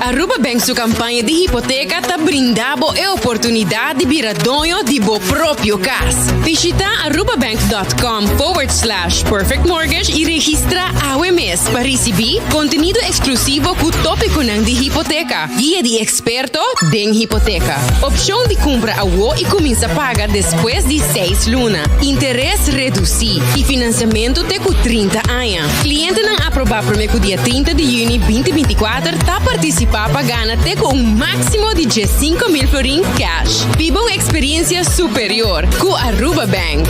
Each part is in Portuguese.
Aruba Bank su campanha de hipoteca tá brindando a oportunidade de virar dono de bo próprio casa. Visita arubabank.com/perfect mortgage e registra AWMS para receber conteúdo exclusivo com o tópico de hipoteca. Guia de experto em hipoteca. Opção de compra a WO e começa a pagar depois de 6 lunas. Interesse reduzido e financiamento até com 30 anos. Cliente não aprovar para o dia 30 de junho 2024 tá participando para ganhar até com um máximo de 5.000 florin cash. Viva uma experiência superior com Aruba Bank.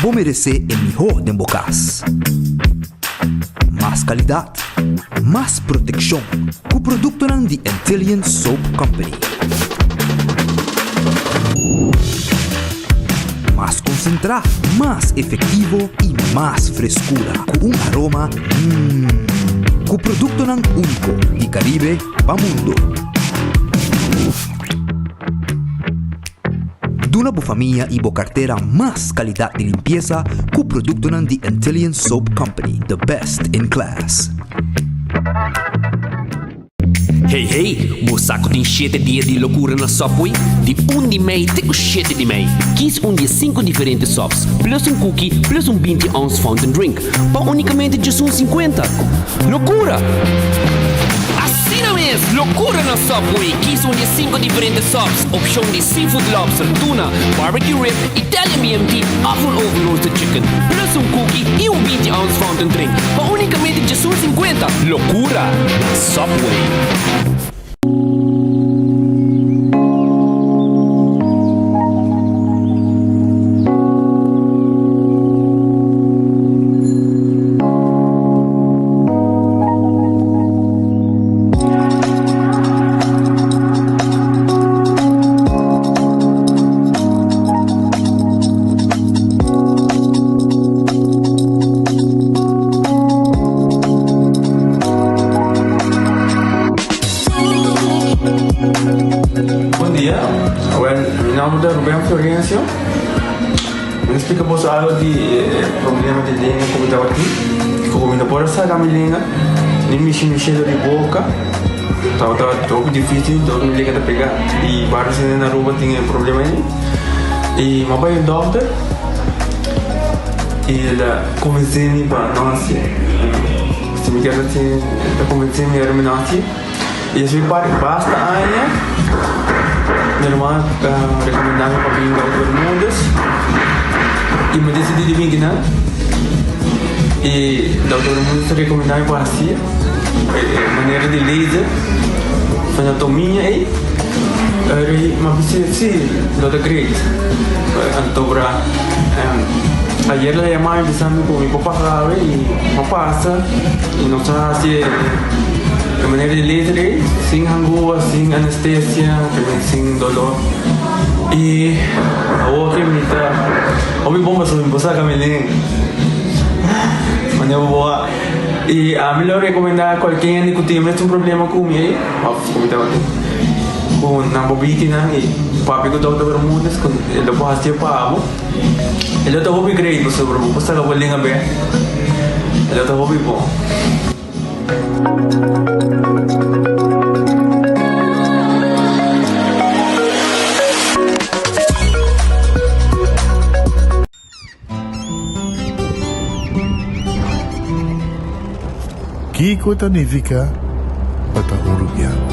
Vou merecer o melhor de bocas. Mais qualidade, mais proteção com o produto de Intelligent Soap Company. Mais concentrado, mais efetivo e mais frescura com aroma com o produto único de Caribe para o mundo. Duna boa família e boa carteira mais qualidade de limpeza com o produto de Intelligent Soap Company, the best in class. Hey, mo saco tem 7 dias de loucura na Subway? De 1 de maio até 7 de maio. 15 de 5 diferentes sops, plus um cookie, plus um 20 ounce fountain drink. Para unicamente $1.50. Loucura! Assim não é, loucura na Subway. 15 de 5 diferentes sops, opção de seafood lobster, tuna, barbecue rib, Italian BMT, oven roasted chicken, plus um cookie e um 20 ounce fountain drink. Para unicamente $1.50. Loucura na Subway. Algo de problema de língua como estava aqui, como não pode sair a minha língua, nem mexer de boca, estava todo difícil, todo me liga de pegar e vários na rua tinha problema aí, e meu pai é doutor, e ele convenceu-me para nós, se me quer assim, ele convenceu-me para nós, e eu fui para basta aí, minha irmã recomendava para vir para todo mundo. E me decidi de vir aqui, e o doutor muito recomendava para assim, maneira de laser, anatomia aí, mas sim, doutor Grace, então para ayer la llamaba empezando con mi papá grave y no pasa, y no sabe si de manera de laser, sin angúa, sin anestesia, sin dolor. E a outra me tá. Ouvi bomba sobre posar camelinho. Mas eu vou. E a melhor recomendar qualquer que tenha um problema com ele, como estava aqui, com na bobitina e papi que estava todo mundo, ele pode fazer para amo. Ele está ouvindo great sobre o posar camelinho bem. Ele está ouvindo bom. Kiko significa para uruguaiano.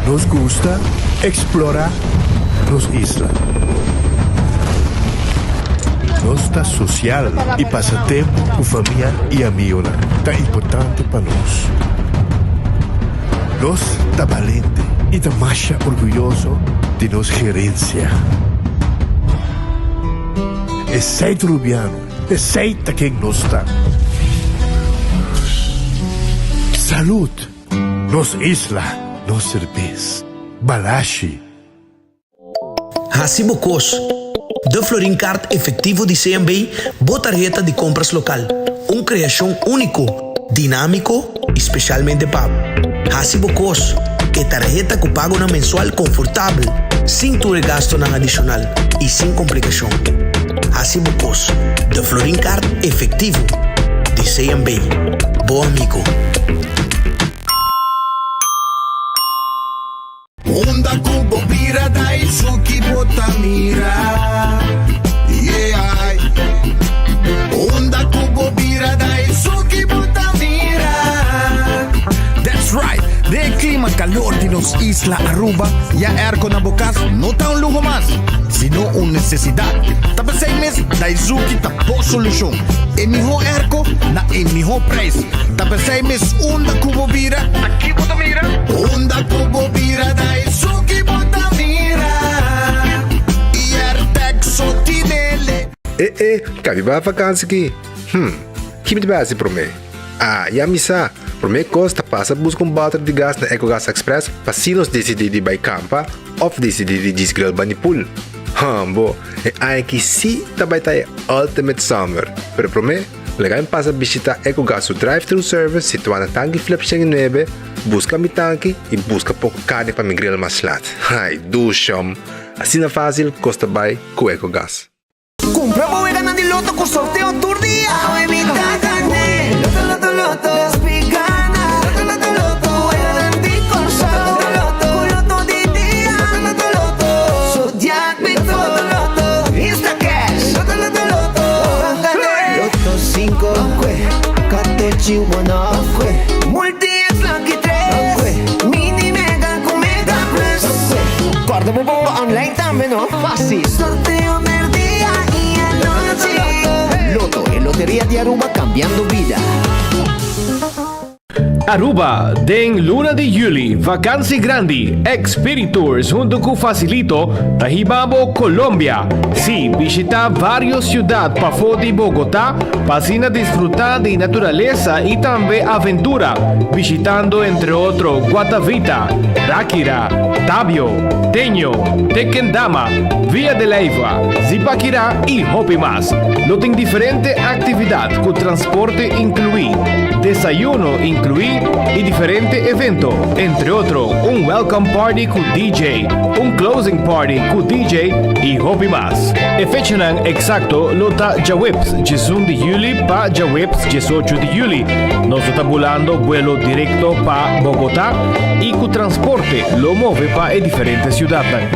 Nos gusta explorar las islas. Nos está social y pasatiempo con familia y amigos tan importante para nos. Nos está valiente y está más orgulloso de nos gerencia. É seito rubiano, é seita quem nos está. Salud, nos isla, nos cerveza, balashi. Hacibocos, de Florin Card efetivo de CMB, boa tarjeta de compras local. Criação único, dinâmico, especialmente para Hacibocos, que tarjeta que paga una mensual confortável. sin tu gasto ng adicional y sin complicación. Así buscos, de Florin Card efectivo de CMB. Bom amigo. Onda Kubo Bira Daisuki Botamira. Yeah. Onda Kubo Bira Daisuki Botamira. That's right. De clima calor de los Isla Aruba, ya airco na bukas, no ta un lujo más, sino una necesidad. Tapos 6 meses, Daisuki tapo solución. En mejor airco, na en mejor precio. Tapos 6 meses, Onda Kubo Bira, aquí Botamira. Onda Kubo Bira Daisuki Botamira. Y Artexo Tinele. Kami ba vakansie ki? Kimi ba si Prome? Ya misa. Prome costa passa busca balde de gas na EcoGas Express para sinos decididi by campa of decididi disgril banipul. Bo, ai que si tabay tayo ultimate summer. Pero Prome, legal passa visita EcoGas drive-thru service situado na Tangi Flip 9, busca mi tanki e busca pouco carne para mi grill mas lat. Ai, dushom. Assim na fácil, costa by com EcoGas. Compra boega na di loto con sorteo turdia. Evita carne. Loto, loto, spigana. Loto, loto, di con sorteo. Loto di dia. Loto, Zodiac Beto. Loto, Insta Cash. Loto, Loto 5, 14, 1, Multi es Lucky 3. Mini Mega con Mega Plus. Guarda bomba online también, no? Fácil. Sorteo del día y anoche. Loto, en Lotería de Aruba cambiando vida. Aruba, den luna de juli, vakantie grandi, Expiritours junto con Facilito, Tahibabo, Colombia. Sí, visita varios ciudades pa de Bogotá, para disfrutar de naturaleza y también aventura, visitando entre otros Guatavita, Ráquira, Tabio, Teño, Tequendama, Villa de Leyva, Zipaquirá y Hopi más. Lo tienen diferente actividad con transporte incluido, desayuno incluido y diferente evento, entre otros un welcome party con DJ, un closing party con DJ y Hopi más. E fechanan exacto lota Jaweps, 1 de juli pa Jaweps 18 de juli. Nos está volando vuelo directo pa Bogotá y con transporte lo mueve pa diferentes ciudades.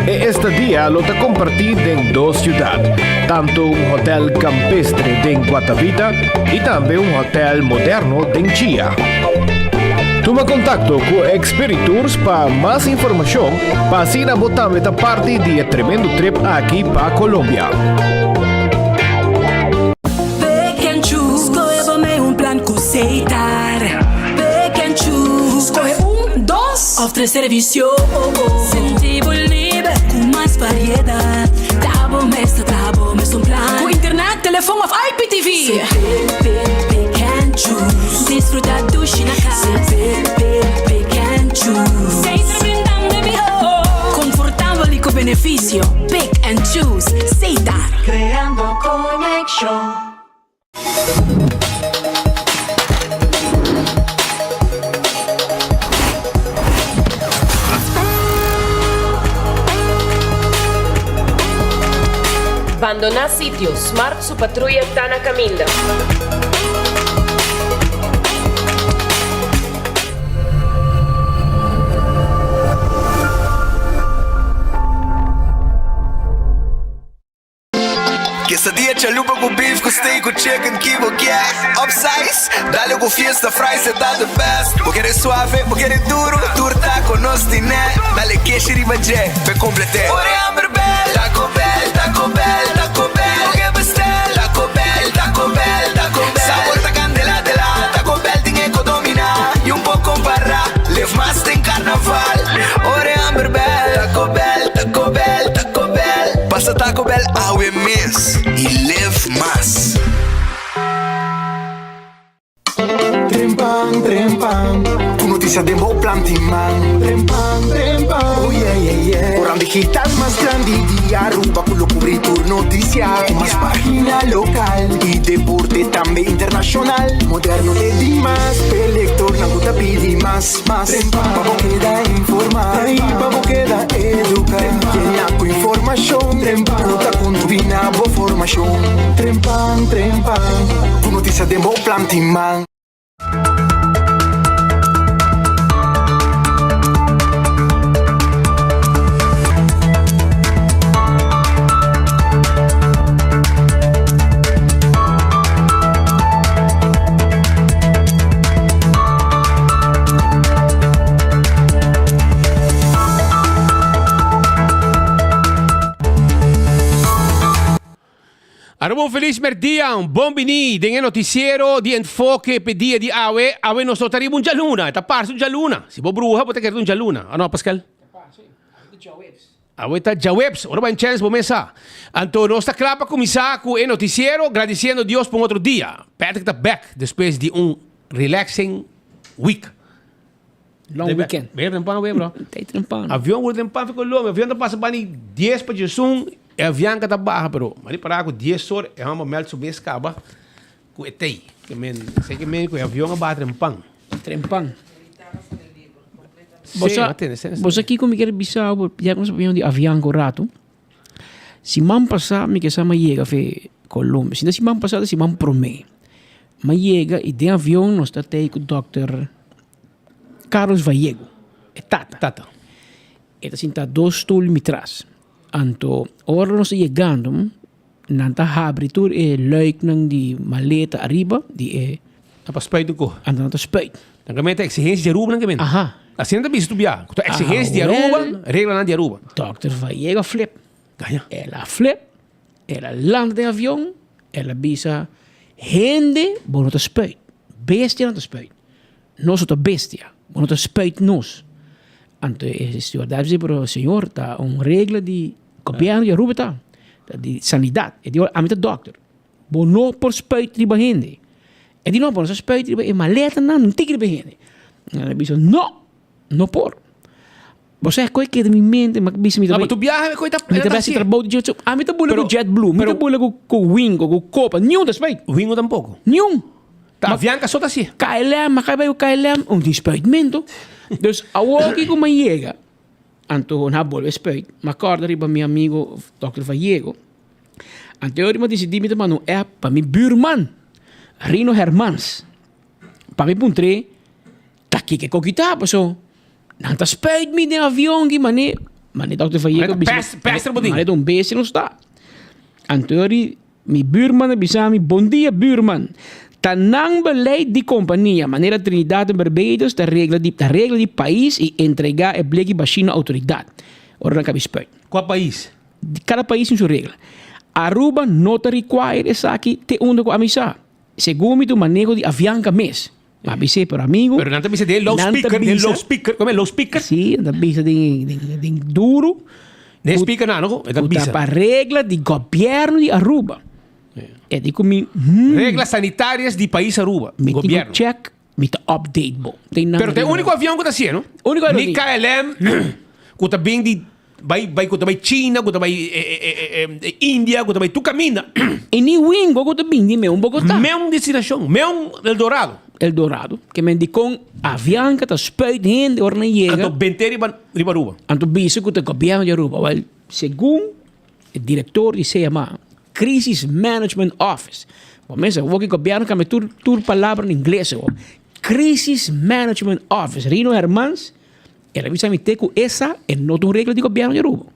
Este día lo está compartido en 2 ciudades, tanto un hotel campestre de Guatavita y también un hotel moderno de Chía. Toma contacto con Expiritours para más información, para así botar esta parte de tremendo trip aquí para Colombia. Pick and choose, escolhe um plano com aceitar. Pick and choose, escolhe 1, 2 ou 3 serviços. Sentivo livre com mais variedade. Tá bom, mestre um plano. Com internet, telefone of IPTV. Pick and choose, desfrutar do China casa. Pick and choose, sem brindar de viejo. Confortável e com benefício. Pick and choose, aceitar. Creando conexão. Abandonar sitio, Smart su patrulla está na caminda. Quesadilla, chalupa com beef, com steak, com chicken, kibo, yeah. Upsize, dale com fiesta, fries, é da the best. Vou querer suave, vou querer duro, turta com nós tiné. Dale queixe, riba, jé, pe complete. Ore Amberbell, Taco Bell, Taco Bell, Taco Bell. Vou que bestel, Taco Bell, Taco Bell, Taco Bell. Sabor da candela de la, Taco Bell tem que dominar. E pouco comparar, live mais tem carnaval. Ore Amberbell, Taco Bell, Taco Bell, Taco Bell. Passa Taco Bell, awe miss. E live mais. Trempam, com notícia de bom plantiman. Trempam, oh yeah. Corran digital más grande de Aruba, con lo cubrir tu noticia. Más página local y deporte también internacional. Moderno de Dimas, Pelector, te pidi más. Trempa bo queda informar, trempa bo queda educar. Llena con información, trempa puta combina bo formación. Trempan, tu noticia de bo plantiman. Arabo feliz merdia, bom bini, dengan noticiero di enfoque pedia di awe no soltari un jaluna, tapar su jaluna. Si bo bruha pode querer un jaluna. Ano Pascal? Awe tá jawebs, ora vai chance bo mesa. Anto nós tá clapa começar com o noticiero, agradecendo Deus por outro dia. Patrick tá back depois de relaxing week. Long weekend. Bem trempano, bro. Tá trempano. Avião o trempano ficou longo, avião tá passa bani 10 para Jesum. É avião que tá barra, pero ali para com 10 horas é uma mel subir escaba com etei. Que men, sei que men com avião a trempang. Trempang. Você aqui como quer bisar, já que nós sabemos de avião com rato. Se man passar, me que sama chega fe Colômbia. Se man passar, se man promê. Mas chega e de avião nós tá tei com o Dr. Carlos Vallego. É tata. Ele está 2 stoel atrás. Anto, ora nós chegando, nanta habritur leuk nang di maleta arriba, di apa spuit ko. Anto nanta spuit. Dan gemeente exigência de Aruba, gemeente. Aha. Assim não tem estudar. Quando exigência de Aruba, regra não de Aruba. Dr. Vallego flip. Ela flip, ela landa de avião, ela bisa gente, bonota spuit. Bestia nanta spuit. Nós outra bestia, bonota spuit nós. Anto stewardess dice, pero señor, está regla di governo di Aruba, di sanidad. E di amita doctor. Bo no por spuit riba gente. E di no por spuit riba e maleta não tigre riba gente. Ela dice, no por. Você é coisa que de minha mente, mas bisa Mas tu viaja, coisa me tá bem trabalho de amita bula com JetBlue, me tá bula com Wingo, com Copa, nenhum da spuit. Wingo tampouco. Nenhum. Tá avião que só tá assim. KLM, mas vai o KLM, disputamento. Dus aqui como chega, anto na bolsa spuit, mas acorda riba meu amigo Dr. Vallego. Anteriormente eu decidi me tomar é para meu buurman, Rino Hermans. Para me puntre, tá aqui que coquita, passo. Não tá spuit me de avião que mane Dr. Vallego Pastor boding. Mane um beijo não está. Anteriormente meu buurman bisa mi bom dia buurman. Tanang beleid di companhia, maneira Trinidad e Barbados, da regra di país e entregar e bleki bashina autoridade. Ora não cabe spuit. Qual país? Cada país tem sua regra. Aruba não te require essa aqui te undo com a missa. Segundo o manejo de avião que mês. Mas bisa para amigo. Pero não te bisa de low speaker, como é low speaker? Sim, não bisa de duro. De speaker não, é da bisa. Para regra de governo de Aruba. É de como regras sanitárias de país Aruba, governo. Check, me update bo. Pero tem único avião que tá assim, não? Único avião. Ni KLM, que tá bem de vai China, que tá Índia, que tá tu caminha. E ni Wingo que tá bem de meu Bogotá. Meu destinação, meu Eldorado, que me indicou avião que tá spuit gente or na chega. Anto bente riba Aruba. Anto biso que tá governo de Aruba. Well, segundo o diretor de CMA, Crisis Management Office. Mensen, vou que governo que me tur palavra em inglês. Crisis Management Office. Rino Hermans, ele avisa me com essa é não tem regra de governo de Aruba.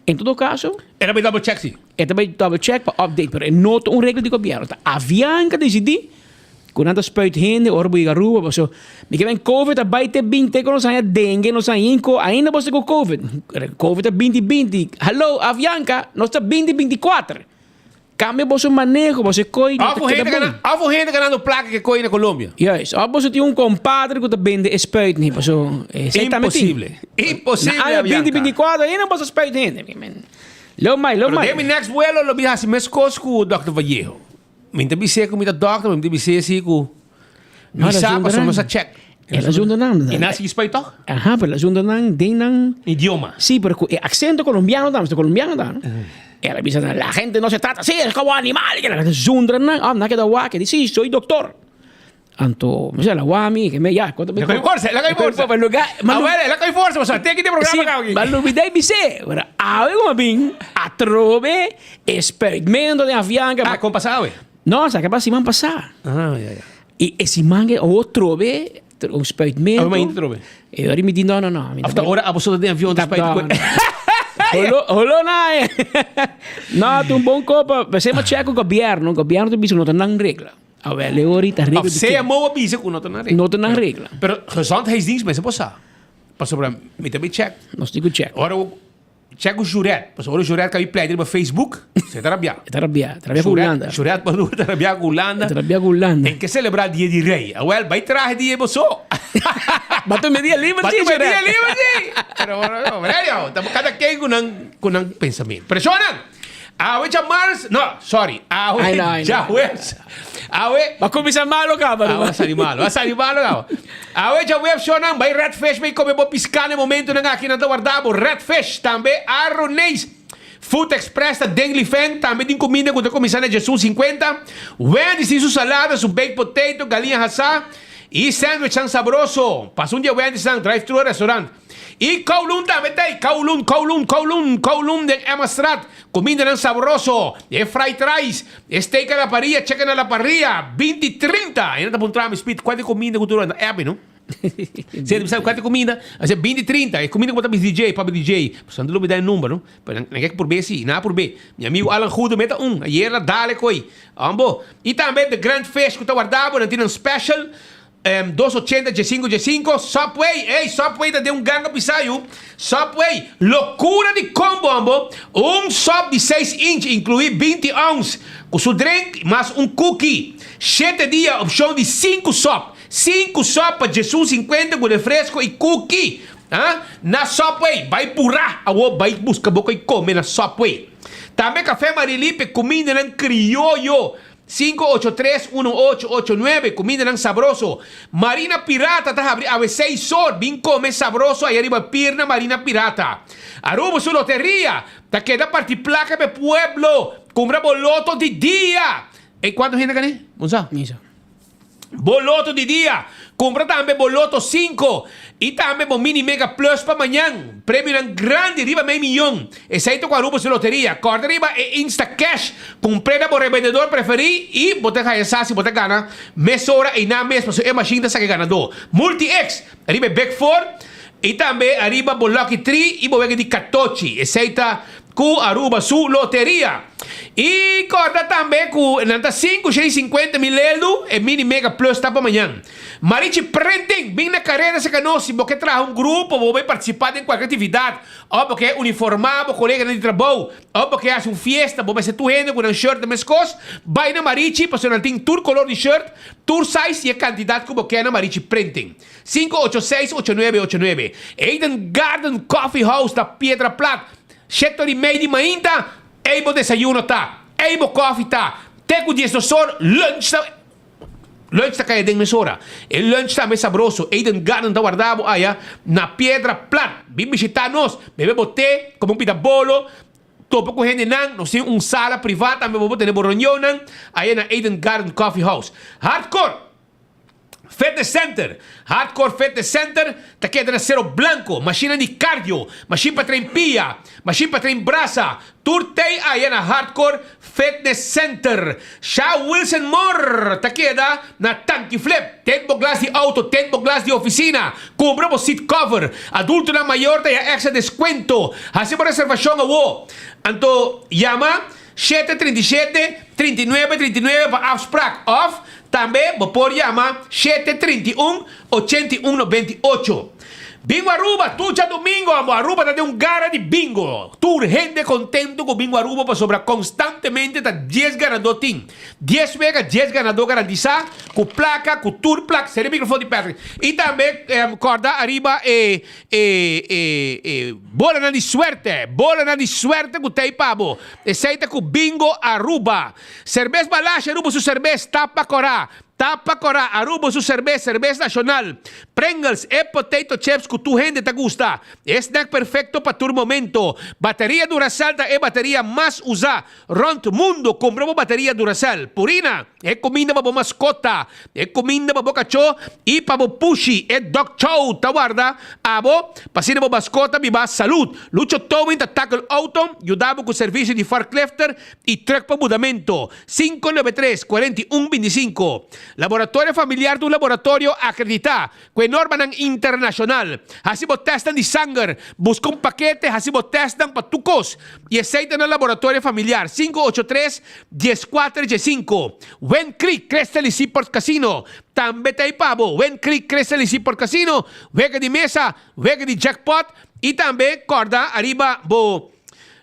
Em todo caso, era bem double check sim. Era bem double check para update, mas não tem regra de governo. Avião que decidi, quando anda spuit gente, ora boi Aruba, passo. Me que vem COVID, vai ter 20, que não sai dengue, não sai inco, ainda você com COVID. COVID é 2020. Hello, avião que nós está 2024. Cambia você manejo, você coi. Há gente ganhando placa que coi na Colômbia. Yes, você tem compadre que está vende spuit nem passou. Impossível. Impossível. Ah, 2024 ainda você spuit nem. Lo mais. Pero mi next vuelo lo viaja mes cosco o Dr. Vallejo. Me entrevistei com o doctor, me entrevistei assim com visa para somos a check. Ela junta não. E nasce spuit toch? Aha, pero ela junta não, tem não idioma. Sí, pero acento colombiano damos, colombiano damos. Era bisa la gente no se trata así, es como animal. Que la gente zundra, no que da guaque. Dice, sí, soy doctor. Anto, misalnya la wami, que me ya, quanto me. La kay forza. Pero lugar, La kay forza. Basta, tem que ter programa ka. Mas bidei bise, ora, awe como bing, atrobe, experimento de avião que Como passava, não, sabe que para cima passar. ja. E esse mangue o trobe, um experimento. Oh, mas ainda trobe. E ora me diz não. After ora, abusou de avião do spijt. Holo na é. Não, tu bom copa, você me checa o governo tem bicho não tem regla. A ver, ahorita regla. Você é mau avisa que não tem na regla. Não tem regla. Pero gezondheidsdienst mensen passar. Pas op met een check. Nós temos que check. Ora check o juret. Pas ora o juret kan je pleiten op Facebook. Você tá rabiar. Trabalhar com Holanda. Juret para tá rabiar com Holanda. Trabalhar com Holanda. Tem que celebrar dia de rei. Well, vai trazer dia você. Bato media livre, Bato media livre, sim. Pero no, velho, estamos cada quem com um pensamento. Pressiona. Awe Mars, no, sorry. Awe Jawes. Awe. Mas começa malo, cara. Awe animalo, cara. Awe Jawes sonang by Redfish may come bo piscane momento na aqui na guardabo. Redfish também Arronês. Food Express da Dengli Feng, também tem comida com a comissão de Jesus 50. Wendy's tem sua salada, seu baked potato, galinha assá e sandwich tão saboroso. Passa dia Wendy's ng drive-thru restaurant. E Kowloon também tem. Kowloon de Emastrat. Comida ng saboroso. E fried rice. Steak a la parrilla. Chicken a la parrilla. 20-30. Ainda tá puntrando speed. Quanto comida cultura na app, não? Você sabe quanto comida? Assim, 20-30. É comida que botar DJ, para DJ. Passando lo me dá um número, não? Não é que por B, sim. Nada por B. Meu amigo Alan Hudo meta Aí ela dá-lhe coi. Ambo. E também The Grand Fish que tá guardado. Não tem um special. 280 G5 Subway, Subway tá de um ganga pisaio. Subway, loucura de combo, ambo. Sub de 6 inch, incluir 20 ounces. Com seu drink, mais cookie. 7 dias, opção de 5 sub. 5 sub para Jesus 50 com refresco e cookie. Na Subway, vai purar. Vai buscar boca e comer na Subway. Também café Marilipe, comida ng criollo. 583-1889, comida ng sabroso. Marina Pirata, tá abri a 6 horas, bem comer sabroso, aí arriba Pirna Marina Pirata. Arubo su loteria, tá queda partir placa pe pueblo, compra boloto de dia. E quanto gente cani? Monsa? Misa. Boloto de dia. Compra também boloto 5. E também bom mini mega plus para amanhã. Prêmio ng grande, riba meio milhão. Exceto com a Aruba su loteria. Corta riba e Insta Cash. Comprei na por revendedor preferido e bote caia se bote gana. Mesora e na mes para su machine sa que ganador. Multi-X. Arriba Back 4. E também arriba Lucky 3 e bobe de 14. Exceto com a Aruba su loteria. E corta também com nanta 550 mil euros e mini mega plus tá para amanhã. Marichi Printing, bem na carreira se canosi, porque traz grupo, vai participar de qualquer atividade, ou porque é uniformado, colega de trabalho, ou porque faz fiesta, vai ser tu rende com um shirt de mescos, vai na Marichi, para não tem tour color de shirt, tour size e a quantidade que você na Marichi Printing. 586-8989. Eden Garden Coffee House da Piedra Plata. 7h30 de manhã, Eibo desayuno tá, Eibo coffee tá, Teco 10 horas, lunch tá. Lunch tá kaya ding mesora. E lunch tá mais sabroso. Eden Garden tá guardado aí na Piedra Plata. Vem visitar-nos, bebe boté, como pita bolo. Topo com gente nang, nós temos sala privada, também vamos ter reunião nang, aí na Eden Garden Coffee House. Hardcore Fitness Center. Hardcore Fitness Center. Tá queda na Cerro Blanco. Machina de cardio. Machine para treinar pia. Machine para treinar braça. Turtei aí na Hardcore Fitness Center. Sha Wilson Moore. Tá queda na Tanque Flip. Tempo glass de auto. Tempo glass de oficina. Cobramos seat cover. Adulto na maior tem extra descuento. Hacemos reservação a wo. Anto, llama 737-3939 para afspraak. Of também por chamar 731-8198. Bingo Aruba, tu já domingo, Aruba tá de gara de bingo. Tu gente contento com Bingo Aruba para sobrar constantemente tá 10 ganador tem. 10 vezes 10 ganador garantizar com placa, com tour placa, seria microfone de perto. E também corda arriba bola na de suerte com tei pabo. Aceita com Bingo Aruba. Cerveza Balache Aruba su cerveza tapa corá. Tapa cora, arubo su cerveza nacional. Pringles e potato chips que tu gente te gusta. Snack perfecto para tu momento. Batería Duracell é batería más usada. Rond mundo compramos batería Duracell. Purina é comida para mascota. É comida para cachorro e para pushi. É dog chow. Ta guarda. Abo, pasina para mascota, viva salud. Lucho Towing, tackle auto. Ayudamos con servicio de forklifter y truck para mudamento. 593-4125. Laboratorio familiar de un laboratorio acreditado con norma internacional. Así vos testan de sangre. Busca un paquete, así vos testan para tu cos. Y aceite en el laboratorio familiar. 583-1415. Wen Creek, Crystal y Seaport Casino. También te hay pavo. Wen Creek, Crystal y Seaport Casino. Vega de mesa, vega de jackpot. Y también corda arriba, bo.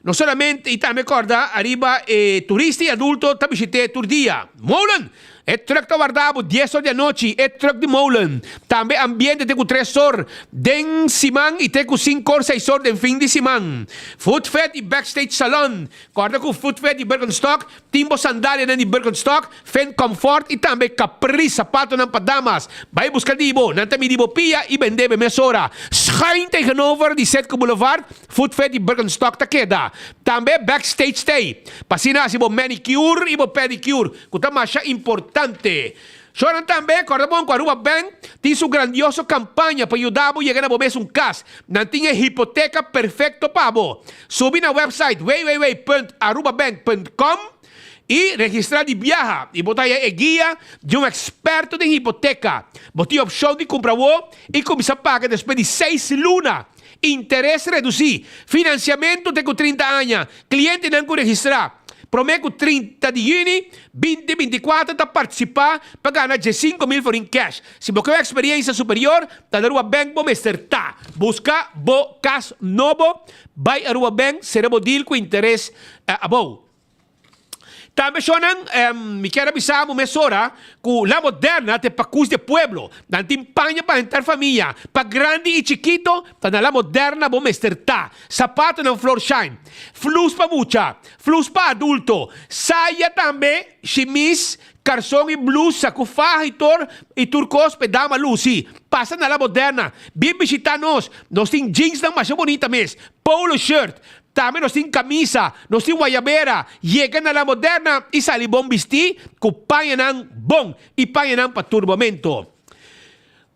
No solamente, y también corda arriba turista y adulto, también visité Turdia. Molen. É truck tá guardado 10 horas da noite. É truck de Molen. Também ambiente tem com 3 horas de semana e tem com 5 horas, 6 horas de fim de semana. Food Fed e Backstage Salon. Corda com Food Fed e Birkenstock. Timbo sandália de Birkenstock. Fen Comfort e também Capri, sapato ng padamas. Vai buscar dibo. Nanta mi dibo pia e vendebe mesora. Schijn tegenover die Zetke Boulevard. Food Fed e Birkenstock ta queda. Também Backstage Stay. Pasina si bo manicure e bo pedicure. Kuta masya importante. Choran também, acordamos com a Aruba Bank, tem sua grandiosa campanha para ajudar a chegar a vocês casa. Não tinha hipoteca perfeito para você. Subi na website www.arubabank.com e registrar de viaja e botar aí a guia de experto de hipoteca. Botar a opção de comprar e começar a pagar depois de 6 lunas. Interesse reduzir. Financiamento tem com 30 anos. Cliente não tem que registrar. Prometo 30 de junho, 2024, para participar para ganhar 5 mil em cash. Se você tem experiência superior, tá na Aruba Bank, vamos acertar. Busca bo caso novo, vai a Aruba Bank, será bo deal com interesse abo. Também me quero avisar uma mesora que La Moderna tem pacus de pueblo. Não tem panha para entrar família. Para grande e chiquito, tá na La Moderna vamos acertar. Sapato na Floor Shine. Flus para bucha. Flus para adulto. Saia também, chemise, calção e blusa com farra e turcos para dar uma luz. Passa na La Moderna. Vem visitar nós. Nós temos jeans não mais bonita mesmo. Polo shirt. Também nós temos camisa, nós temos guayabera. Chega na La Moderna e sali bom vestir com panhanang bom e panhanang para turbamento.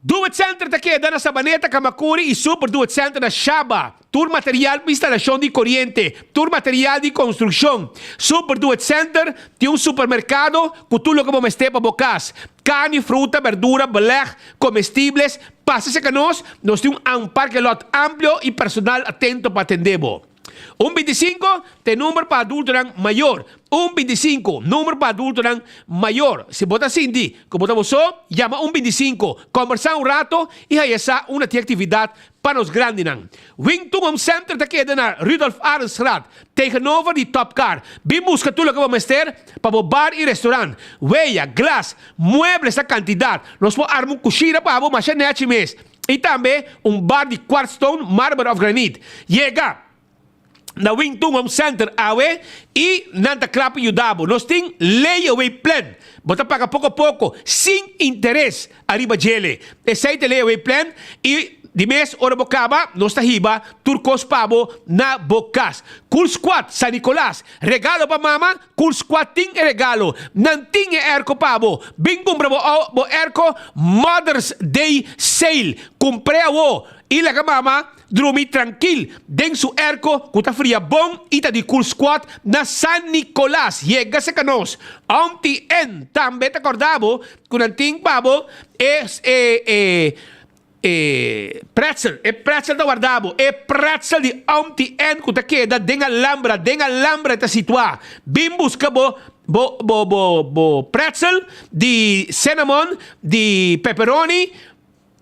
Do It Center está aqui, na Sabaneta, Kamakuri e Super Do It Center na Shaba. Tour material para instalação de corriente. Tour material de construção. Super Do It Center tem supermercado com tudo que vamos ter para bocas. Carne, fruta, verdura, beleg, comestíveis. Passa-se que nós temos parque lot amplo e personal atento para atender-vos. 125 tem número para adulto maior. 125, número para adulto maior. Se bota Cindy, como bota você, chama 125. Conversar rato e aí essa uma atividade para os grandes. Wington Home Center está aqui na Rudolf Arenstraat, tegenover de Top Car. Bem busca tudo que vamos ter para o bar e restaurante. Weia, glass, muebles a quantidade. Nós vamos armar cozinha para o machinete mês. E também bar de quartzstone, marble of granite. Chega na Wington Home Center awe e nanta crap ajudamos. Nós temos layaway plan. Bota paga pouco a pouco, sem interesse, arriba gele. Esse é o layaway plan e de mês, hora bocaba, nós tá riba, turcos pabo na bocas. Cool Squad, San Nicolás, regalo para mama, Cool Squad ting regalo. Não tinha erco pabo. Bem compra bo erco Mother's Day Sale. Comprei a wo. E la mama, dormi tranquil. Den su erco, kuta fria bom, ita di Cool Squad na San Nicolás. Chega se canos. Auntie N, também te acordavo, con anting pabo, pretzel, pretzel da guardavo, pretzel di Auntie N, kuta queda, den alhambra ta situa. Bim busca bo pretzel, di cinnamon, di pepperoni,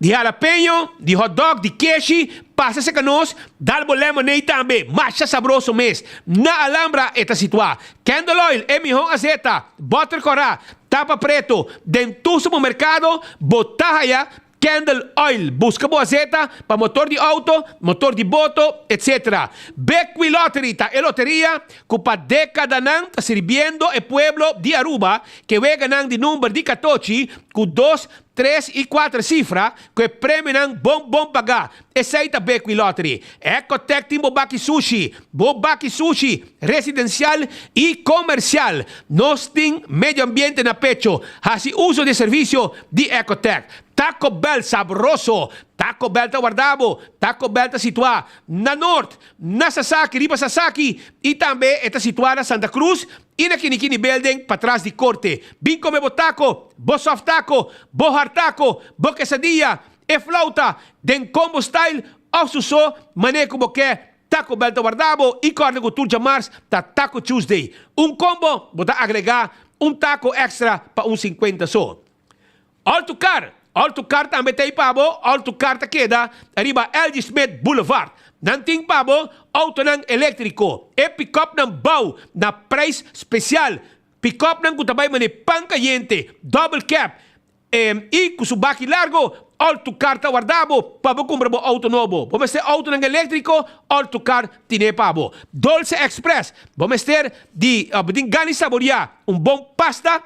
de jalapeno, de hot dog, de queijo, passa-se que nós, dalbo lemonade também, macha sabroso mês. Na alhambra, esta situa. Candle oil, emihon azeta, butter corá, tapa preto, dentro do supermercado, botaia, Candle Oil. Busca boa zeta para motor de auto, motor de boto, etc. Becqui Lottery, ta e loteria, que para década não está sirviendo el pueblo de Aruba, que vai ganhar de número de 14, com 2, 3 e 4 cifras, que prêmio não bom pagar. Essa aí tá Becqui Lottery. Ecotec tem Bobaki Sushi, residencial e comercial. Nós tem meio ambiente na pecho. Assim, uso de serviço de Ecotec. Taco Bell sabroso. Taco Bell tá guardado. Taco Bell tá situado na norte, na Sasaki, riba Sasaki. E também está situada na Santa Cruz e na Kinikini Building, para trás de corte. Vim comer bo taco, bo soft taco, bo hard taco, bo quesadilla e flauta. Den combo style, ou suso, mané como quer. Taco Bell tá guardado e corte com Turja Mars, tá Taco Tuesday. Combo, botar agregar taco extra para 50 só. Altocar também tem pabo, Altocar ta queda arriba LG Smith Boulevard. Não tem pabo, auto não elétrico. E pick-up não bau, na preço especial. Pick-up não kutabay mani pancayente, double cap. E com subaki largo, Altocar ta guardado, pabo compra bo auto novo. Vamos ter auto não elétrico, Altocar tiene pabo. Dolce Express, vamos ter de gani saborear bom pasta.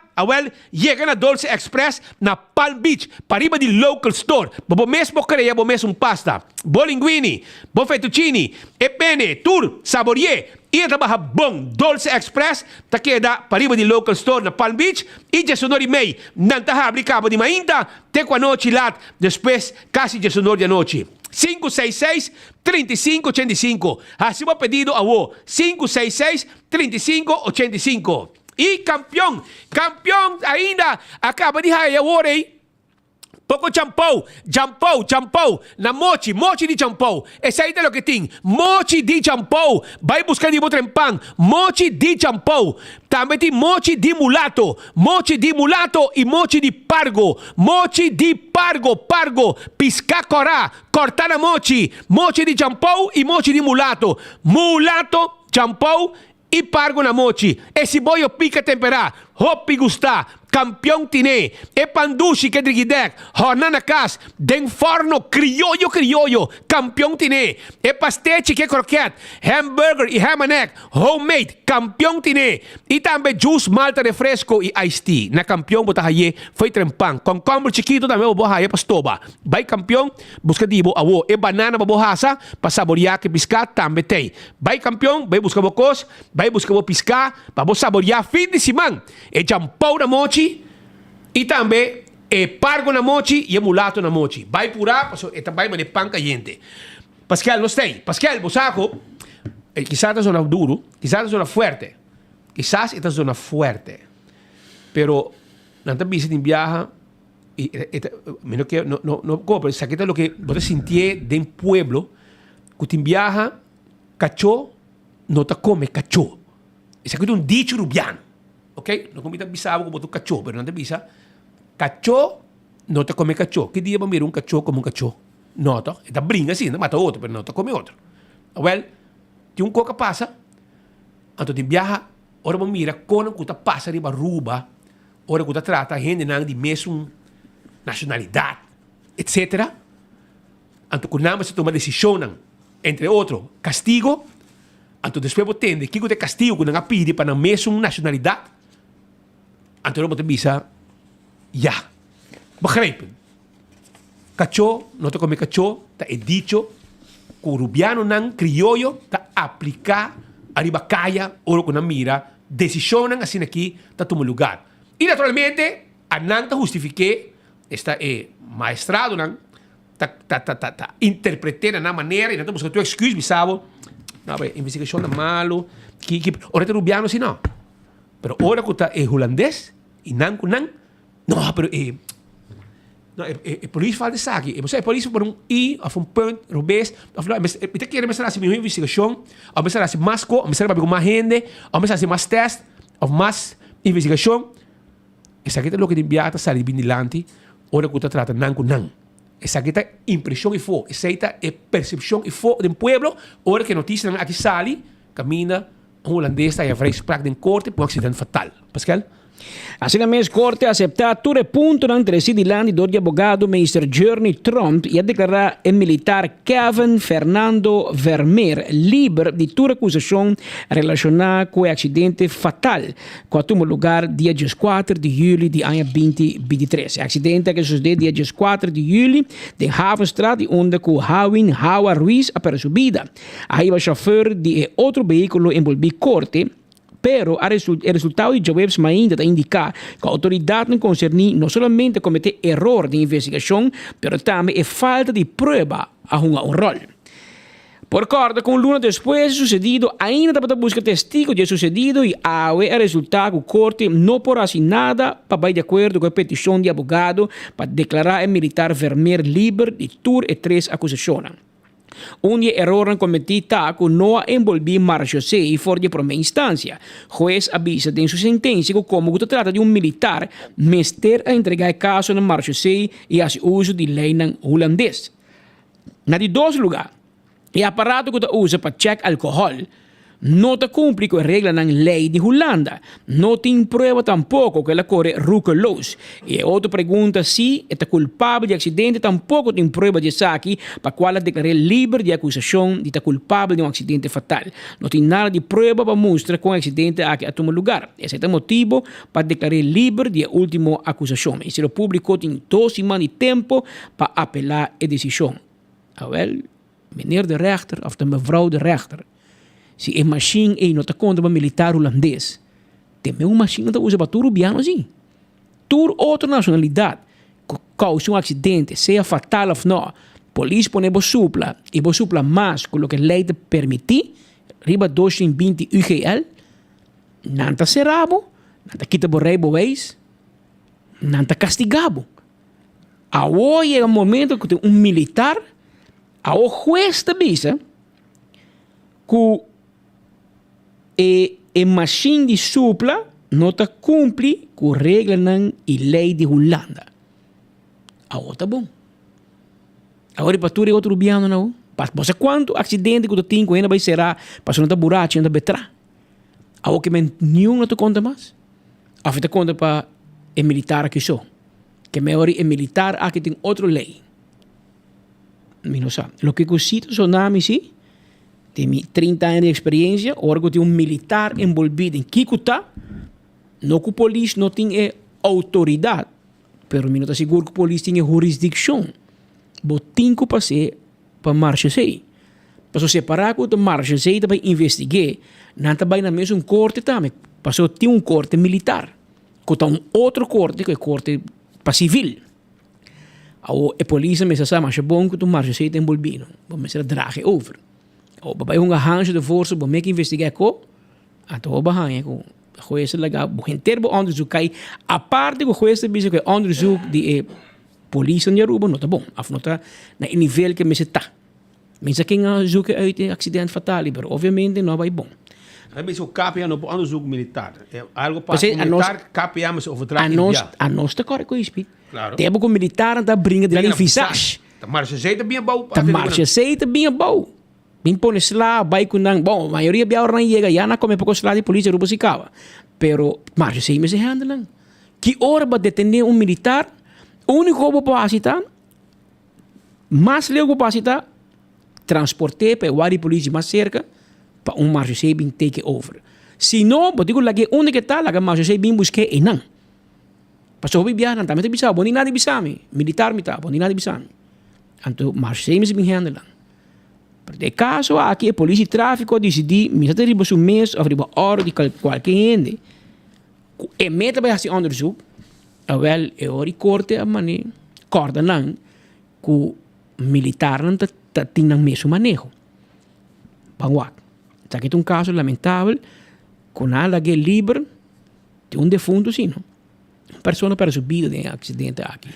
Chega na Dolce Express na Palm Beach, para riba de local store. Bo mesmo creia, bo mesmo pasta. Bo linguini, bo fettuccini, e pene, tour, saborear. E trabalha bom. Dolce Express, ta queda para riba de local store na Palm Beach. E de sonori mei, não ta abri cabo de mainda, te qua noite lat, depois quase de sonori de noite. 566-3585. Assim vou pedido a vos. 566-3585. E campeão ainda acaba de raia orei. Pouco champou, na mochi de champou. Esse aí é o que tem. Mochi de champou. Vai buscar de botrempang. Mochi de champou. Também tem mochi de mulato e mochi de pargo. Mochi de pargo. Pisca corá. Cortar a mochi de champou e mochi de mulato. Mulato, champou e pargo na mochi. Esse boio pica temperar. Hoppi gustar. Campeão tine. E pandushi que drigidek. Hornana cas. Den forno criollo. Campeão tine. E pastete que croquete. Hamburger e ham and egg. Homemade. Campeão tine. E também juice, malta, refresco e iced tea. Na campeão bota haye. Foi trempang. Com combo chiquito também o boha haye pastoba. Vai campeão. Busca dibo awo. E banana babohasa. Pa saborear que piscar também tem. Vai campeão. Vai buscar bocos. Vai buscar bo piscar. Pa bo saborear fim de semana. E champou na mochi. E também pargo na mochi e mulato na mochi. Vai pura, e também mane pan caliente. Pascal, não tem. Pascal, bosaco, quizás esta zona duro, quizás esta zona fuerte. Quizás esta zona fuerte. Pero, não te viste en viaja, menos que, no, pero saqueta lo que vos sentí de un pueblo, que te viaja, cachó, no te come cachó. Ese es un dicho rubiano. Ok? No comita bisabo como tu cachó, pero no te bisa. Cachó, no te come cachó. ¿Qué día va a mirar un cachó como un cachó? No, te brinca así, no mata otro, pero no te come otro. Well, tiene un coca pasa, entonces te viaja, ahora va a mirar con un cuta pasa arriba ruba, ahora cuta trata gente de mesma nacionalidad, etc. Entonces, con nada se toma decisión, entre otros, castigo. Entonces, después vos tenés que te castigo con una pide para la mesma nacionalidad. Entonces, vos te visa, ya. Begrijpen. Cachó, no te come cachó, te he dicho, curubiano nan criollo, te aplica arriba calla, oro con una mira, decisionan así aquí, te toma lugar. Y naturalmente, anan te justifiqué, esta maestrado nan, interpreté de una manera, y no te busco tu excuse, bisabo, no, investigación es malo, ahora te rubiano si no. Pero ahora que está holandés, y nan, no, pero politie valt de zaak. Je moet politie voor een I of een punt, Robes. Of ik quiero empezar a hacer mi investigación, o empezar a hacer más o empezar a más gente, o empezar a hacer más test, o más investigación. Esa que es lo que te envía a salir bien delante, ahora que te trata nan con nan. Esa que es impresión y fo, esa es percepción y fo del pueblo, ahora que noticias aquí sale, camina, un holandés está ya vrij sprak den corte, por un accidente fatal. Pascal? Assim a mesma corte aceitar todo o ponto na entrevista de land do advogado Mr. Journey Trump e a declarar o militar Kevin Fernando Vermeer livre de toda acusação relacionada com o acidente fatal que tomou lugar dia 4 de julho de ano 2023. O acidente que sucedeu dia 4 de julho de Havenstraat onde com Hawin Hawa Ruiz a subida. Aí o chauffeur de outro veículo envolvido corte. Pero o resultado de Jawebs ainda indica que a autoridade não concerne não somente cometer erro de investigação, pero também a falta de prova a um rol. Por acordo com Luna depois do sucedido, ainda para buscar testigos do sucedido e o resultado que o corte não porá nada para ir de acordo com a petição de advogado para declarar o militar Vermeer livre de todas as 3 acusações. Onde erro cometido que não envolvia Marcio C. fora de primeira instância. Juez avisa em sua sentença que como se trata de um militar, mester a entregar o caso no Marcio C. e faz uso de lei holandês. Na de 2 lugares, o aparato que usa para check álcool não cumpre com a regra na lei de Holanda. Não tem prova tampouco que ela corre ruculoso. E a outra pergunta se é culpável de acidente, tampouco tem prova de saque para qual ela declarou livre de acusação de estar culpável de um acidente fatal. Não tem nada de prova para mostrar que o acidente aqui tomou lugar. Esse é o motivo para declarar livre de última acusação. E se o público tem 2 semanas de tempo para apelar a decisão. Wel, meneer de rechter of de mevrouw de rechter, se a machine não está contra o militar holandês, também uma machine não usa para tudo rubiano assim. Toda outra nacionalidade que causa um acidente, seja fatal ou não, a polícia põe a supla, e a supla mais com o que a lei te permite, riba 220 UGL, não está cerrado, não está quita por rei boês, não está castigado. Hoje é o momento que tem um militar, a juez te visa que a machine de supla não está cumpre com a regra e lei de Holanda. Agora tá bom. Agora para tudo é outro biano não. Você quanto acidente que tu tem com ainda vai ser para não estar buraco ainda betra. Agora que nenhum não te conta mais. A te conta para o militar aqui só. Que melhor é militar aqui tem outra lei. Não sabe. O que eu cito só nome sim. Tem 30 anos de experiência, órgão de um militar envolvido em Kikuta, não que o polícia não tem autoridade, mas não está seguro que o polícia tem jurisdição. Mas tem que passar para Marcio C. Para separar com o Marcio C, para investigar, não está na mesma corte também. Passou ter um corte militar, que está um outro corte, que é corte para civil. A polícia me sabe, mas é bom que o Marcio C está envolvido. Vamos ser drage over. O babai um arranjo de força para que investigar com a tua barranha com o juez legal o inteiro onderzoek cai a parte que o juez diz que onderzoek de polícia em Aruba não tá bom afinal tá na nível que me se tá mas aqui não zoek uit acidente fatal mas obviamente não vai bom. Mas o KPA não pode onderzoek militar é algo para militar KPA mas overdragen a nós está correto com isso claro tem algo militar da brinca de la visage tá marcha jeita bem bom tá marcha jeita bem bom. Impone lá, vai com não. Bom, a maioria de não chega, já não come pouco lá de polícia, Aruba se cava. Pero, mas se me se handlam. Que hora para detener um militar, único capacidade, mais leu capacidade, transportar para o polícia mais cerca, para marcha se bem take over. Se não, eu digo lá que onde que está, lá que marcha se bem buscar e não. Para o bibiar, também te bisa, bom nada bisami, militar mita, bom nada bisami. Então, marcha se bem handlam. De caso aqui a polícia de tráfico decidi misa de riba mês ou riba hora de qualquer gente e meta vai fazer onderzoek wel é hora corte a maneira corda não que o militar não tem o mesmo manejo banguak tá aqui um caso lamentável com nada que livre de um defunto sim não pessoa para subida de acidente aqui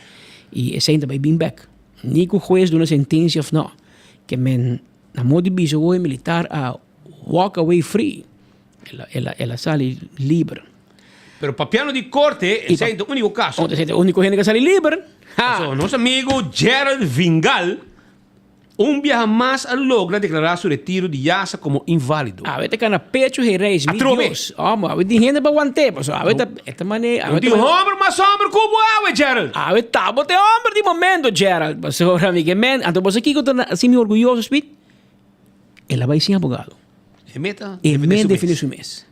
e esse ainda vai bem back nem que o juez de uma sentença of não que men na modo bicho o militar a walk away free ela sale livre pero para piano de corte esse é o único caso onde é o único gente que sale livre nosso amigo Gerald Vingal Umbia jamás logra declarar su retiro de Yasa como inválido. A veces que na pecho he reis, mi Dios. A veces tem gente para aguantar, pues a veces esta maneira. Eu digo, homem, mas homem, como é, Gerald? A veces tá, bote homem de momento, Gerald. Mas ora, amigo, man, então você aqui que assim me orgulhoso, speed. Ela vai sem advogado. Emenda defende su mês.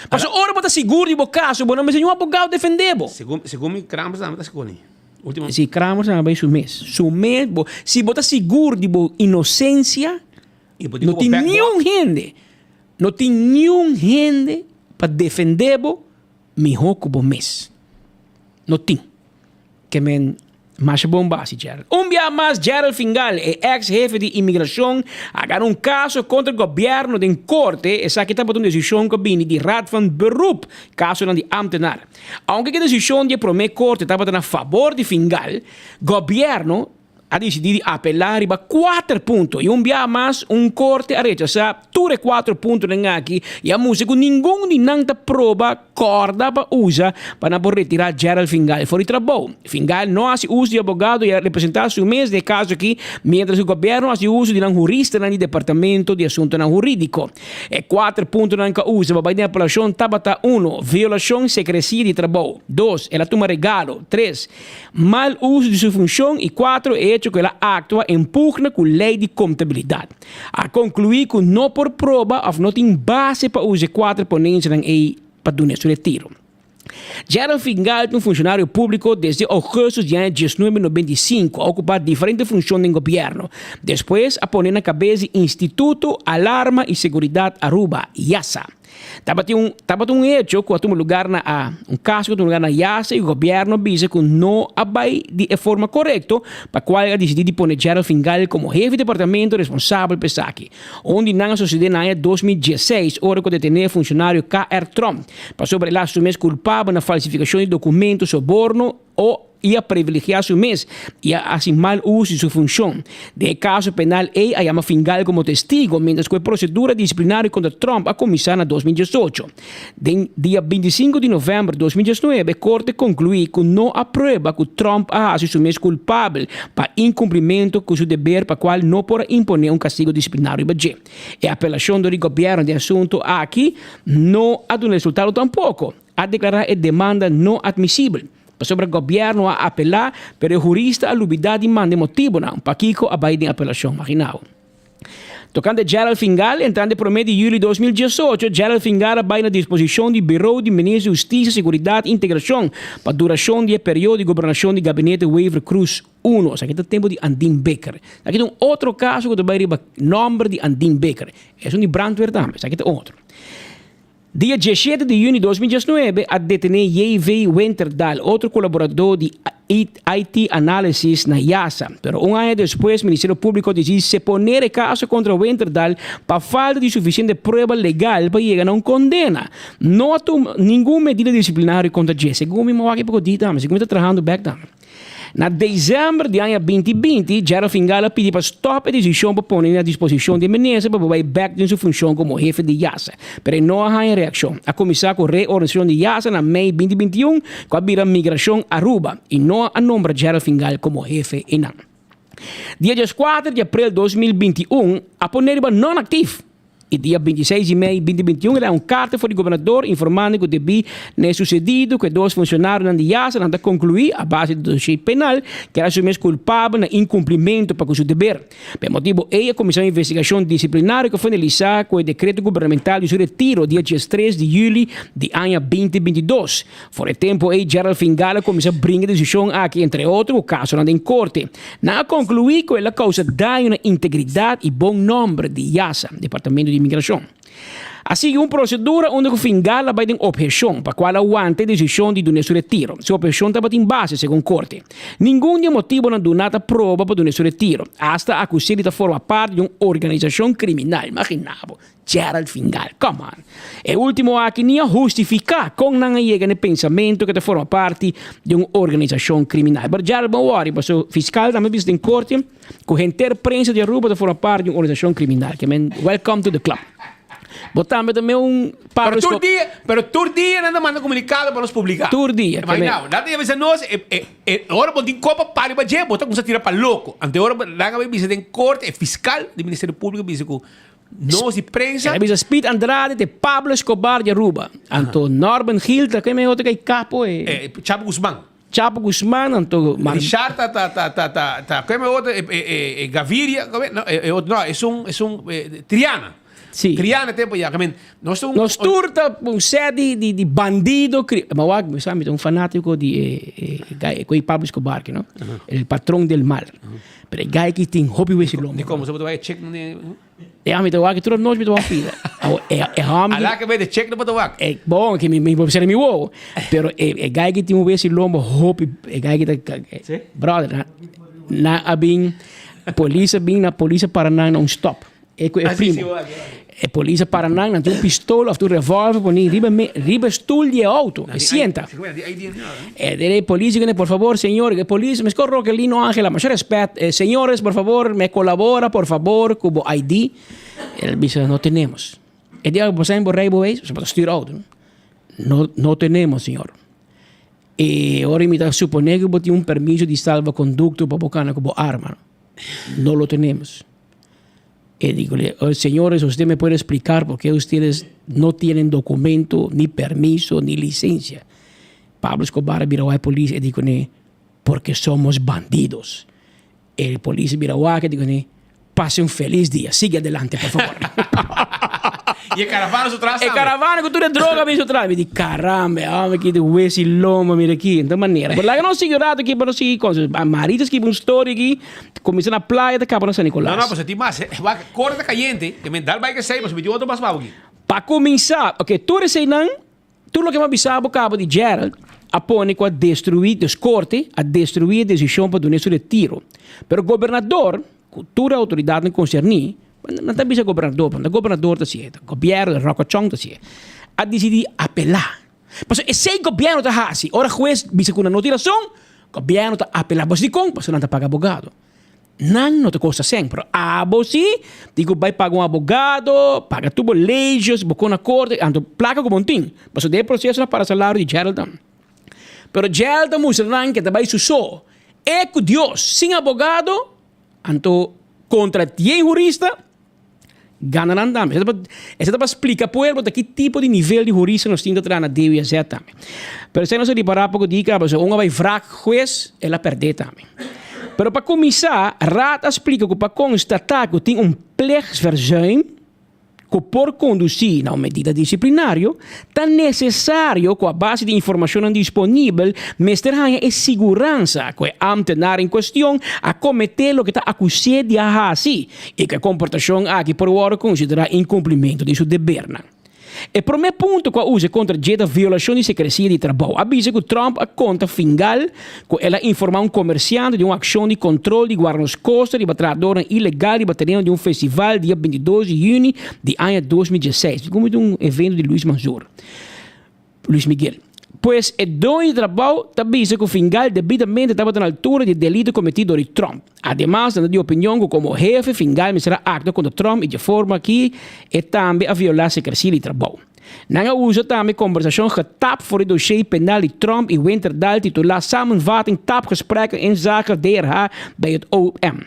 Mas ora bota seguro de caso, bom, mas nenhum advogado defendebo. Segundo me cramos, não tá seguro. Si cramos na vai su mês. Su mês, se bota seguro de inocência, não tem nenhum gente. Não tem nenhum gente para defendebo melhor que o mês. Não tem. Que men mais bomba, Gerald. Dia mais, Gerald Fingal, ex-jefe de imigração, agarrou caso contra o governo de corte, essa que estava uma decisão que vem de Raad van Beroep, caso de ambtenaar. Aunque a decisão de primeira corte estava a favor de Fingal, governo ha decidido apelar para 4 pontos. E dia mais, corte a rechazar tudo 4 pontos aqui. E a música, nenhum de nanta prova corda para usar para retirar Gerald Fingal fora de trabalho. Fingal não faz uso de advogado e representar seu mês de caso aqui, mientras o governo faz uso de um jurista no departamento de assunto jurídico. E 4 pontos que usa para a apelação tabata 1. Violação secrecia de trabalho. 2. Ela toma regalo. 3. Mal uso de sua função. E 4. Que ela atua em pugna com a lei de contabilidade. A concluir que não por prova ou não tem base para usar 4 ponentes para dar seu retiro. Gerald Fingal é um funcionário público desde agosto de 1995, a ocupar diferentes funções no governo. Depois, a poner na cabeça Instituto Alarma e Seguridade Aruba, IASA. Estava um hecho que um lugar caso que um lugar na IASA e o governo disse que não vai de forma correta, para qual ele decidiu poner Gerald Fingal como jefe de departamento responsável por isso aqui. Onde não sucedeu no ano 2016, hora que deteneu o funcionário K.R. Trump, para sobre ele assumir culpável na falsificação de documentos, soborno ou ia privilegiar seu mês e assim mal uso de sua função. De caso penal, ele chama Fingal como testigo, mientras que a procedura disciplinar contra Trump a começar em 2018. Dia 25 de novembro de 2019, a corte concluiu que não aprova que Trump haja seu mês culpável para incumprimento com seu dever para qual não pode imponer castigo disciplinário. E a apelação do governo de assunto aqui não ha dado resultado tampouco. A declarar a demanda não admissível. Sobre o governo a apelar, pero o jurista a lubidade manda motivo não, para Kiko a baile de apelação, imaginado. Tocando Gerald Fingal, entrando no mês de julho de 2018, Gerald Fingal vai na disposição do Bureau de Ministro de Justiça, Seguridade e Integração para a duração do período de governação do gabinete Waver Cruz 1. Aqui está o tempo de Andine Becker. Aqui tem outro caso que vai o nome de Andine Becker. É de brandweer também, aqui tem outro. Dia 17 de junho de 2019, a detener J.V. Winterdal, outro colaborador de IT Analysis na IASA. Pero ano depois, o Ministério Público decidiu se poner caso contra Winterdal para falta de suficiente prova legal para chegar a uma condena. Não há nenhuma medida disciplinar contra J. Segundo me aqui para dita, mas segundo está trabalhando back down. Na dezembro de ano 2020, Gerald Fingal pediu para stop a decisão para pôr à disposição de ministra para ir back de sua função como jefe de IASA. Mas não há reação. A começar com a reorganização de IASA na May 2021, com a migração Aruba, e não a nombra Gerald Fingal como jefe enam. Dia 4 de abril de 2021, a poner não ativo. E dia 26 de maio de 2021, ele é carta para o governador informando que devia ter sucedido que 2 funcionários da IASA não concluir a base do dossiê penal que era assumido culpável no incumprimento para o seu dever. Por motivo, a Comissão de Investigação Disciplinar que foi analisada com o decreto governamental de seu retiro dia 13 de julho de ano 2022. Fora tempo, Gerald Fingal começou a brincar decisão aqui, entre outros, o caso em corte. Não concluir que ela causa dano na integridade e bom nome de IASA, Departamento de Imigração. Assim, uma procedura onde o Fingal vai ter objeção para qual aguante a decisão de donar seu retiro. Se a objeção estava em base, segundo a corte. Nenhum motivo não deu nada prova para donar seu retiro. Hasta acusado de formar parte de uma organização criminal. Imaginava. Gerald Fingal, come on. E último aqui, nem justificar como não chega no pensamento que forma parte de uma organização criminal. Mas Gerald, não worry, porque o fiscal também disse em corte que a inteira prensa de Aruba forma parte de uma organização criminal. Welcome to the club. Botamos também Pablo Escobar. Pero tur dia nada manda comunicado para nos publicar. Tur dia. Mas não, nada ia ver nós, ora botin copa para o dia, bota com se tira para louco. Ante ora lá vai visita em corte, fiscal do Ministério Público, visita com nós e prensa. Bisa Speed Andrade de Pablo Escobar de Aruba. Anto Norman Hill, que me outro que capo Chapo Guzmán. Chapo Guzmán, anto Richard como é outro Gaviria, não, é um Triana. Sim. Triana tempo já, nós turta um sede de bandido, mas sabe, um fanático de Pablo Escobar, não? El patrão del mal. Pero gai que tem hobby esse lomo. De como, você vai check no amigo, que tudo nós me dá pida. Alá que vai de check no botovac. É bom que me observa mi ovo. Pero gai que tem esse lomo hobby, gai que brother, na abin polícia na polícia Paraná não stop. É primo. A polícia Paraná não tem pistola, tem revólver, põe riba stool de auto, e senta. A polícia que por favor, senhor, que polícia, me escorro que ali no Ángela, mas respeto, senhores, por favor, me colabora, por favor, com o ID. Ele dice, não temos. E dia que você emborrei boês, você pode estirar auto. Não temos, senhor. E agora me está supondo que tem permiso de salvo-conducto para bocar com arma. Não lo temos. Y digo, señores, usted me puede explicar por qué ustedes no tienen documento, ni permiso, ni licencia. Pablo Escobar miró a la policía y dijo, porque somos bandidos. El policía miró a dijo, pase un feliz día, sigue adelante, por favor. E a caravana su atrás. E caravana com tudo droga mesmo atrás. Me digo, caramba, me quito esse loma, mira aqui. De maneira. Por lá que não sigo nada aqui, para não seguir coisas. A maridas que uma história aqui, começa na praia da Cabo São Nicolás. Não, você tem mais. Corta caliente, que me dá o que sei, mas me deu outro mais mal aqui. Para começar, ok, tudo isso aí não, tudo o que me avisava o cabo de Gerald, apone com a destruir, descorte, a destruir a decisão para donar seu retiro. Pero o governador, toda a autoridade não concernir, não está bisa governador, o governador está certo, o governo de Rocochong está certo, a decidir apelar. Mas esse governo está assim, ora juiz bisa com uma notificação, o governo está apelar, mas de como, você não está pagando abogado. Não te custa sempre. Ah, você, digo, vai pagar um abogado, paga tudo leis, boca na corte, então placa como um tim. Mas o processo para salário de Gerald. Pero Gerald mostra que também susou. É com Deus, sem abogado, então contra ti jurista, gana não dá. Essa para explicar para ele que tipo de nível de jurista nós temos que na DWZ também. Pero se não se reparar pouco dica, mas um vai fraco juiz, ela perde também. Pero para começar, a Raad explica que para constatar que tem pleegverzuim que por conduzir a uma medida disciplinária, é necessário que a base de informação disponível mestre a segurança que o ambtenaar em questão a cometer o que está acusado de fazer e que a comportação aqui por hora considera incumprimento de seu dever. O primeiro ponto que usa contra a violação de secrecia de trabalho avisa que Trump a conta final que ela informar comerciante de uma ação de controle de guardas costas de batradora ilegal de bateria de um festival dia 22 de junho de ano 2016, como de um evento de Luis Miguel. Pois o dono de trabalho avisa que o final devidamente estava na altura de delito cometido por Trump. Además, de opinião que como jefe final será acto contra Trump e de forma que também a violar a secrecia de trabalho. Não usa também conversação que tap voor het dossier penal de Trump e Winterdahl titular samenvatting tapgesprekken in zaken DRH bij het OM.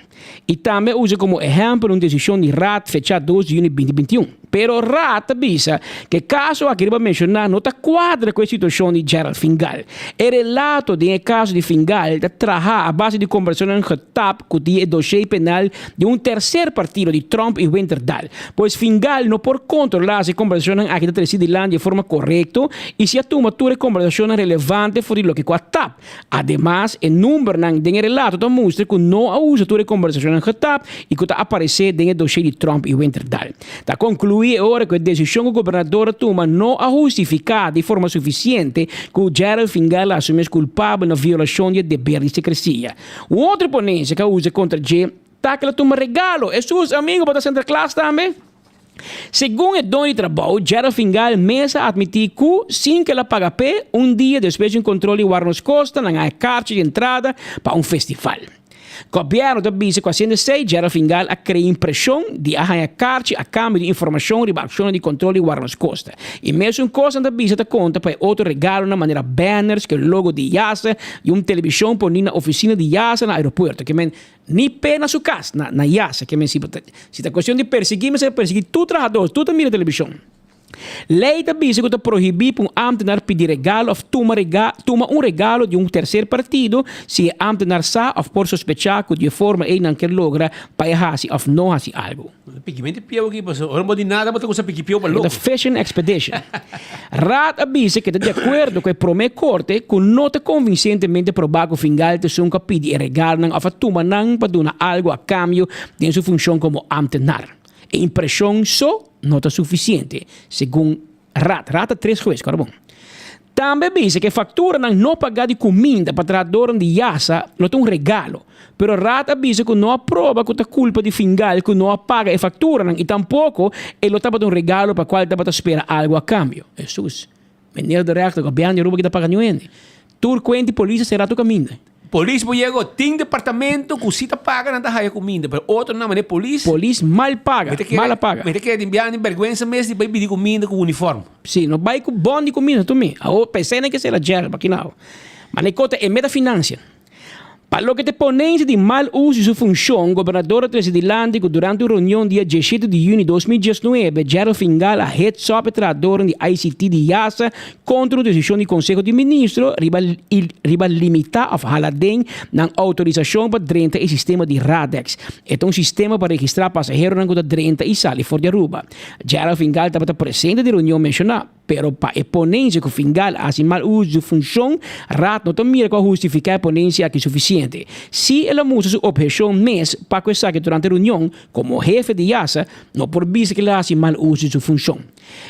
E também usa como exemplo uma decisão de Raad fechada 2 de junho de 2021. Pero Raad avisa que caso aqui vai mencionar não está quadra com a situação de Gerald Fingal. O relato de caso de Fingal trabalha a base de conversação que tap com o dossier penal de um terceiro partido de Trump e Winterdahl. Pois Fingal não por controlar a conversação aqui de land de forma correta e se toma toda conversação relevante for lo que com a TAP. Además, o número de relato mostra que não usa toda conversação que TAP e que está aparecer dentro do dossiê de Trump e Winterdahl. Está concluir agora que a decisão que o governador toma não a justificar de forma suficiente que o Gerald Fingal assume culpável na violação de dever de secrecia. Outra ponência que usa contra G está que ela toma regalo. É seus amigos para a Santa Classe também. Segundo o dono de trabalho, Gerald Fingal mesa admitir que, sem que ela pague pé, dia depois de um controle de Warnos Costa, na carta de entrada para um festival. Governo da bisa com a CNC, geral fingal a criar impressão de arranhar carte a câmbio de informação riba ação de controle guarda nas costas. E mesmo coisa da bisa da conta para outro regalo na maneira banners, que logo de Yasa e televisão por na oficina de Yasa na aeroporto, que men ni pena su casa na Yasa, que men se a questão de perseguir, mas é perseguir tu trabalhador, tu mira televisão. Lei da bisa que proibir para ambtenaar pedir regalo of toma regalo de terceiro partido se ambtenaar sa of por sospechar que de forma não quer logra para hasi of não hasi algo. Pigmento piau aqui, mas não pode nada, mas você pique piau para louco. The Fishing Expedition. Rat avisa que está de acordo com o prome corte que não está convincentemente probado que o fingal te son pedir regalo of a toma não para dar algo a cambio de sua função como ambtenaar. E impressão só não está suficiente, segundo Rat. Rat é 3 vezes, cara bom. Também diz que factura não pagar de comida para trabalhador de Yasa não é regalo. Pero Rat avisa que não aprova que é culpa de fingal que não paga a factura e tampouco ele está para regalo para qual está para esperar algo a cambio. Jesus, maneira de reacto, o governo de Aruba que está pagando ele. Tur quente polícia será tu caminho. Polícia chegou, tem departamento que você paga não dá comida, mas outro não é polícia. Polícia mal paga, mal paga. Mas que enviar de vergonha mesmo de pedir comida com uniforme. Sim, não vai com bom de comida também. A pensei que será gel, aqui não. Mas necota é metafinância. Para lo que te ponense de mal uso de sua função, o governador presidente durante a reunião dia 17 de junho de 2019, Gerald Fingal, a head of trabalhador de ICT de Yasa, contra a decisão do Conselho de Ministros, riba limitar a haladem na autorização para 30 o sistema de Radex. É um sistema para registrar passageiros na 30 e sali fora de Aruba. Gerald Fingal estava presente na reunião mencionada. Pero para a ponência que o Fingal faz mal uso de função, Rat não mira com justificar a ponência aqui suficiente. Se ela muda sua objeção mês para que durante a reunião, como jefe de Yasa, não por vista que ela faz mal uso de sua função.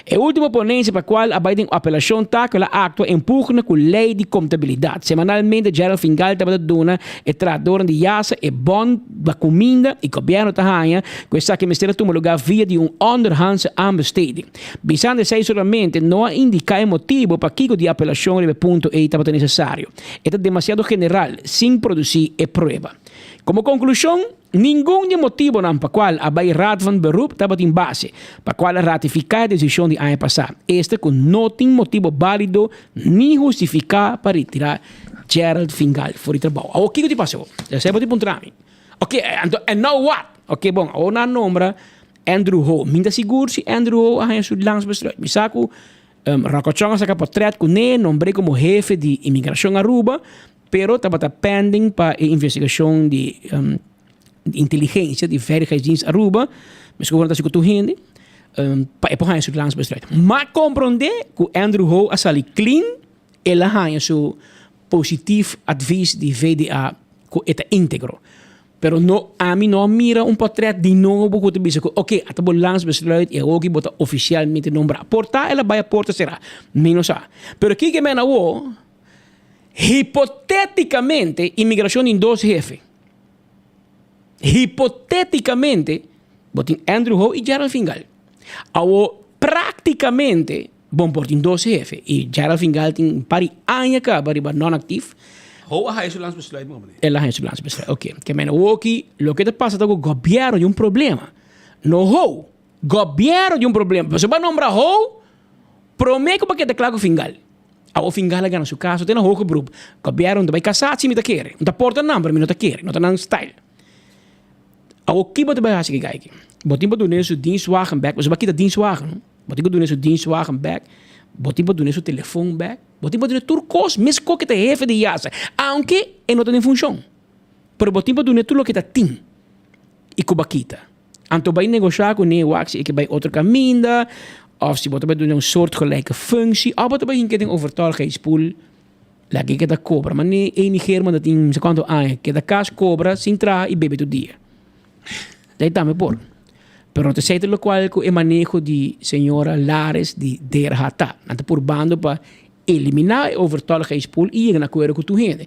A última ponência para a qual a apelação está que ela atua empurra com a lei de contabilidade. Semanalmente, Gerald Fingal estava dando a trabalhador de Yasa e bom da comida e governo está ganhando, que essa que mistério toma lugar via de underhands ambesteding. Bisando de ser solamente não indica motivo para que a apelação de ponto E estava necessário. É demasiado general, sem produzir a prova. Como conclusão, nenhum motivo para qual a Raad van Beroep estava em base, para qual ratificar a decisão de ano passado. Este que não tem motivo válido nem justificar para retirar Gerald Fingal fora de trabalho. O que te passou? Já sei para te pontar. Ok, and now what? Ok, bom, o na nombra Andrew Ho. Minta seguro se Andrew Ho a sua langs besluit. Misaku Rakochonga sa portret com ele, nombre como jefe de imigração Aruba, pero estava pending para a investigação de inteligência de veiligheidsdienst Aruba, mas que está com gente, para a sua langs besluit. Mas compreender que Andrew Ho a sali clean, ela a seu positivo advies de VDA que é íntegro. Pero no, a mim não mira portrait de novo que diz que ok, até o lance besluit e o que bota oficialmente nombrar. Porta ela vai a porta será menos a. Pero aqui que me na hipoteticamente imigração em 2 jefes. Hipoteticamente botin Andrew Ho e Gerald Fingal. Praticamente bom portin 2 jefes e Gerald Fingal tem pari anos cá para non activo. Hoe ga je zo langs besluit, man? Ela ga je zo langs besluit. Ok. Que men aqui, lo que te passa é que o governo tem problema. No Ho, governo tem problema. Você vai nombrar Ho, promete que te claro Fingal. O Fingal ganha seu caso, tem um Ho que grupo. Governo vai casar, se me tá querendo. Não tá porta number, me não tá querendo. Não tá não style. O que você vai fazer aqui? Botin para donar seu dienstwagen back. Você vai quitar dienstwagen, não? Botin para donar seu dienstwagen back. Botin para donar seu telefone back. Botin para donar turcos, mesmo que te jefe de Yasa. Aunque não tem função. Pero botin para donar tudo o que tem. E que baquita. Anto vai negociar com ele, wax, e que vai outro caminho. Of se botin para donar soortgelijke functie. Of botin para que tem overtuigingspool. Lagi que da cobra. Mas nem eniger, mas tem se quanto anos. Que da casa cobra, sem entrar e bebe todo dia. Daí também por. Pero te sei lo qual que o manejo de senhora Lares de derrata. Não por bando para eliminar o overtuigingspool e ir na acordo com tu gente.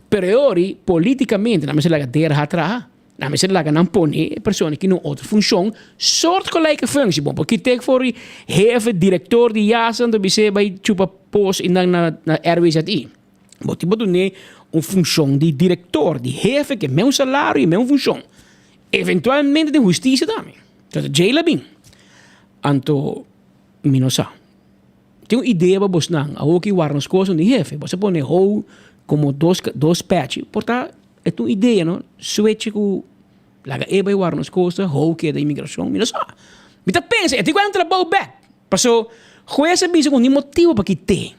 Pero ori politicamente, não se laga derrata. Não se laga não pone pessoas que não outra função, soortgelijke functie bom. Porque tek voor jefe diretor de Yasa, dan bise bij chupa post in na RWZI. Wat die bedoel nee, uma função de diretor, de jefe, que é meu salário e minha função. Eventualmente tem justiça também. Então, jail é bem. Então, eu não sei. Tem uma ideia para você não. A que guarda as coisas de jefe. Você põe o como dois patches. Portanto, é uma ideia, não? Switch com laga eba guarda as coisas, o que é da imigração, eu não sei. Mas pensa, é tipo um trabalho back. Passou, juez é bisa com um motivo para que tem.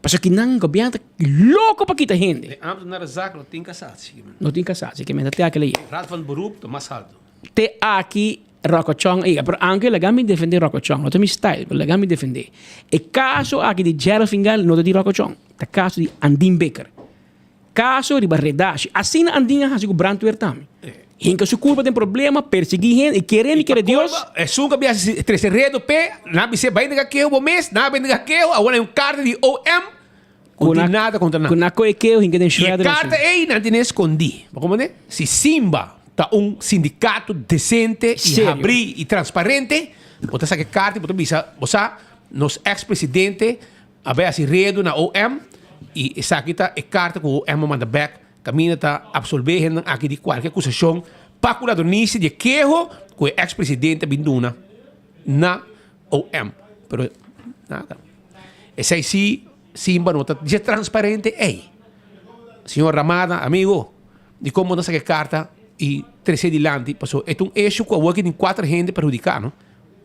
Passou que não, governo louco para que tem gente. De ambto naar de zaak, não tem cassatie. Não tem casado, que me até aquele. Raad van beroep, de mas alto. Te aqui Rocochong, pero anche legal me defender Rocochong, não tem meu style, legal me defender. E caso aqui de Gerald Fingal, não de Rocochong, é caso de Andin Baker. Caso de Barredashi, assim Andin ha sido Brandweer também. Hinca su culpa tem problema, perseguir gente, e querer Deus. É sunga biasa trece redo pe, na bise bem de que o mês, na bem de que agora um carta de OM. Contra nada contra nada. Com a coisa que eu hinca den shredder. E a carta aí não tem escondi. Como é? Se Simba tá sindicato decente e abrir e transparente, você sabe que carta, você nos ex-presidente, a ver assim redo na OM e sabe que tá a carta que o OM manda back, caminha tá absolver aqui de qualquer acusação, para cuidar do nisso de queijo que o ex-presidente binduna na OM. Pero nada. Esse aí sim Simba não está transparente. Ei, senhor Ramada, amigo, de como não sabe carta e trece dilante, passou. É um eixo que o tem 4 gente perjudicar, não?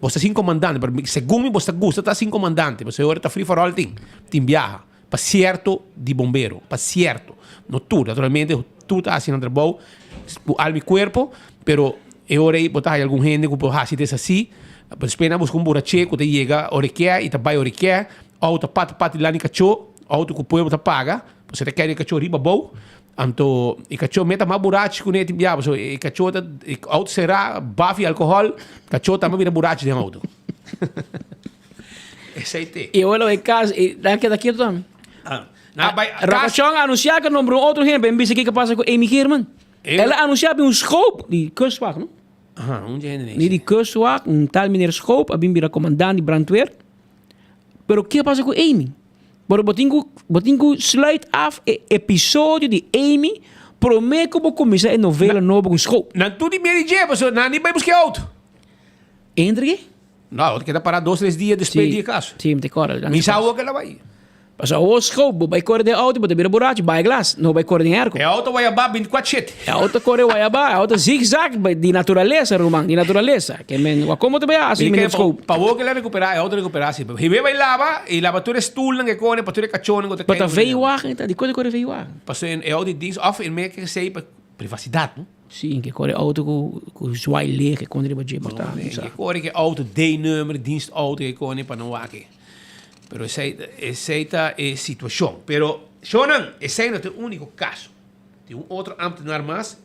Você é 5 comandante, segundo você gosta, está 5 comandante, você agora está free for all tem viaja, para certo de bombeiro, para certo. Não tudo, naturalmente, tudo está assim no trabalho, alma e corpo, pero eu orei botar algum gente que pode fazer isso assim, mas pena buscar um burache que te chega orequer e te vai orequer, auto pat lá no cachorro, auto que o povo te paga, você te quer o cachorro riba bom, então o cachorro meta mais burache que nem te biaba, so o cachorro auto será bafi álcool, cachorro também vira burache de auto. Esse aí tem. E olha em casa, daqui também. Rocochong anunciar que o número outro gente, bem visto que passa com Amy Herman. Ela anunciava um scope de kustwacht, não? Onde de kustwacht, tal meneer Scope, a bem vira comandante de brandweer. Pero o que passa com Amy? Pero botingo sluit af episódio de Amy, promete que vou começar a novela nova com Scope. Não tudo me dizer, mas não nem vai buscar outro. Entre? Não, eu quero parar 2-3 dias depois de caso. Sim, te corre. Me salvo que ela vai. Mas o Scope vai correr de auto, vai virar buraco, vai glass, não vai correr de arco. É auto vai abaixo 24/7. É auto corre vai abaixo, é auto zig-zag de natureza, Romão, de natureza. Que men, como te vai assim, men Scope. Para o que ela recuperar, é auto recuperar assim. Ribe vai lava e lava tu estúl que corre, para tu cachorro, que para veio wagen, tá de coisa corre veio wagen. Passou é auto diz off em meio que sei para privacidade, não? Sim, que corre auto com zwaai leeg, que corre para jeep tá. Que corre que auto D-nummer, dienst auto que corre para não wagen. Pero essa é a situação. Pero, Shonan, esse não é o único caso. Tem outro ambtenaar mais,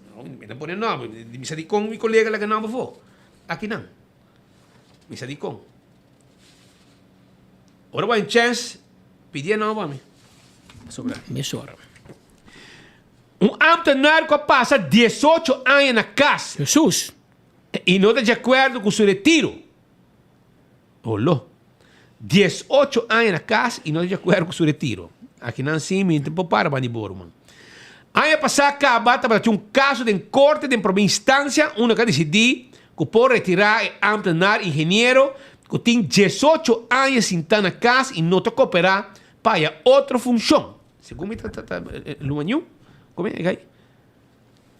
não põe nome, me sadi com meu colega lá que não vou. Aqui não. Me sadi com. Ora vai em chance, pedir nome para mim. Me sobra. Ambtenaar que passa 18 anos na casa. Jesus. E não está de acordo com seu retiro. Olá. 18 anos na casa e não de acordo com seu retiro. Aqui não sim, me tempo para embora, mano. Ano passado, acaba de um caso de corte de uma instância, uma que decidiu que pode retirar o ambtenaar engenheiro que tem 18 anos sem estar na casa e não está cooperar para outra função. Segundo me Lumanhu? Como é que é?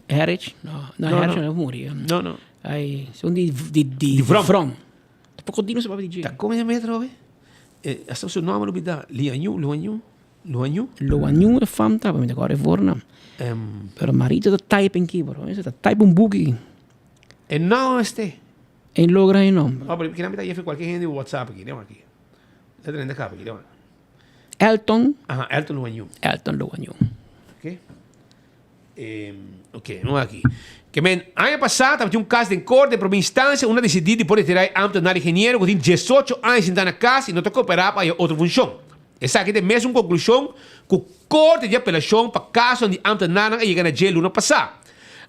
Heritage? Não, Heritage não morria. Não. Aí, são de From. Depois continua se vai dizer. Como é mesmo, essa é o seu nome, não dá. Luanhu é fama, tá? Mas agora é vorna. Pero marido está type aqui, bro. Está type book aqui. E não este. E logra o nome. Ah, porque não me dá aí qualquer gente no WhatsApp aqui, não aqui. Está tendo cá aqui, não. Elton. Elton Luanhu. Ok. Ok, não aqui. Que men, ano passado, tinha um caso de corte de uma instância, uma decidiu por retirar o ambtenaar engenheiro que tem 18 anos sem estar na casa e não está cooperar para outra função. Essa aqui é a mesma conclusão que o corte de apelação para caso de ambtenaar chega na jail no ano passado.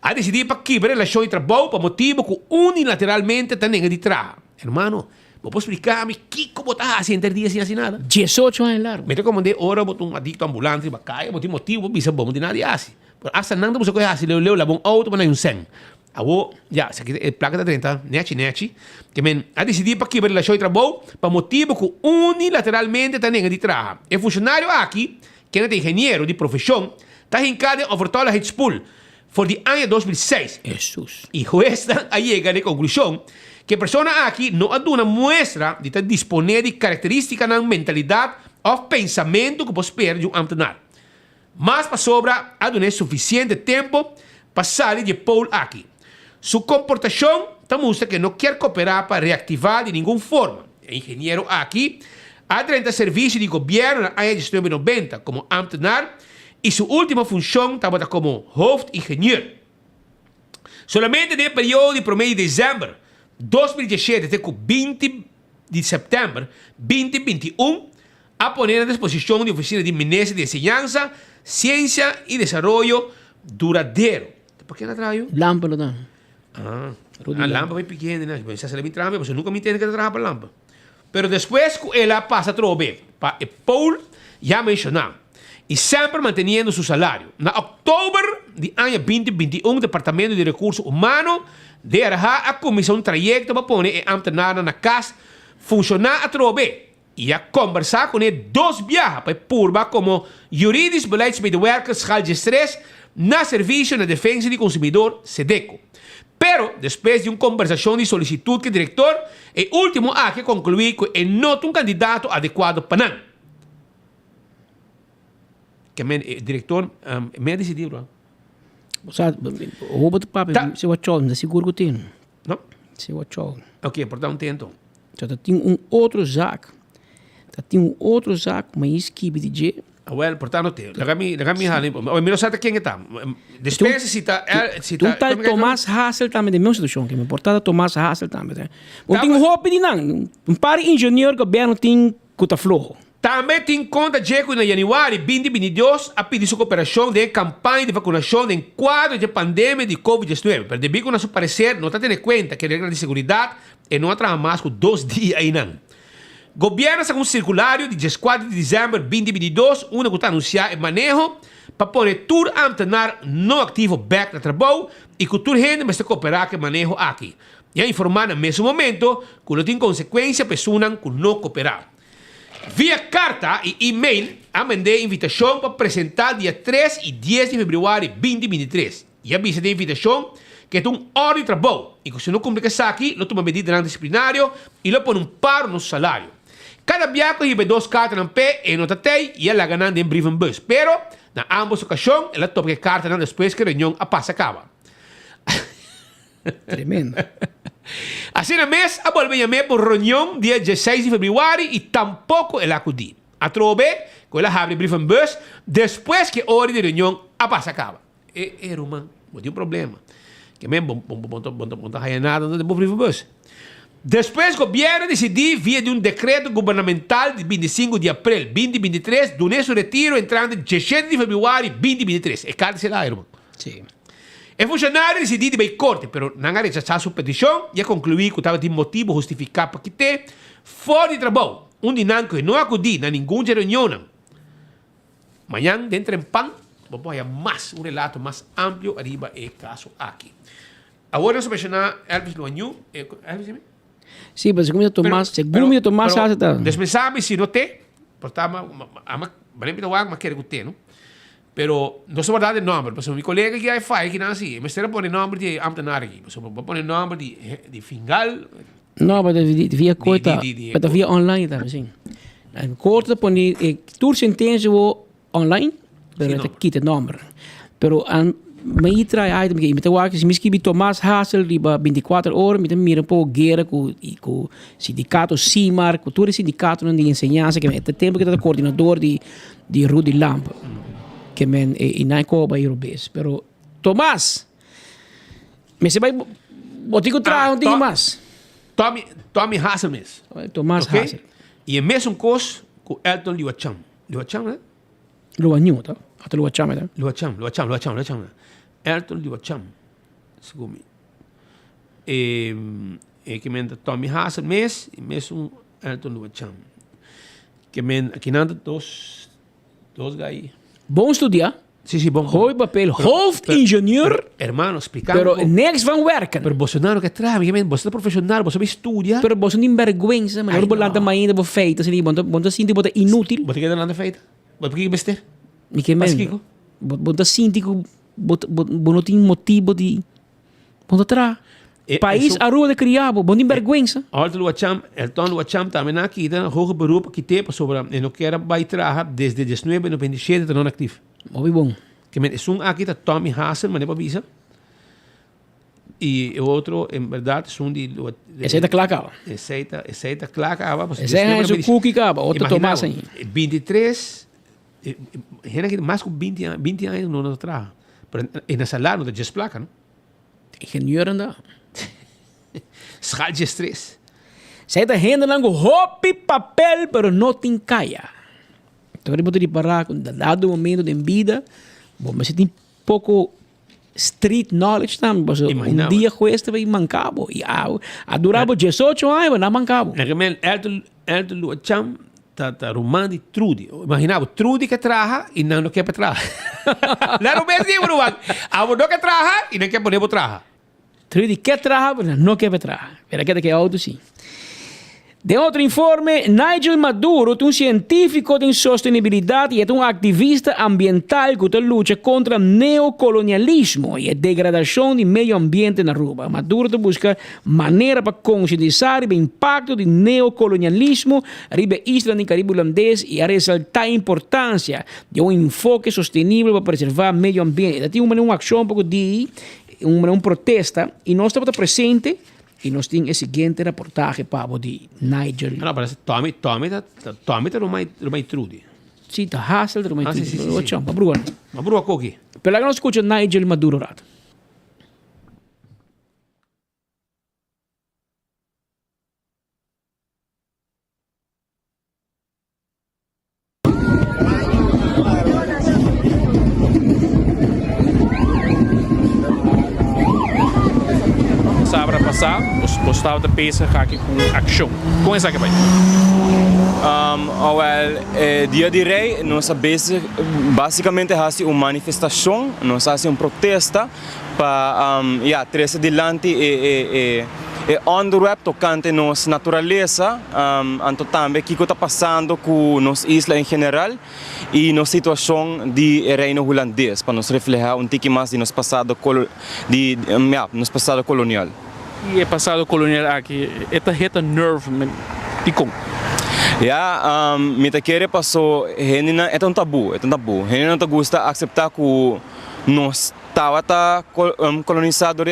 A decidir para quebrar a relação de trabalho para motivo que unilateralmente está negado de trabalho. Hermano, Vou explicar-me que como tá assim entre dias assim nada. 18 anos largo. Me recomendei ora botar um adicto ambulante para cair, botar motivo, bisa bom, de nada assim. Asa nada você coisa assim, leu lá bom auto para não sem. Awo, já, se aqui placa da 30, nete, que men a decidir para que a relação de trabalho, para motivo que unilateralmente tá nem de trabalho. É funcionário aqui, que é engenheiro de profissão, tá hincado over toda a high school for the ano 2006. Jesus. E esta a llega de conclusão que a pessoa aqui não dá uma muestra de estar disponível de características na mentalidade ou pensamento que pode esperar de um ambtenaar. Mas para sobra, há de suficiente tempo para sair de Paul aqui. Sua comportação mostra que não quer cooperar para reativar de nenhuma forma. O engenheiro aqui há 30 serviços de governo na área de 1990 como ambtenaar e sua última função estava como hoofd-engenheiro. Solamente no período de promedio de dezembro 2017 até 20 de setembro 2021 a poner à disposição de oficina de ministro de enseñanza, ciência e desenvolvimento duradouro. Por que não trabalho? Lâmpada não. Ah, a lâmpada vai pequena, né? Você sabe trabalhar, você nunca me entende que trabalha para a lâmpada. Pero depois que ela passa a trabalhar para Paul, já mencionamos, e sempre mantendo seu salário. Na outubro de ano 2021, o Departamento de Recursos Humanos dará a comissão um trajecto para pôr a ambtenaar na casa funcionar a trabalhar e a conversar com ele 2 viagens para purba como jurídico beleidsmedewerker schaal de stress na Serviço na Defesa do Consumidor, SEDECO. Pero, depois de uma conversação de solicitude que o diretor, o último a que concluir que não é um candidato adequado para não. Que o diretor me decidiu, bro. Sabe, o roubo do papo, se o achou, não é seguro que tem. Não? Se o achou. Ok, portanto, então. Já tem outro saco. Tem outro saco, mas esquive de G. Well, portanto, me halem. O melhor sabe quem está. Despensa se está. Tu tal Tomás Hassel também de mesma situação que me portada Tomás Hassel também. Não tem roupa de não. Para engenheiro que bem não tem cuta flojo. Também tem conta de que em janeiro 2022 a pedir sua cooperação de campanha de vacinação em quadro de pandemia de Covid-19. Pero devido a seu parecer, não está tendo em conta que a regra de segurança não trabalha mais com 2 dias aí não. Governo sacou um circulário de 14 de dezembro de 2022, onde está anunciado o manejo para pôr tudo ambtenaar não ativo back no trabalho e que tudo gente vai se cooperar com o manejo aqui. E a informar no mesmo momento que não tem consequência para pessoas que não cooperar. Via carta e e-mail, a mandei invitação para apresentar dia 3 e 10 de fevereiro de 2023. E avisa de invitação que é hora de trabalho e que se não cumpre isso aqui, não toma medida disciplinária e não põe paro no salário. Cada viaco recebe 2 cartas no pé e não tem e ela ganhando em brievenbus. Pero, na ambas ocasiões, ela toma que carta depois que a reunião a passa acaba. Tremendo. Assim na mês, a volve por reunião dia 16 de fevereiro e tampouco ela acudí. A trove, que ela abre brievenbus depois que a hora de reunião a passa acaba. Roman, não tem problema. Que mesmo, não está nada no brievenbus. Depois, o governo decidiu, via de um decreto governamental de 25 de abril de 2023, do seu retiro entrando em 17 de fevereiro de 2023. É claro que lá, irmão. Sim. O funcionário decidiu de corte, mas não ha rechazado sua petição e concluiu que estava de motivo justificado para que te fora de trabalho, onde não acudiu a nenhuma reunião. Amanhã, dentro em PAN, vamos ver mais um relato mais amplo arriba do caso aqui. Agora, vamos mencionar Elvis Luanhu. Elvis, sim, mas segundo Tomás Hassel está. Después sabe se não tem, portanto, mas quero que tenha, não? Pero não sou verdade o nome, porque meu colega que faz que não assim, mas será pôr o nome de ambtenaar aqui, vou pôr o nome de Fingal. Não, mas via coisa, mas via online também, sim. Corta põe tudo sentença online, pero quita o nome. Pero me trai aí também, me tawa que se me escrevi Tomás Hassel riba 24 horas, me mira um pouco guerra com sindicato CIMAR, com todo sindicato de enseñanza que é tempo que está coordenador de Rudy Lamp. Que men inai ko ba Eurobase. Pero Tomás, me se vai botico tra um dia mais. Tommy Hassel mesmo. Tomás Hassel. E é mesmo coisa com Elton Luacham. Luacham, né? Luanhu, tá? Até Luacham, tá? Luacham. Elton Luacham. Segumi. que men Tommy Hassel mes e mes Elton Luacham. Que men aqui nada dos gai. Bom estudar. Sim, bom. Hoi papel, hoofdingenieur. Hermano, explicando. Pero niks van werken. Pero Bolsonaro que trabalha, que você é profissional, você estudia. Pero você não envergüenza, mas não bolanta mais ainda por feita, se não bonta sinti bota inútil. Você quer dar feita? Você quer bester? Me que men. Bonta sinti que não tem motivo de bonta tra. País a rua de criado, bonta envergüenza. Elton Luacham também aqui, tem hoge beroep que tem sobre e não quer beitragen desde 1997 não ativo. Muito bom. Que men é aqui tá Tommy Hassel, mas não é visa. E o outro, em verdade, são de... Esse é claro. Esse é claro. Esse é o cookie, cara. Outro Tomás aí. 23... Gente mais com 20 anos não trabalha. E na salário não just placa, não? Ingenieur anda. Schal de estresse. Sai da renda lango hopi papel, pero não tem caia. Então, ele pode parar com dado momento de vida, bom, mas você tem pouco street knowledge também, um dia com este vai mancabo, e a durava 18 anos, mas não mancabo. Elton Luacham tá romano de Trudy. Imaginava, Trudy que traja e não quer para traja. Não é mesmo, Ruan. A não quer traja e não quer poder para traja. Trudy quer traja, mas não quer para traja. Pero aqui que é auto sim. De outro informe, Nigel Maduro é um científico de sustentabilidade e é um ativista ambiental que luta contra o neocolonialismo e a degradação do meio ambiente na Aruba. Maduro busca maneira para conscientizar o impacto do neocolonialismo na isla do Caribe holandês e a ressaltar a importância de um enfoque sustentável para preservar o meio ambiente. Tem uma ação um pouco de uma protesta e nós estamos presentes. E nós temos a seguinte reportagem para de Nigel. Não, parece Tommy tá no mais Trudy. Sim, tá Hassel, tá no mais Trudy. Sim. Vamos brua. Vamos brua aqui. Pela que nós escutamos Nigel Maduro rato. Sabra passar, gostava de pensar aqui com ação. Como é que vai? Dia de rei, nós basicamente fazemos uma manifestação, nós fazemos protesta para trazer adiante e on-the-web tocante nossa natureza, também o que está passando com nossa isla em geral e nossa situação de reino holandês, para nos reflejar pouco mais de nosso passado colonial. E o passado colonial aqui, é nerve, ticom. Me querer passou, é um tabu, Gente não gosta de aceitar que nós estava colonizador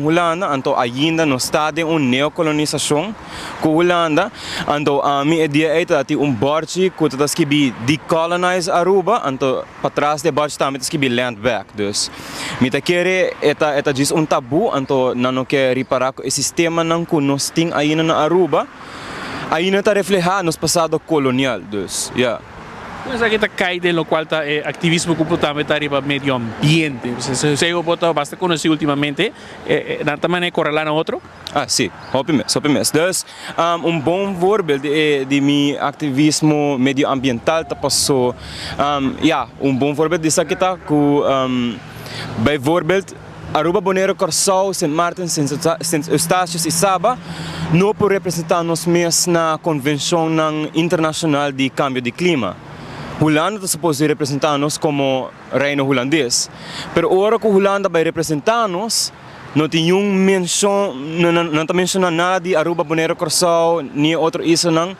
Holanda, então ainda nós está em uma neocolonização com Holanda, então a minha ideia é que borte que está escrevi decolonize Aruba, então para trás de borte também escrevi land back, dus me querer é diz tabu, então não quer reparar que o sistema não que nós tem ainda na Aruba, ainda está reflejar nos passado colonial, dus Pues aquí está caída lo cual está activismo completamente para medio ambiente. Se basta conocido últimamente, también correlar a otro. Sim, optimist. Dus bom voorbeeld de mi activismo medioambiental passou, bom voorbeeld is que está com, bijvoorbeeld Aruba, Bonaire, Curaçao, Sint Maarten, Sint Eustáquio e Saba não por representar nos mesmos na Convenção Internacional de Cambio de Clima. Holanda está suposto representar-nos como reino holandês, mas agora que Holanda vai representar-nos, não tem não menciona nada de Aruba, Bonaire, Curaçao, nem outra isla não.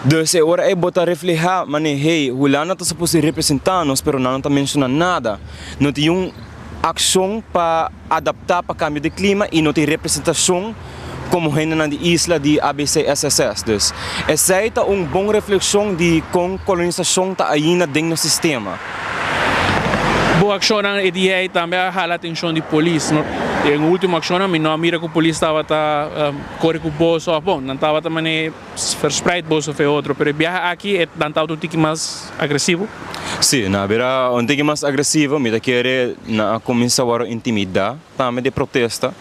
Dus agora é botar reflejar, mas Holanda está suposto representar-nos, mas não está mencionando nada. Não tem ação para adaptar para o cambio de clima e não tem representação como gente na isla de ABCSS. Dus essa é uma boa reflexão de como colonização está ainda dentro do sistema. Boa ação na ideia também a atenção de polícia. Em última ação, mi não mira que o polícia estava corre com o bolso, bom, não estava também verspreid bolso foi outro, pero viaja aqui é não estava um tique mais agressivo. Sim, na vera um tique mais agressivo, me quer na começar a intimidar, também de protesta.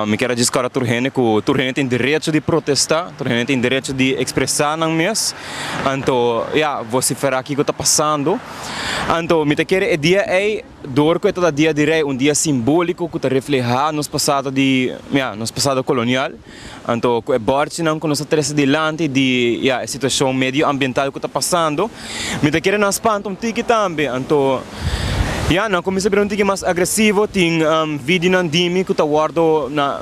Me quer dizer que Turgene tem direito de protestar, Turgene tem direito de expressar não mês. Então, você fará aqui que está passando. Então, me quer é dia dor que é dia direi dia simbólico que está reflejar nos passado nos passado colonial. Então, é borte não que nós traz adiante de a situação medioambiental que está passando. Me quer na espanto tique também. Então, não começa a ver um tique mais agressivo, tem vídeo na dimi que está guardo na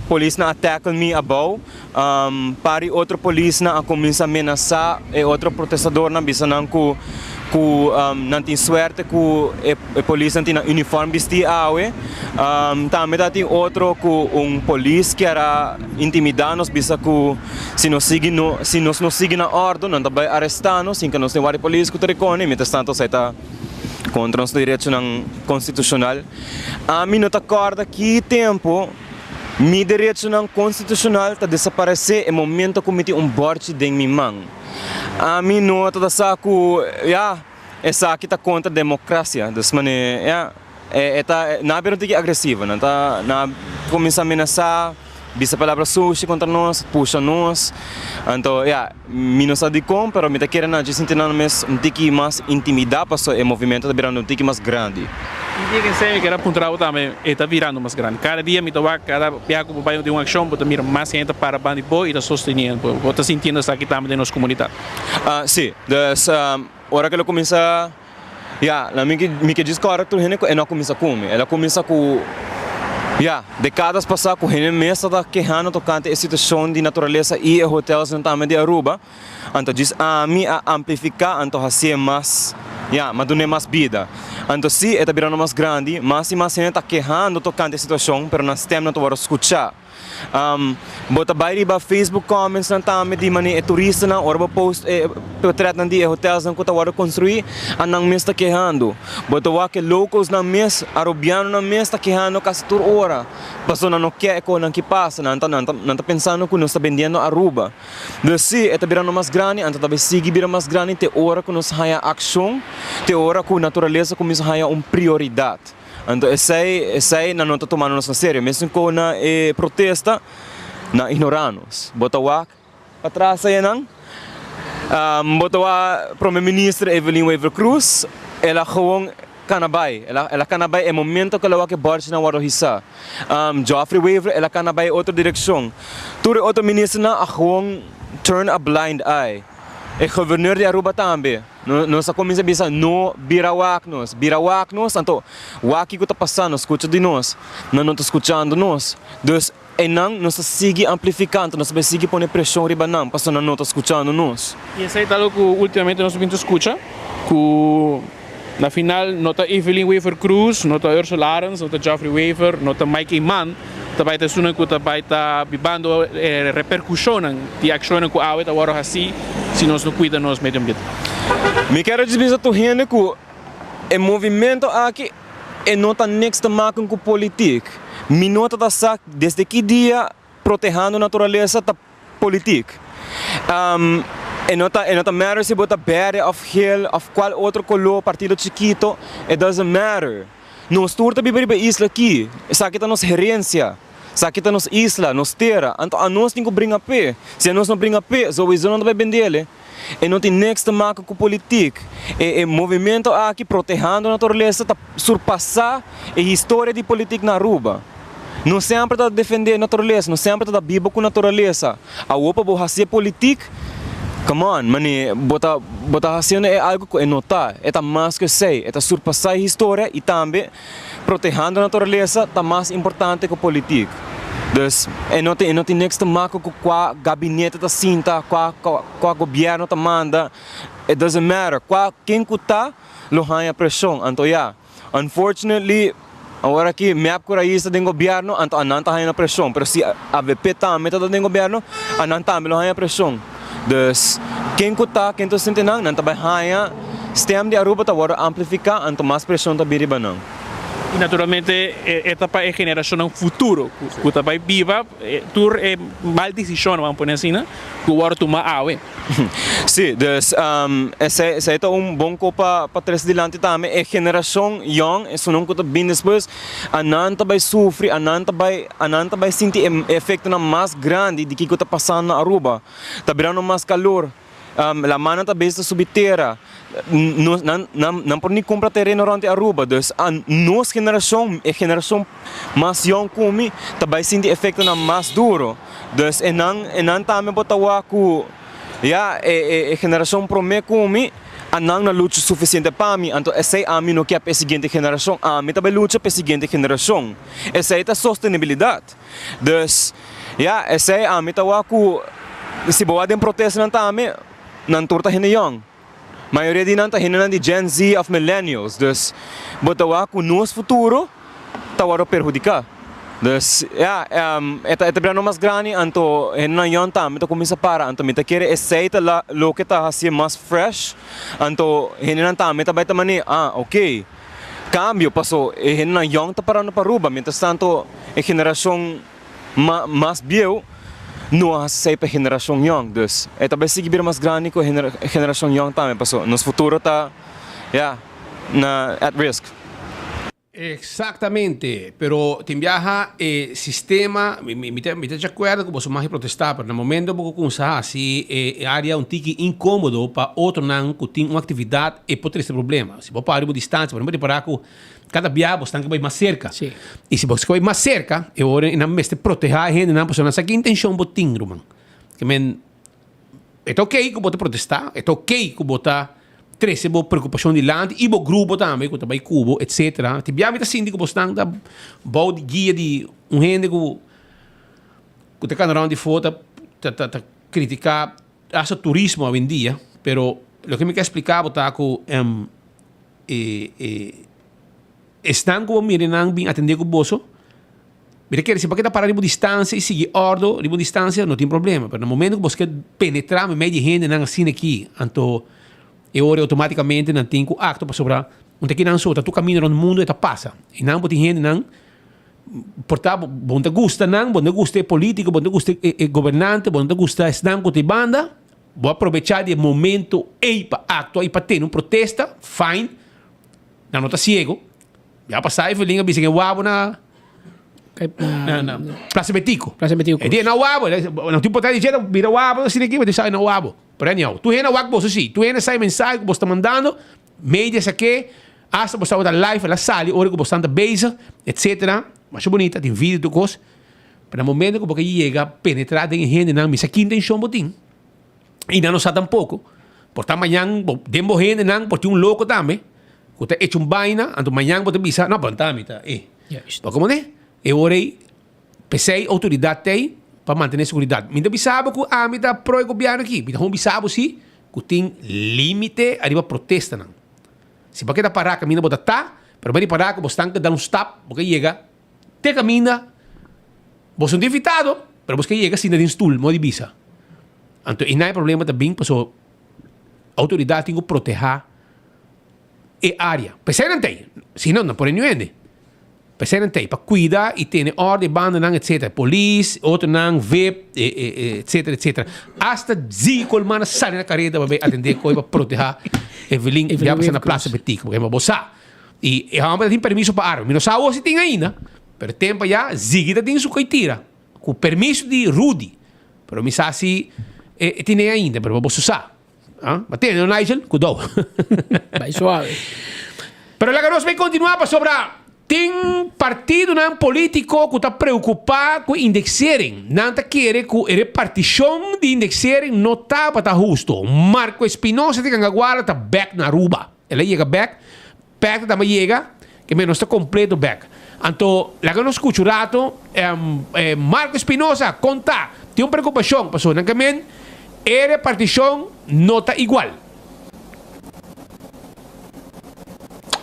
polícia na ataque me abau. Pari outro polícia na começa a ameaçar e outro protestador na bisa não não tem sorte que a polícia tem uniforme vestido awe. Também tem outro que polícia que era intimidar-nos, bisa que se nós não seguimos na ordem, não vai arrestar-nos, sem que nós temos a polícia que recone, mientras tanto se está contra os direitos constitucional. A mim não acorda que tempo meu direito constitucional está desaparecer no momento que cometi borte de minha mão. A mim não está saco, essa aqui está contra a democracia, dessa maneira, não é bem agressiva, não está, começa a ameaçar, diz a palavra sushi contra nós, puxa nós, então, não sabe como, mas me está querendo dizer um tique mais intimidar, para o movimento está virando um tique mais grande. E quem sabe que era pontual também, está virando mais grande. Cada dia me toca, cada dia que vai de uma ação, você mira mais gente para bando e está sustentando, você está sentindo isso aqui também na nossa comunidade. Sim, então, hora que ela começa, me que diz que a hora que ela começa a comer, ela começa com décadas passadas, o gente mesmo está queixando tocante a situação de natureza e hotéis também de Aruba, então diz a mim a amplificar, então assim mais, mas não é mais vida. Então sim, está virando mais grande, mas gente está queixando tocante a situação, mas nós temos que escutar. Bota bairi ba Facebook comments na tama di mani turista na or ba post portrait na di hotels na kuta waro construir anang mes ta quejando. Bota wa que locals na mes arobiano na mes ta quejando kasi tur hora. Paso na no que ko nang kipasa na nanta pensando que nós está vendendo Aruba. Desi eta birano mas grande, anta tabe sigi bira mas grande te hora que nós haya ação, te hora que natureza começa haya prioridade. Então, esse não está tomando-nos a sério. Mesmo com na protesta, na ignoramos. Botawak, para trás aí não. Botawak, Primeira-Ministra Evelyn Weaver Cruz, ela gewoon kanabay. Ela kanabay é momento que ela que borge na warohisa. Geoffrey Weaver, ela kanabay outra direção. Turi outro ministro na gewoon turn a blind eye. O governador de Aruba também. Nós começamos a pensar, não birawak nos, então, o que está passando, escuta de nós, não está escutando nós. Então, nós seguimos amplificando, nós seguimos pondo pressão riba não, porque não está escutando nós. E esse é algo que ultimamente nós vimos escutar, que na final, nota Evelyn Weaver Cruz, nota Ursula Arens, nota Geoffrey Weaver, nota Mike Iman, também está sendo que também está vivendo repercussão de ações que há agora assim, se nós não cuidamos do meio ambiente. Me quero dizer a tu gente que o movimento aqui não está next marcando com política. Me nota da sac desde que dia protegendo a natureza da política. Não está matter se bota Barry of Hill of qual outro color partido chiquito, it doesn't matter. Nós turta viver para isla aqui, essa aqui está nossa herência. Essa aqui está nossa isla, nossa terra. Então a nós tem que brincar pé. Se a nós não brincar pé, só isso não vai vender. E não tem next marca com política. O movimento aqui protegendo a natureza está surpassar a história de política na Aruba. Não sempre está defender a natureza, não sempre está vivo com a natureza. A Opa vai fazer política. Come on, mani, bota fazendo é algo que é notar, é mais que sei, é surpassar a história e também protegendo a natureza está mais importante que a política. Então, não tem next marco com o gabinete da cinta, com o governo da manda, it doesn't matter, quem que está, lo hanya pressão, então unfortunately, agora aqui, map coraísta do governo, então não está hanya pressão, mas se a VP também está do governo, não também lo hanya pressão. Dus quem está sentindo não está bem hanya, stem de Aruba está agora amplificar, então mais pressão está bem não. E naturalmente, esta para a geração futuro, que está vai viva, tur é mal decisão, vamos pôr assim, que o outro toma água. Sim, dus esse é bom copa para trás dilante também. É geração young, isso não conta bem depois. Ananta vai sofrer, ananta vai sentir efeito mais grande de que está passando na Aruba. Está virando mais calor. La mana está bem subterra. Não por nem comprar terreno durante Aruba. Dus nossa geração, a geração mais young como, está vai sentir efeito mais duro. Dus não também botar que a geração promete como anang na luta suficiente para mim, então essa a mim não quer para a seguinte geração, a mim também luta para a seguinte geração. Essa é a sustentabilidade. Dus essa é a mim tawa que se boa dem protesto não também não torta hene young. Maioria de não tá hene de Gen Z of millennials. Dus botawa que nosso futuro tawa perjudicar. Dus esta brano mais grande, então na yon tam, então começa para, então mita quer aceita lá lo que tá assim mais fresh, então na tam, mita vai também, ok, cambio passou, na yon tá parando para Aruba, mientras tanto a geração mais biel não aceita a geração young, dus esta vai seguir mais grande com a geração young também passou, nosso futuro tá, at risk. Exactamente, pero te viaja sistema, me te acuerdo que vos más protestar, pero en el momento que vos así área un tiki incómodo para otro nan que tiene una actividad y puede tener problema. Si vos paras a distancia, por ejemplo, para que cada viaje vos tenés que ir más cerca. Sí. Y si vos vais más cerca, ahora en vez de proteger a gente, na persona, ¿qué intención vos tienes, man? Que men, es okay que vos te protestar, es okay que vos trece boa preocupação de land e bo grupo também que também cubo etc. Te biami tá síndico bostang da bau de guia de gente que te canarão de foto tá criticar essa turismo hoje em dia, pero lo que me quer explicar botar que estão como mirenang bem atender com bolso. Mira que se para parar de distância e seguir ordem de distância não tem problema, pero no momento que você quer penetrar no meio de gente não assim aqui, então e ora automaticamente não tem acto para sobrar não tem que não solta tu caminho no mundo e tá passa e não pode gente não portar bom te gusta não bom te gusta político bom te gusta governante bom te gusta não com te banda vou aproveitar de momento e para acto e para ter protesta fine não tá cego já passar e felinha bisa que wabo na Praça Betico e dia na wabo não tem importância de jeito vira wabo assim aqui mas sai na wabo. Pero não, tu hena wak boso si, tu hena sai mensagem que você está mandando, mídias aqui, hasta você está live, ela sale, hora que você está bezig, etc. Mas é bonita, tem vídeo do coisa. Pero no momento que você chega, penetrar em gente, não, mas aqui tem chão botim. E não sabe tampouco. Portanto, amanhã, dembo gente, não, porque louco também, que você hecho vaina, então amanhã você bisa, não, plantame, tá, como né? E hora aí, pensei, autoridade tem, para manter segurança. Minta bisabo que a minta pro governo aqui. Minta hom bisabo si que tem limite arriba protesta não. Se para que parar caminho bota tá, para bem parar que você tem que dar stop, porque chega te caminha. Você é invitado, para você chega sem dar stool, modi bisa. Então, e não é problema também, porque a autoridade tem que proteger a área. Pensei não tem, senão não pode ninguém. Presidente para cuidar e ter ordem, banda, etc. Polícia, outro não, VIP, etc, etc. Hasta zico, mano, sai na carreira para atender coisa para proteger Evelyn já passa na Praça Betico, porque é uma bossa. E realmente tem permisso para arma. Não sabe se tem ainda, mas tempo já, zigida tem sua coitira, com permisso de Rudy. Mas me sabe se tem ainda, mas você sabe. Mas tem, não, Nigel? Cuidado. Vai suave. Mas lá que nós vamos continuar para sobrar. Tem partido político que está preocupado com indexarem. Não está querendo que a repartição de indexarem não está para justo. Marco Espinosa tem que agora está back na Aruba. Ela chega back também chega, que menos está completo back. Então, lá que nós escutamos o rato, Marco Espinosa, conta, tem uma preocupação, pessoal, que a repartição não está igual.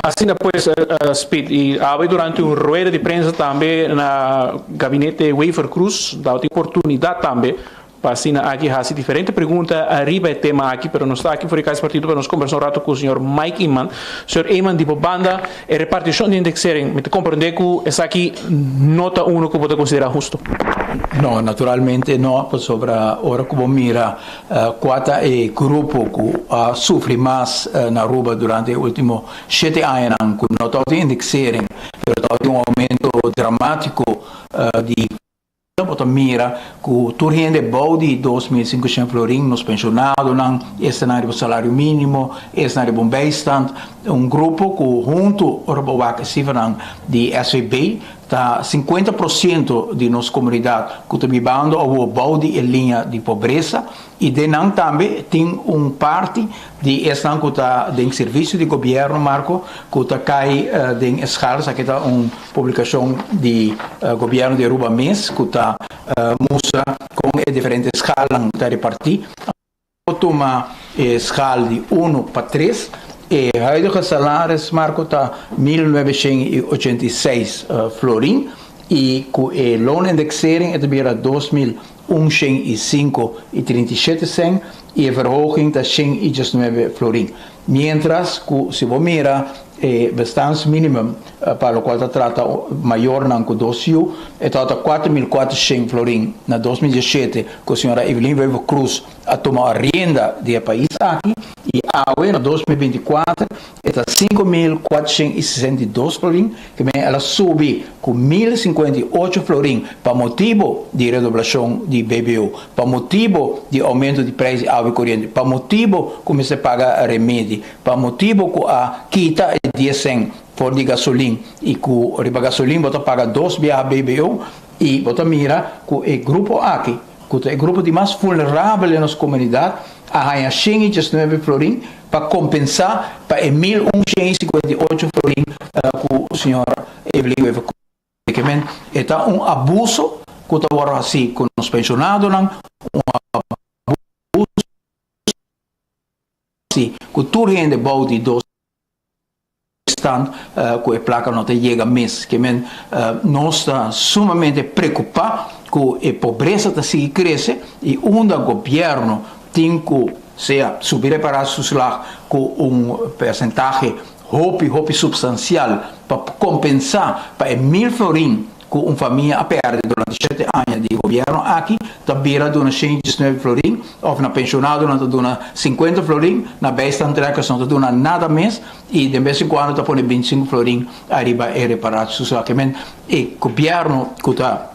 Assim depois, Speed, e havia durante uma rueda de prensa também na gabinete Wafer Cruz, dá oportunidade também Passina aqui, há diferente pergunta arriba o tema aqui, pero não está aqui por esse partido para nós conversar rato com o senhor Mike Iman. Senhor Iman, tipo banda, a repartição de indexering, me compreender que essa aqui nota 1 que pode considerar justo? No, naturalmente no, sobre ora como mira, quata e grupo que sofre mais na Aruba durante os últimos 7 anos, com nota de indexering, pero aumento dramático de bota mira que tu rende balde 2.500 florin nos pensionados, cenário do salário mínimo, cenário bom bijstand, grupo que junto ao de SVB está 50% de nossa comunidade que está vivendo ao balde em linha de pobreza e denan também tem parte de estan que está em serviço de governo Marco que está cai em escala, aqui está publicação de governo de Aruba mês que está mostra com diferentes escalas está repartir toma escala de 1 para 3 e o huidige salário Marco está 1.986 florin e com a loonindexering é weer 2.105,37 cent e a verhoging está 119 florin. Mientras que se você mira bestandsminimum para o qual se trata maior não que 2 anos, é 4.400 florin na 2017 que a senhora Evelyn Weber Cruz a tomar a renda do país aqui e agora em 2024 está 5.462 florin que ela sube com 1.058 florin para motivo de redoblação de BBU, para motivo de aumento de preço de água corrente, para motivo como se paga remédio, para motivo que a quita 10 cent por de gasolina e que o gasolina bota paga 2 BBU e bota mira que o grupo aqui, que é o grupo de mais vulnerável nas comunidades, a 119 florin para compensar para 1.158 florin que o senhor Evelyn Weber está abuso que está agora assim com os pensionados, abuso assim que tu rende balde 2 que a placa não chega mês, que nós está sumamente preocupado que a pobreza está se cresce e onde o governo tem que subir para seus lados com percentagem hopi substancial para compensar para 1.000 florin que uma família perde durante 7 anos de governo aqui, está beira de 119 florin, ou na pensionado não está 50 florin, na besta entrega não está nada mais, e de vez em quando está pondo 25 florin arriba e reparar socialmente. E o governo que está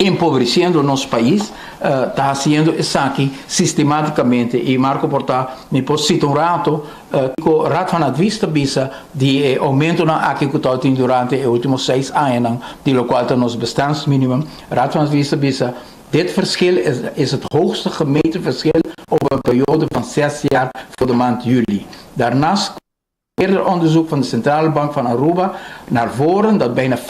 empobrecendo o nosso país, está fazendo isso aqui sistematicamente e Marco Porta me pode citar rato que o rato van vista bisa de aumento na aqui que está durante os últimos 6 anos, de lo qual nos bestandsminimum, rato van vista bisa, dit verschil is het hoogste gemeten verschil over een periode van 6 jaar voor de maand juli. Daarnaast eerder onderzoek van de Centrale Bank van Aruba naar voren dat bijna 50%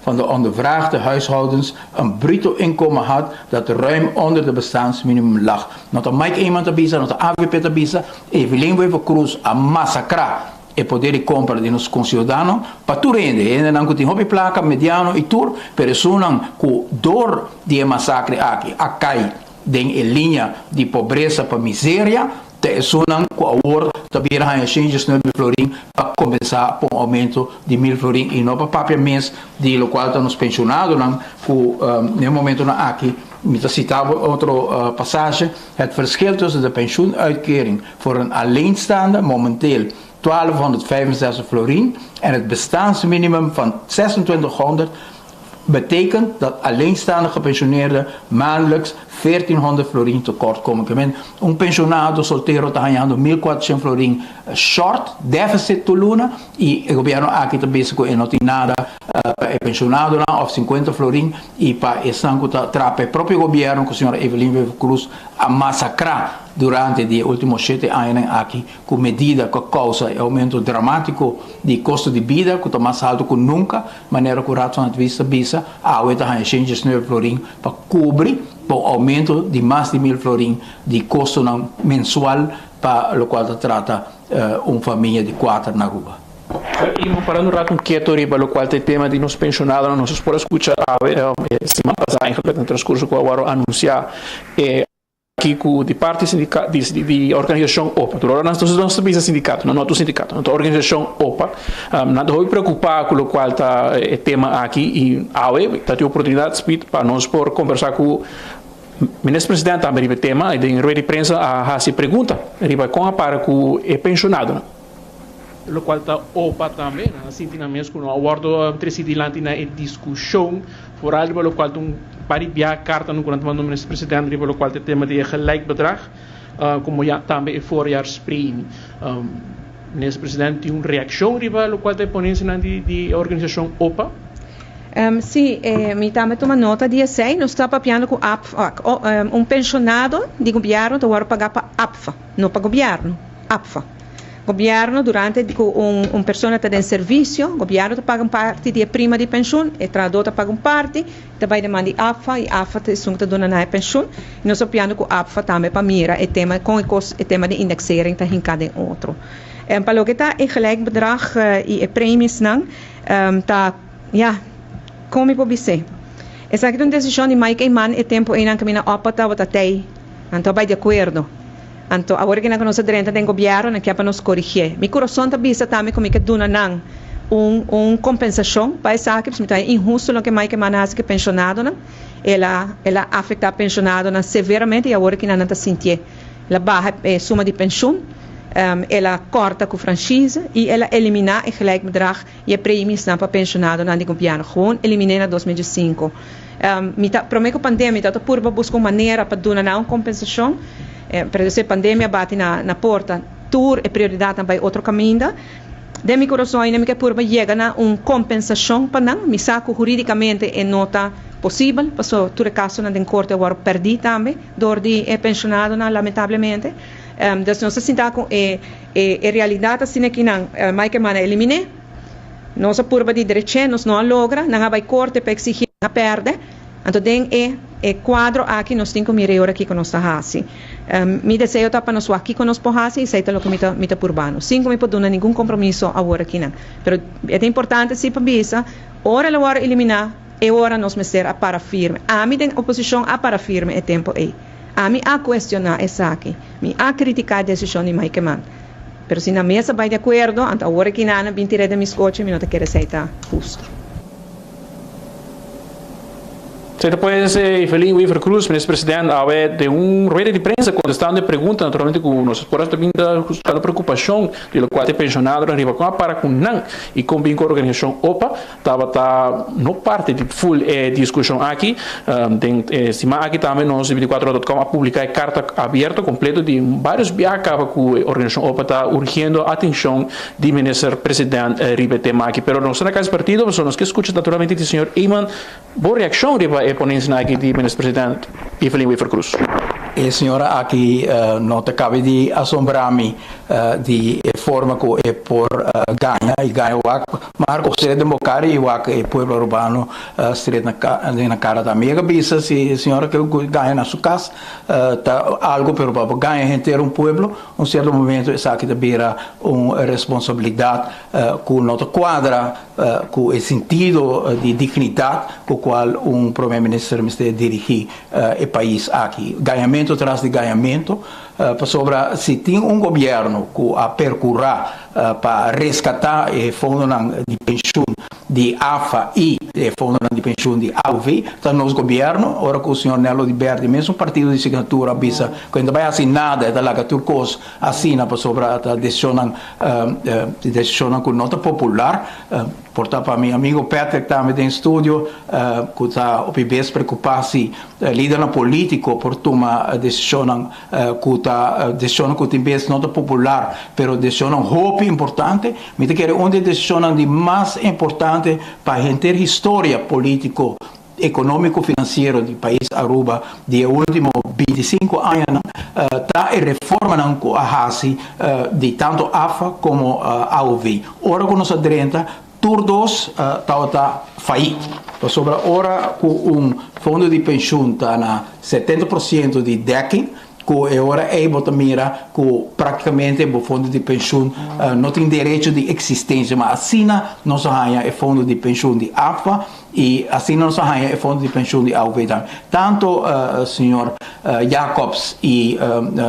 van de ondervraagde huishoudens een bruto inkomen had dat ruim onder de bestaansminimum lag. Nota Mike Iman tabisa, nota AVP tabisa, Evelyn Weber Cruz a massacrar e poder de compra de nos conciudadanos para tu rende, e não tem hobby placa mediano e tur, personas que dor de massacre aqui, a cai em linha de pobreza para miséria, te sunang que agora também há exchanges de florin para compensar por aumento de 1.000 florin e não para papel mês de lo qual nos pensionados que no momento na aqui me citava outra passagem, het verschil tussen de pensioenuitkering voor een alleenstaande momenteel 1265 florin en het bestaansminimum van 2600 betekent dat alleenstaande gepensioneerden maandelijks 1400 florin tekort komen. Un pensionado solteiro está ganhando 1.400 florin short, deficit to luna, e o governo aqui está bezig não tem nada para pensionado of 50 florin, e para esse ano está o próprio governo, com a senhora Evelyn Weber Cruz, a massacrar durante os últimos 7 anos aqui, com medida que causa aumento dramático de custo de vida, que está mais alto que nunca, maneira que o rato na vista bisa, a está ganhando 119 florin para cobrir por aumento de mais de 1.000 florin de custo mensual para o qual trata uma família de 4 na Aruba. E para no rato quieto riba lo qual tem tema de nos pensionados não se pode escutar semana passada em transcurso que eu anunciar aqui com de parte sindicato de organização OPA. Agora nós não sabemos sindicato, não é sindicato, não é organização OPA. Nada vai preocupar com o qual está o tema aqui e está tendo oportunidade para nós por conversar com o ministro-presidente também sobre o tema e em rueda de prensa a fazer pergunta, riba com a para com o pensionado. Lo qual está OPA também, assim mesmo com o acordo presidente na discussão por algo lo qual para enviar carta no quando o ministro-presidente lo qual tem tema de gelijk bedrag, como já também voorjaarspremie. Ministro-presidente tem uma reação riba lo qual tem ponência de organização OPA. Sim, mi também toma nota dia 6, nós estamos papiando com APFA, pensionado de governo está pagar para APFA, não para governo, APFA. Governo durante persona está em serviço, o governo paga parte da prima de pensão, e tradota paga parte, também demanda AFA e AFA está dando na pensão. E nós estamos com AFA também para mira o tema com o tema de indexering está em cada outro. Para o que está em gelijk bedrag e prêmios não, tá, como pode ser? Essa aqui é uma decisão de Mike Eman e tempo em que mina opata o tatei, então vai de acordo. Então, agora que nós temos o governo, que é para nos corrigir. Meu coração também está também como que dona não compensação para essa que é injusto o que mais que manas que pensionado não, ela afeta pensionado não severamente e agora que não está sentindo, ela barra suma de pensão, ela corta com franchise e ela elimina o gelijk bedrag e prêmios não para pensionado não de governo, gewoon eliminei na 2005. Para mim que a pandemia está por buscar uma maneira para dar não compensação. Para a pandemia bate na porta, tour é prioridade também outro caminho. De meu coração ainda me quer por chegar na compensação para não, me saco juridicamente é nota possível, passou todo caso na corte agora perdi também, dor de pensionado não lamentavelmente. Então nós se sentar com a realidade assim que não, mais que mana elimine, nossa curva de direito nós não logra, não vai corte para exigir a perde, então tem quadro aqui nós temos que mirar aqui com nós assim. Mi desejo para nós aqui com nós porrasi e seita lo que me tá purbano. Sim, como pode dar nenhum compromisso agora aqui não. Pero é importante se para bisa, ora la hora eliminar e ora nós meter a para firme. A mim tem oposição a para firme é tempo aí. A mim a questionar essa aqui, me a criticar a decisão de Mike Man. Pero se na mesa vai de acordo, então agora que não, 23 de mis coche, me não te quer aceitar justo. Depois, Evelyn Weaver Cruz, ministro-presidente, de rueda de prensa contestando perguntas, naturalmente, com nós por também da preocupação de lo qual tem pensionado arriba com a para com não e com a organização OPA, estava no parte de full discussão aqui, cima aqui também nós 24.com a publicar carta aberta completa de vários viagens com a organização OPA está urgindo a atenção do ministro-presidente riba tema aqui, pero nós na casa partido, nós que escuchamos naturalmente do senhor Iman, boa reação riba ponência aqui de ministro-presidente Evelyn Weaver Cruz. E senhora aqui não te cabe de assombrar-me de forma que é por ganha e ganha o mas gostaria de mocar e o povo urbano estreito na cara da minha cabeça se senhora que ganha na sua casa tá algo pelo para ganha inteiro um povo um certo momento essa aqui beira uma responsabilidade com nota quadra com o sentido de dignidade com o qual primeiro-ministro me dirigir o país aqui ganhamento atrás de ganhamento sobre se tem governo que a percorrer para resgatar o fundo de pensão de AFA e o fundo de pensão de AUV, então nosso governo, ora que o senhor Nelo de Berdi, mesmo partido de assinatura, avisa, quando vai assinar, da lá que Turcos assina sobre a decisão com nota popular, portanto, para meu amigo Patrick também tem estúdio, que está o PBS preocupar-se, líder político, por tomar a decisão que tem vez nota popular, pero decisão hope importante, me que é uma decisão de mais importante para a ter história político econômico financeiro do país Aruba de últimos 25 anos está em reforma de tanto AFA como AUV. Ora que nós adrenta todos está faído. Sobre ora com fundo de pensão está na 70% de decking que agora bota mira que praticamente o fundo de pensão não tem direito de existência, mas assim nós ganha o fundo de pensão de AFA e assim nós ganha o fundo de pensão de AUV também. Tanto senhor Jacobs e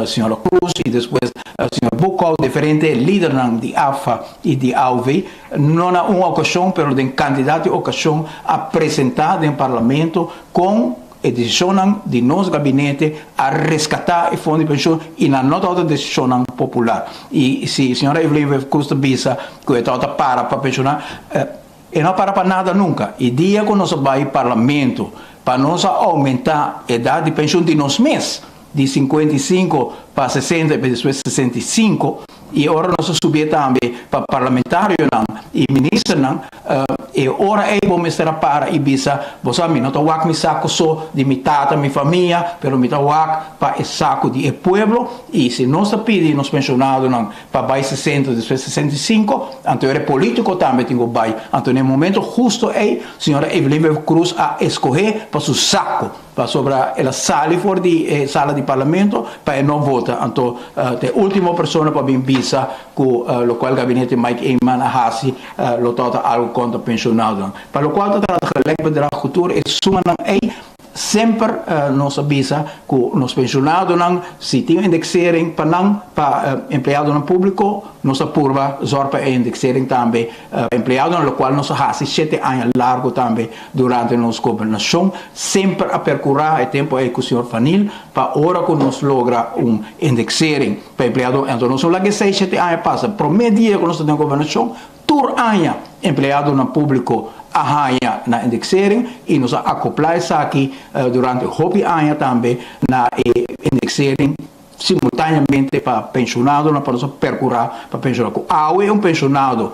senhora Cruz e depois senhor Bukau, diferentes líderes de AFA e de AUV, não há uma ocasião, pero de candidato de ocasião apresentada em parlamento com a decisão de nosso gabinete a resgatar o fundo de pensão e na nota decisão popular. E se a senhora Evelyn Cruz Bisa, que é toda para pensionar, e não para nada nunca. E dia que nós vamos ao parlamento para nós aumentar a idade de pensão de nós mesmos, de 55 para 60 e depois 65, e agora nós subimos também para parlamentário e ministro e agora vamos estar para Ibiza, você não está wak mi saco só de mi tata, mi família, pero mi está wak para o saco de pueblo, e se nós pedimos nos pensionados para vai 60 depois 65, então é político também tem que vai, então no momento justo senhora Evelyn Cruz a escolher para seu saco, para sobre ela sala fora de sala de parlamento para não votar, então a última pessoa para vir visa com o qual gabinete Mike Eyman Ahasi lo tota algo contra pensionado, para o qual trata de lei para o futuro é suma sempre nos avisa que nos pensionados se tem indexering para empregado no público, nos apurva zorpa e indexering também empregado no qual nos hasi 7 anos largo também durante nossa governação, sempre a percorrer o tempo com o senhor Fanil para hora que nos logra indexering para empregado, então nós lá que 6, 7 anos passa, promedio dia que nós temos governação, tur ano empregado no público a ganha na indexering e nos acoplar isso aqui durante o hobby ano também na indexering simultaneamente para pensionado, para nós percorrer para pensionado. Ao pensionado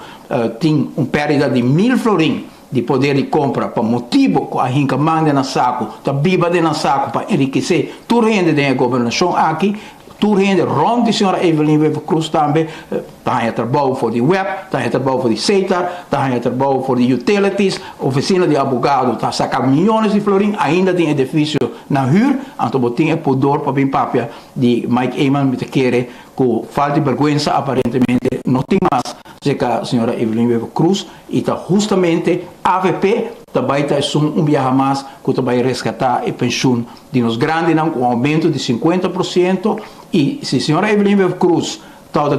tem perda de 1.000 florins de poder de compra para motivo que a gente manda na saco, tá biba de na saco para enriquecer tudo rende da governação aqui. Tudo rende rond de senhora Evelyn Cruz também, está trabalho para o web, está trabalho para o CETAR, está trabalho para os utilities, oficina de advogado, está sacando milhões de florins, ainda tem edifício na rua, então tem o poder para vir papel de Mike Eyman, que quer que falta de vergonha aparentemente não tem mais, seja a senhora Evelyn Cruz, e está justamente AVP, também está viagem mais que também resgatar a pensão de nos grandes, com um aumento de 50%, e se a senhora Evelyn Cruz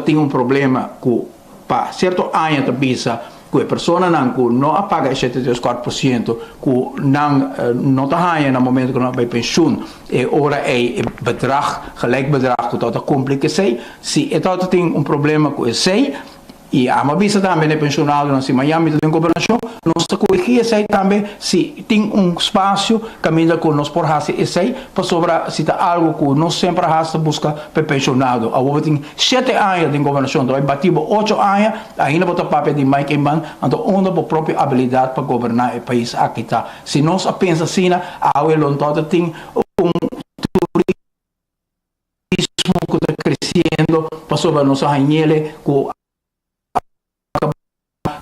tem um problema que para certo ano também que a pessoa não paga 74%, que não está ganhando no momento que não vai pensão, e agora é bedrag, gelijk bedrag que está complicação, se ela tem um problema com isso, e a Mabisa também é pensionado na Miami tem governação, nós corrigir isso também se tem espaço caminho com nós por fazer isso para sobrar se está algo que nós sempre busca para pensionado. A tem 7 anos de governação, então batido 8 anos, ainda botar papel de Mike Eyman, então onde a própria habilidade para governar o país aqui está. Se nós pensa assim, a Uelon toda tem turismo que está crescendo, para sobre nós ganhar com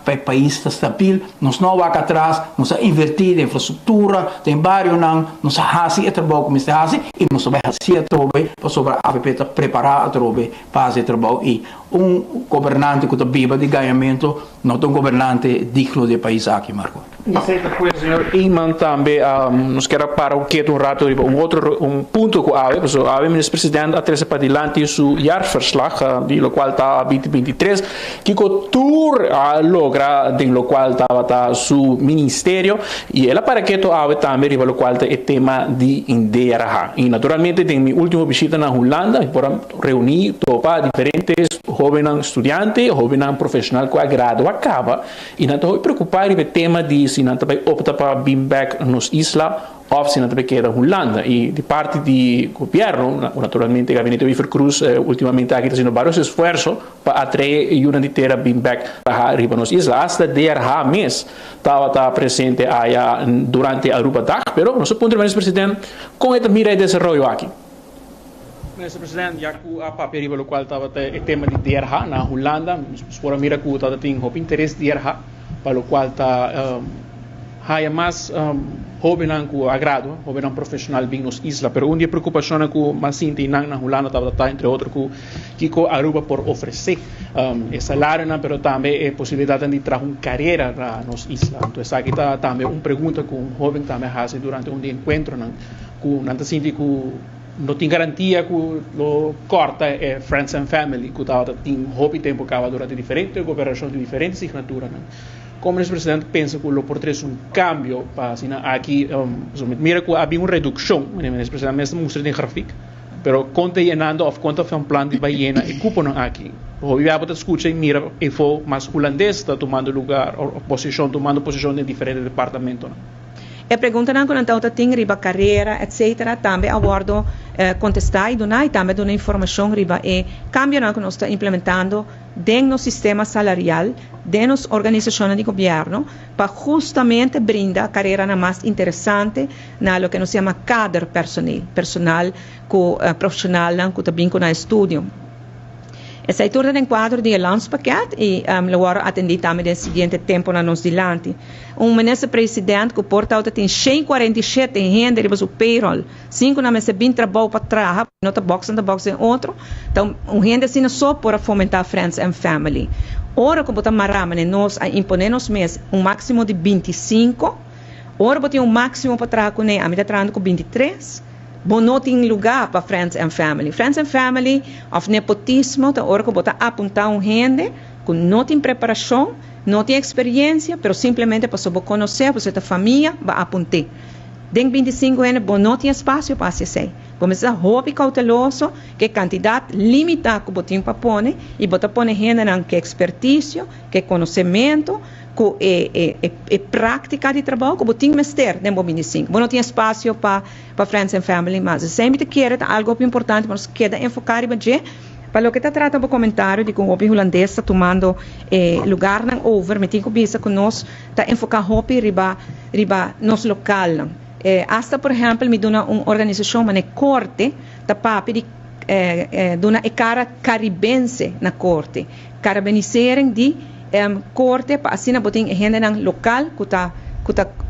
para o país está estável, nós não vamos atrás, nós vamos invertir em infraestrutura, tem vários nós vamos fazer trabalho como está fazendo e nós vamos fazer trabalho para sobre a AVP preparar trabalho para fazer trabalho e governante que está vivo de ganhamento, não é governante digno do país aqui, Marco. E sei que o senhor Eyman também nos quer para o que rato ponto que a ministro-presidente atrasa para adiante seu jaarverslag, de lo qual está 2023, que tour logra de lo qual estava seu ministério e ela para que também de lo qual está o tema de INDERA. E naturalmente tem minha última visita na Holanda para reunir diferentes jovens estudantes, jovens profissionais que agrado acaba e não estou preocupado com o tema de se não também opta para vir back nos isla ou se não também queda Holanda e de parte do governo naturalmente o gabinete Wiever Cruz ultimamente aqui está fazendo vários esforços para atrair uma inteira vir back para arriba nos isla hasta DRH mês estava presente durante a Aruba Dag, pero nosso ponto de vista presidente com esta mira de desenvolvimento aqui. Minister President, já que a papel pelo qual estava o tema de DRH na Holanda, por mira que estava tem interesse de DRH, para o qual está haya mais hobby lang ku agrado, hobby lang profissional bing nos isla, pero un dia preocupação ku masinti nang na hulana tá entre outro ku kiko Aruba por oferecer salário na, pero também possibilidade de trazer uma carreira na nos isla. Então aqui tá também uma pergunta que um jovem também faz durante um dia encontro nang ku nanta sinti ku não tem garantia que lo corta friends and family que tem hobby tempo que durante diferentes cooperações de diferentes signaturas. Como o presidente pensa que o português cambio para aqui mira que havia uma redução, o presidente mesmo mostra em gráfico, pero conta llenando of conta foi plano de baiana e cupo não aqui. O já pode escutar e mira e foi mais holandês está tomando lugar ou tomando posição em diferentes departamentos. E pergunta não quando então tem riba carreira, etc. Também abordo contestar e donar e também donar informação riba e cambio não que nós está implementando dentro do sistema salarial, dentro das organizações de governo, para justamente brindar carreira mais interessante na lo que nos chama cadre personal profissional que também com o estudo. Essa é toda em quadro de lançamento e agora atendi também no seguinte tempo na nos dilante. Ministro-presidente que porta tem 147 gente riba o payroll, 5 na mesa bem trabalho para trás, nota box em outro. Então, gente assim só para fomentar friends and family. Ora que bota marama nós a imponer nos mês máximo de 25. Ora bota máximo para trás com a mim tá com 23. Bom, não tem lugar para friends and family. Friends and family, of nepotismo, da hora que botar apontar gente que não tem preparação, não tem experiência, mas simplesmente para saber conhecer, para sua família, vai apontar. Dentro de 25 anos, bom, não tem espaço para acessar. Vamos ser hobby cauteloso, que quantidade limitada que botem para pôr, e botar pôr gente que expertise, que conhecimento, que prática de trabalho, que botem mestre dentro de 25. Bom, não tem espaço para friends and family, mas sempre quer algo importante, mas queda enfocar e para o que está tratando do comentário de que o hobby holandês está tomando lugar não over, me tenho que pensar que nós está enfocar hobby riba nos local. Hasta, por exemplo, me dá uma organização, mas é corte, da papi de uma cara caribense na corte. Carabenizeren de corte, para assim, botem gente local que está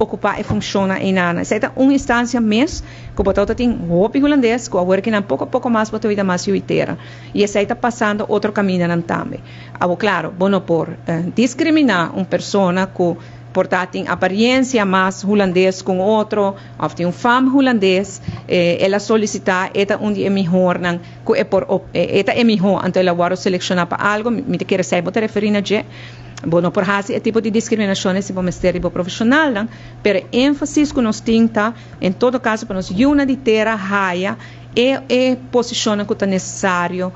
ocupar e funciona em nada. Essa é uma instância mesmo que o botão tem hobby holandês, que agora que não pouco mais botou vida mais inteira. E essa está passando outro caminho também. Claro, bom por discriminar uma pessoa que portanto tem aparência mais holandês com outro, ou tem fama holandês, ela solicitar eta onde é melhor, que é por eta é melhor, então ela vai selecionar para algo, me te quer saber, botar referir a je. Bom, por esse tipo de discriminação se vamos ter nível profissional, mas ênfase que nós temos, em todo caso, para nós uma de terra raia é posição que está necessário,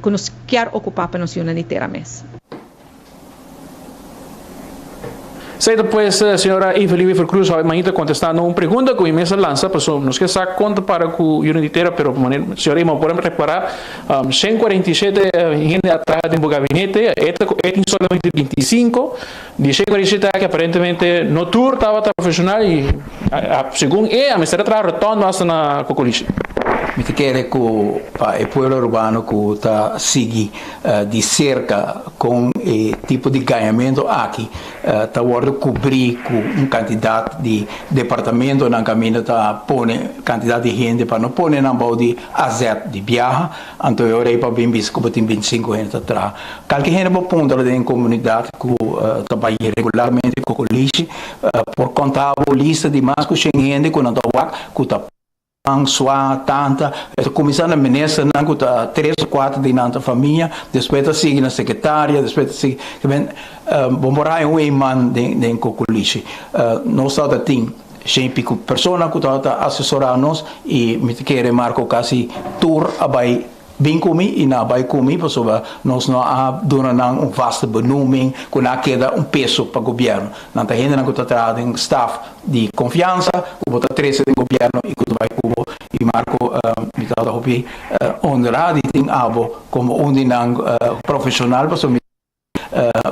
que nós quer ocupar para nós uma de terra mesmo. Sei depois, a senhora Evelyn Weaver Cruz vai contestando uma pergunta que a mesa lança, pessoal, não esqueça conta para que o Uniditeira, pero a senhora Ima podemos reparar, 147 gente atrás do gabinete, esta solamente 25, de 147 que aparentemente no tour estava profissional e, segundo a mesa atrás retorno hasta na Cocoliche. Me quer que o povo urbano que está seguindo de cerca com o tipo de ganhamento aqui, está agora cobrir com um candidato de departamento na caminho está pôr quantidade de gente para não pôr na mão de azet de viaja, então eu orei para bem visto que tem 25 anos atrás. Qualquer gente vai ponto em comunidade que trabalha regularmente com o lixo, por contar a lista de mais que gente que não está sua tanta, começando a ministra, não está 3 ou 4 de nossa família, depois sigue na secretária, depois sigue, vamos morar em um imã de Cocoliche. Nós tem 100 pico pessoas que estão assessorando e me quer marcar quase tour abai bem comigo e na vai comigo, porque nós não há um vasto volume, que não queda peso para o governo. Não tem gente que está trazendo staff de confiança, que está trazendo o governo e que vai cubo e marco me está dando honrado e tem algo como profissional, porque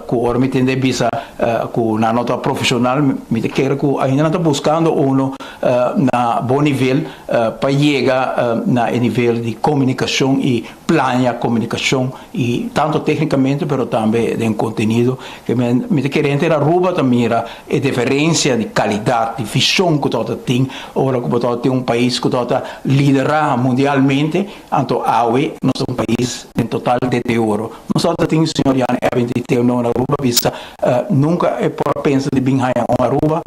que ora me tem de visa que na nota profissional me quer que ainda não está buscando na bom nível para chegar na nível de comunicação e planear comunicação e tanto tecnicamente, pero também em conteúdo que me querendo era Aruba também era a diferença de qualidade, de visão que todo tem, ora que todo tem país que todo liderar mundialmente, então awe nós um país em total deterioro. Nós tem o senhor Jan Eventiteu na Aruba, visa nunca é por pensar de bem em Aruba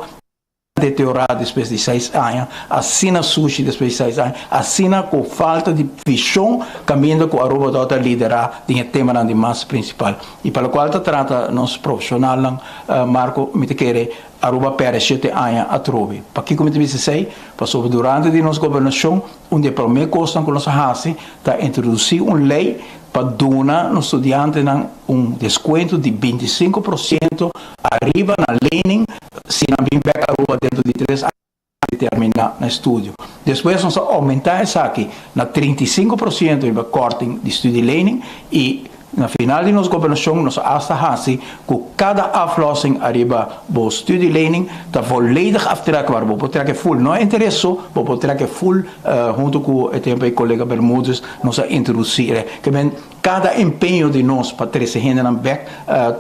deteriorado depois de 6 anos, assina sushi depois de 6 anos, assina com falta de visão, caminhando com a Aruba toda liderar de tema de mais principal. E para o qual trata nosso profissional, Marco, me quer Aruba perde 7 anos a trove. Para que como te disse, passou durante de nossa governação, onde a primeira coisa que nós fazemos é introduzir uma lei para dar aos estudantes desconto de 25% arriba na learning, se não vem back Aruba dentro de 3 anos de terminar no estúdio. Depois nós aumentar isso aqui na 35% de corte de study learning e na final de nossa governação, nós hasta assim, que cada aflossing arriba do study learning está volledig aftrekkbaar. We betrekken full. Não é interesse, we betrekken full, junto com o tempo colega Bermudes, nós introduzir. Que cada empenho de nós para trazer gente na back,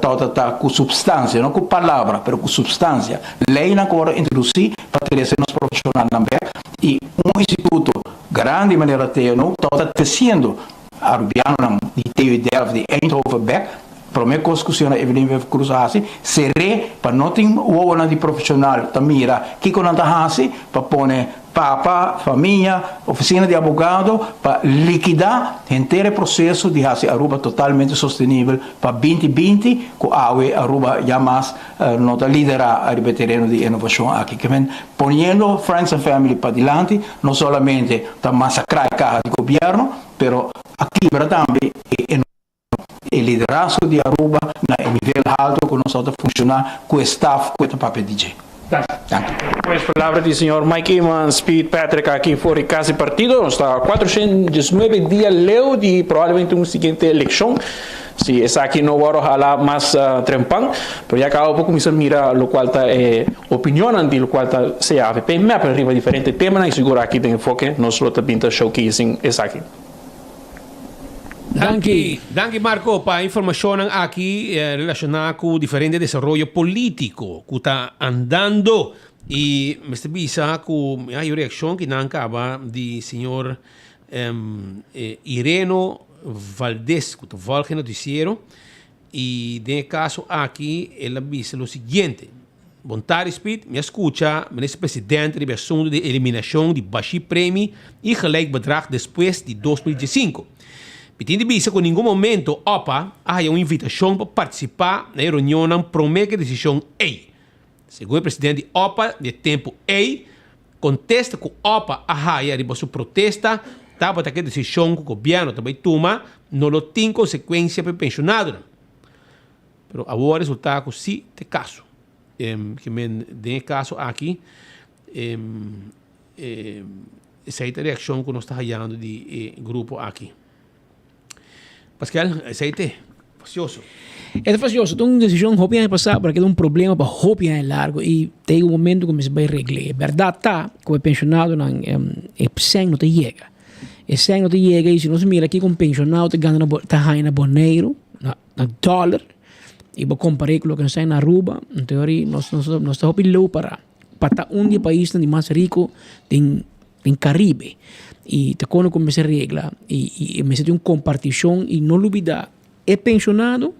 toda está com substância, não com palavra, mas com substância. Lei na cor introduzir para trazer nós profissionais na back e instituto grande maneira ter, não toda tecendo Arubiano de TU Delft, de Eindhoven back, para mim discussão a Evelyn cruzar seré para não ter o de profissional também que quando anda para pôr papa, família, oficina de advogado para liquidar o inteiro processo de Aruba totalmente sustentável para 2020 com a Aruba já mais nota liderar o terreno de inovação aqui que vem ponendo Friends and Family para diante não somente para massacrar a carga do governo, pero aqui também o liderazgo de Aruba na nível alto que nós estamos funcionar com o staff com o papel DJ. Pues palabra del señor Mike Evans, Pete Patrick aquí por el casi partido. Está 419 días leo de probablemente una siguiente elección. Si es aquí no va a ojalá más trempan, pero ya acabo poco mira lo cual está opinión de lo cual está se AFP me arriba diferentes temas y seguro aquí de enfoque no solo te pinta showcasing es aquí. Danke Marco para información aquí relacionada con diferente desarrollo político que está andando y me está visa con hay reacción que no acaba de señor Ireno Valdés que volge noticiero y de caso aquí él avisa lo siguiente. Bontari Speed, me escucha, minister presidente de asunto de eliminación de Bashi Premi y gelijk bedrag después de 2015. Pitindi bisa que em nenhum momento OPA há uma invitação para participar na reunião promete decisão A. Segundo o presidente OPA de tempo A, contesta que OPA há a sua protesta estava até que a decisão que o governo também toma não tem consequência para o pensionado. Mas agora o resultado sim tem caso. Que tem caso aqui essa é a reação que nós estamos fazendo de grupo aqui. Pascal, aceite, facioso. É facioso, então uma decisão rápida de passar porque é problema para rápido é largo e tem momento que se vai regler. Verdade tá, como pensionado não é sem não te chega. É sem não te chega e se nós mira aqui com pensionado te ganha tá ganhando boneiro na dólar e vou comparar com o que nós tem na Aruba, em teoria nós está rápido para tá de país de mais rico em Caribe. E te quando começa a regra e me sente uma compartição e não olvidar é pensionado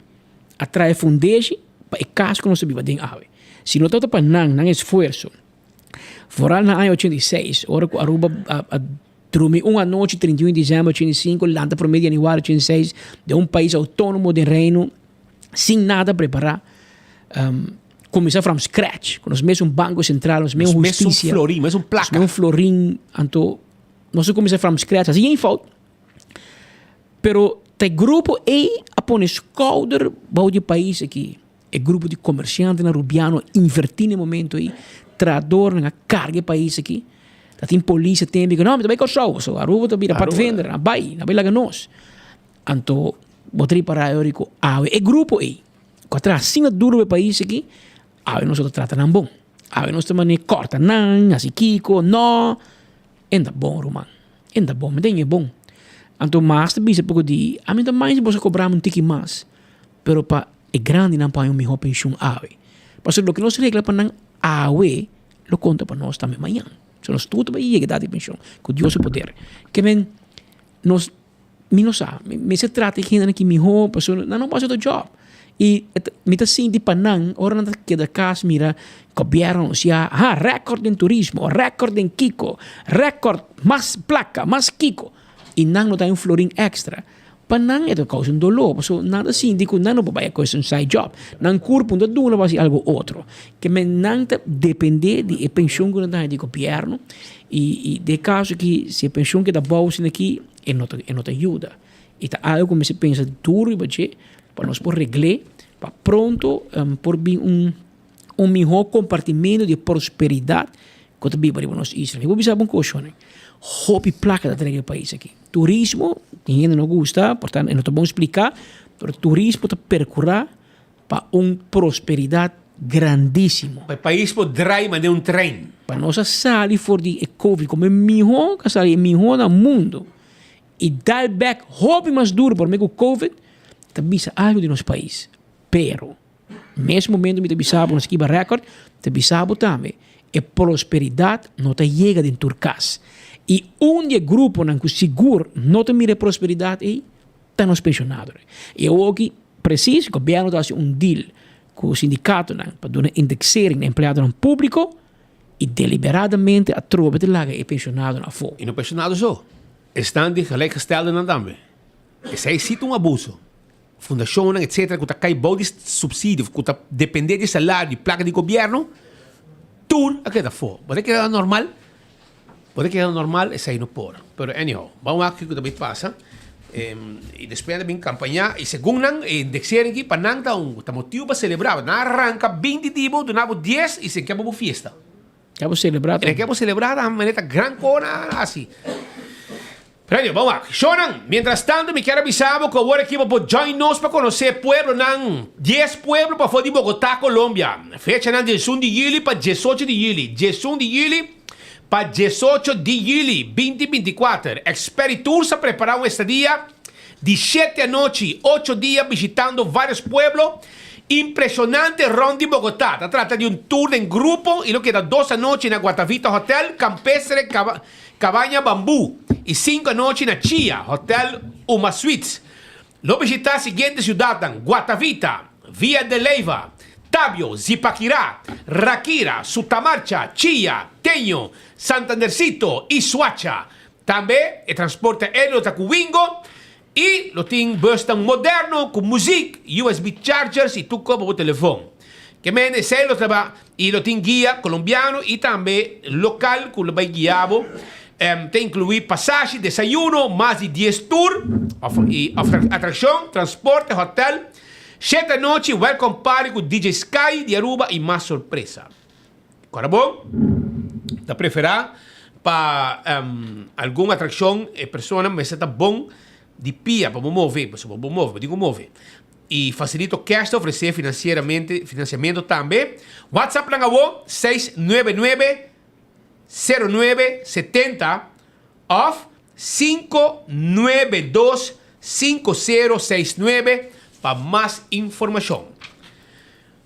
atrai fundeixe para o caso que não se vive dentro ave se não está para não esforço fora na ano 86 hora que Aruba dormir uma noite 31 de dezembro 85 lanta promedio anual 86 de país autônomo de reino sem nada preparar começar from scratch com os mesmos banco central os mesmos justiça mesmo placa mesmo florim então nós começamos from scratch assim em falta pero tem grupo a pôr escolder para o país aqui é grupo de comerciantes na Rubiano invertir no momento aí trador na carga país aqui tem polícia tem que não também começou so Aruba também para vender na vai lá nós então botei para Eurico é grupo aí contra assim duro o país aqui nós trata não bom nós também corta não assim Kiko não ainda bom Roman ainda bom mas tem é bom Anto mais te bisa pouco di, a mim também você cobrar um tiki mais. Pero pa é grande não põe minha pensão awe. Mas o que nós regla para não awe, lo conta para nós também amanhã. Se nós tudo vai ir dar de pensão, com Deus o poder. Que men nós me não sabe, me se trata de gente que me ho, pessoa não pode do job. E me tá senti para não, ora não que da casa mira governo sia recorde em turismo, recorde em Kiko, recorde mais placa, mais Kiko. E não tem florim extra. Panang ito causa um dolor. So, nada síndico não vai fazer um side job. Nang corpo da dula vai ser algo outro. Que me não depende de pensão que não tem do governo. E de caso que se a pensão que da bolsa aqui, não te ajuda. E tá algo que se pensa duro e para nós por regler, para pronto, por vir melhor compartimento de prosperidade que te vive para nós Israel. Eu vou dizer uma coisa, né? Hobby placa da tregue país aqui. Turismo, ninguém não gosta, portanto, não te vou explicar, mas turismo te percorrer para uma prosperidade grandíssima. O país pode drive, mas um trem. Para nós sair fora de Covid, como é melhor que sair melhor no mundo, e dar back hobby mais duro por meio do Covid, te bisa algo de nosso país. Pero, nesse momento, me te bisabo na skiba record, te bisabo também, a prosperidade não te chega dentro de casa. E onde grupo não que seguro não te mira prosperidade aí, está nos pensionados. E eu aqui preciso que o governo faça um deal com o sindicato para dar uma indexering de empregado no público e deliberadamente a tropa de laga e pensionado na fora. E no pensionado só, estão de gelijkgestelde na também. E se existe um abuso, fundação, etc., que está caindo de subsídio, que está dependendo de salário, de placa de governo, tudo aqui da fora. Pode que é normal? Pode que é normal e sair no por. Pero anyhow, vamos a ver o que também passa. E depois de campanha, e segundo não, indexarem aqui, para não dar motivo para celebrar. Não arranca 20 dias, do nabo 10 e se quer uma festa. Quer celebrar? Quer celebrar a maneira grande cona, assim. Pero vamos lá. Shonan, mientras tanto, me quero avisar que agora aqui vou join nós para conhecer pueblo, não 10 pueblos para fora de Bogotá, Colômbia. Fecha não 18 de julho para 18 de julho. 18 de julho para 18 de julho 2024. Experitur se preparar uma estadia de 7 à noite, 8 dias visitando vários pueblos. Impressionante ronda de Bogotá. Se trata de um tour em grupo e lo que dá 2 à noite na Guatavita Hotel Campestre Cabaña Bambú e 5 à noite na Chia Hotel Uma Suites. Lo visitar a seguinte cidade: Guatavita, Via de Leyva, Tabio, Zipaquirá, Raquira, Sutamarcha, Chia, Teño, Santandercito e Suacha. Também é transporte aéreo da Cubingo e lo tem bastante moderno com música, USB chargers e tudo como o telefone. Que mene sei lo traba e lo tem guia colombiano e também local que lo vai guiado. Tem incluir passagem, desayuno, mais de 10 tours e atração, transporte, hotel. 7 da noite, welcome party com DJ Sky de Aruba e mais surpresa. Agora bom? Da preferar para alguma atração e pessoa mas está bom de pia para mover, digo mover. E facilita o cash oferecer financiamento também. WhatsApp lang awo 699 0970 of 592 5069 para mais informação.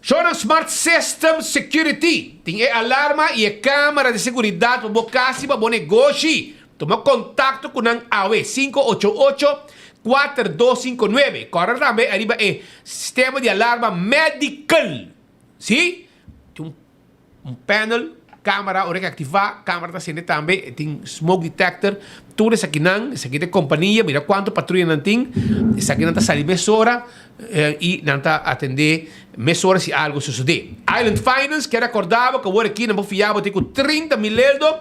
Shonan Smart System Security tem alarma e câmera de segurança para casa para bom negócio. Toma contato com a AWE 588-4259. Corre também arriba é sistema de alarma medical. Sim? Tem um panel, câmera, hora que ativar, câmera está sendo também, tem smoke detector. Tudo isso aqui não, isso aqui é companhia, mira quanto patrulha não tem. Isso aqui não está saindo meia hora e não está atender meia hora se algo suceder. Island Finance, que recordava que agora aqui não fiava, tem com 30 mil euros.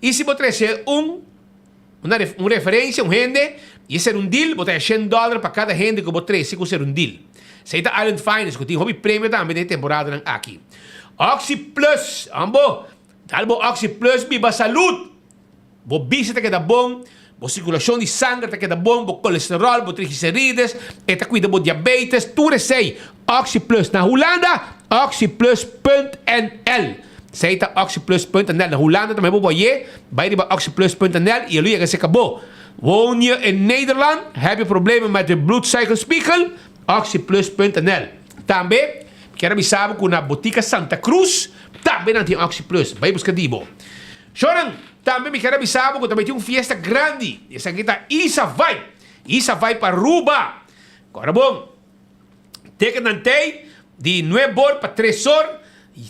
E se você trazer uma referência, um rende, e ser um deal, botar $100 para cada rende que você trazer, se ser um deal. Se é Island Finance, que tem hobby prêmio também de temporada aqui. Oxy Plus, ambo, albo Oxy Plus, viva saúde. Bo visita que dá bom, bo circulação de sangue que dá bom, bo colesterol, bo triglicérides, eta cuida bo diabetes, tudo sei. Oxy Plus na Holanda, oxyplus.nl. Seita oxyplus.nl na Holanda também vou boier, vai de oxyplus.nl e ali que se acabou. Woon je in Nederland? Heb je problemen met de bloedsuikerspiegel? OxyPlus.nl. Também, quero avisar que na Botica Santa Cruz também não tem OxyPlus. Vai buscar dibo. Choran, também me quero avisar que também tem uma fiesta grande. Essa aqui tá Isa vai para Aruba. Agora bom. Teken nantei de 9 horas para 3 horas.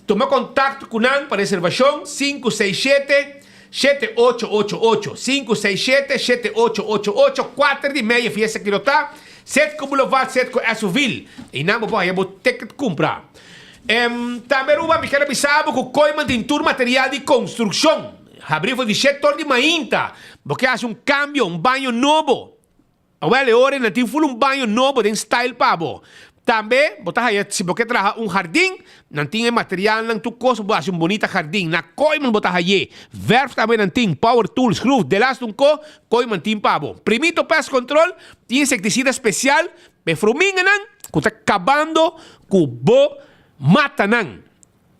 Toma contato com nós para reservação 567-7888. 567-7888. 4:30 fiesta que não tá. 7 com Boulevard, 7 com Assoville. E não vou ter que comprar. Também Aruba me quero avisar que o Coiman tem tour material de construção. Abriu de setor de Mainta. Porque faz cambio, banho novo. Well, agora não tem um banho novo, tem style pabo. Também, se você trabalha jardim, não tem material, não tem coisa, você bonita jardim. Na Coiman botar aí. Verf também não tem, power tools, screw, de last Coiman tem pabo. Primito pest control, tem insecticida especial, befruminga nan, que está acabando com bo mata nan.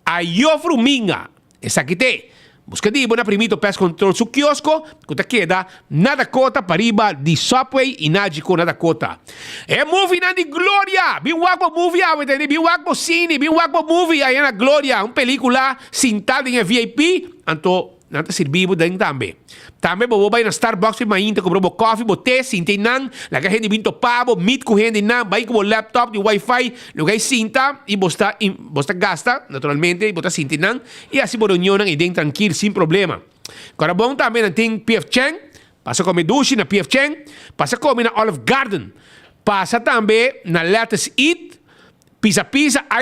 Ayo fruminga, essa aqui tem. Busca di na Primito Pest Control su kiosco, que te queda na Dakota pariba di Subway e Nagico na Dakota. É movie na di Gloria, biwagbo movie awete, biwagbo cine, biwagbo movie aí na Gloria, uma película sentado em VIP, anto nanta servibo dentro também. Também bobo vai na Starbucks e mainta comprou coffee, bote, sinte nan, laga gente binto pabo, meet com gente nan, vai com o laptop de Wi-Fi, lugar cinta e bosta gasta, naturalmente, bota sinte nan, e assim boronhona e dentro tranquilo, sem problema. Agora bom também tem PF Chang, passa comer duche na PF Chang, passa comer na Olive Garden, passa também na Lettuce Eat, pizza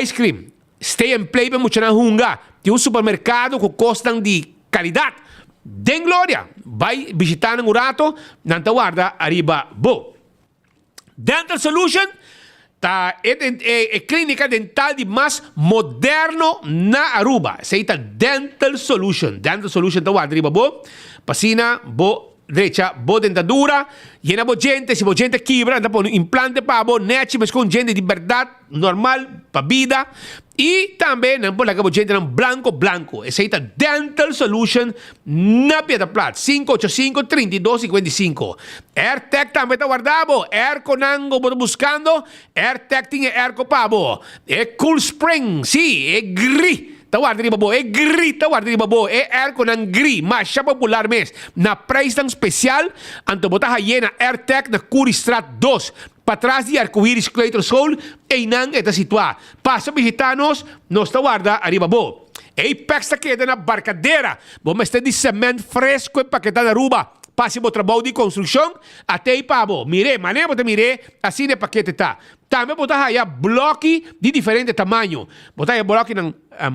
ice cream, stay and play para muito na hunga, tem um supermercado que custam de qualidade. Den Gloria, vai visitar um rato, não te guarda, arriba, bo. Dental Solution, é clínica dental de mais moderno na Aruba. Se chama Dental Solution. Dental Solution, te guarda, arriba, bo. Pasina, bo, derecha, bo dentadura. Llena bo gente, se bo gente quebra, anda por implante para bo, nechi, mas com gente de verdade, normal, para vida. E também não pode acabar gente não blanco. Essa aí tá Dental Solution na Piedra Plata 585-3255. AirTech também tá guardado. Airco nango boto buscando. AirTech tem airco pabo. É Cool Spring, sim, é gris. Tá guardado babo, é gris, tá guardado babo. É airco nang gris, mas já popular mesmo. Na preço tão especial, anto botar aí na AirTech na Curistrat 2. Para trás de Arco-Íris Clayton Soul, e não está situado. Passa a visitar-nos, nós está guarda, arriba bo. Apex está queda na barcadeira. Vamos ter de cimento fresco e paquetado na Aruba. Passe o trabalho de construção, até aí para bo. Mire, maneira para mire, assim é paquete tá. Também botar aí bloque de diferente tamanho. Botar aí bloque na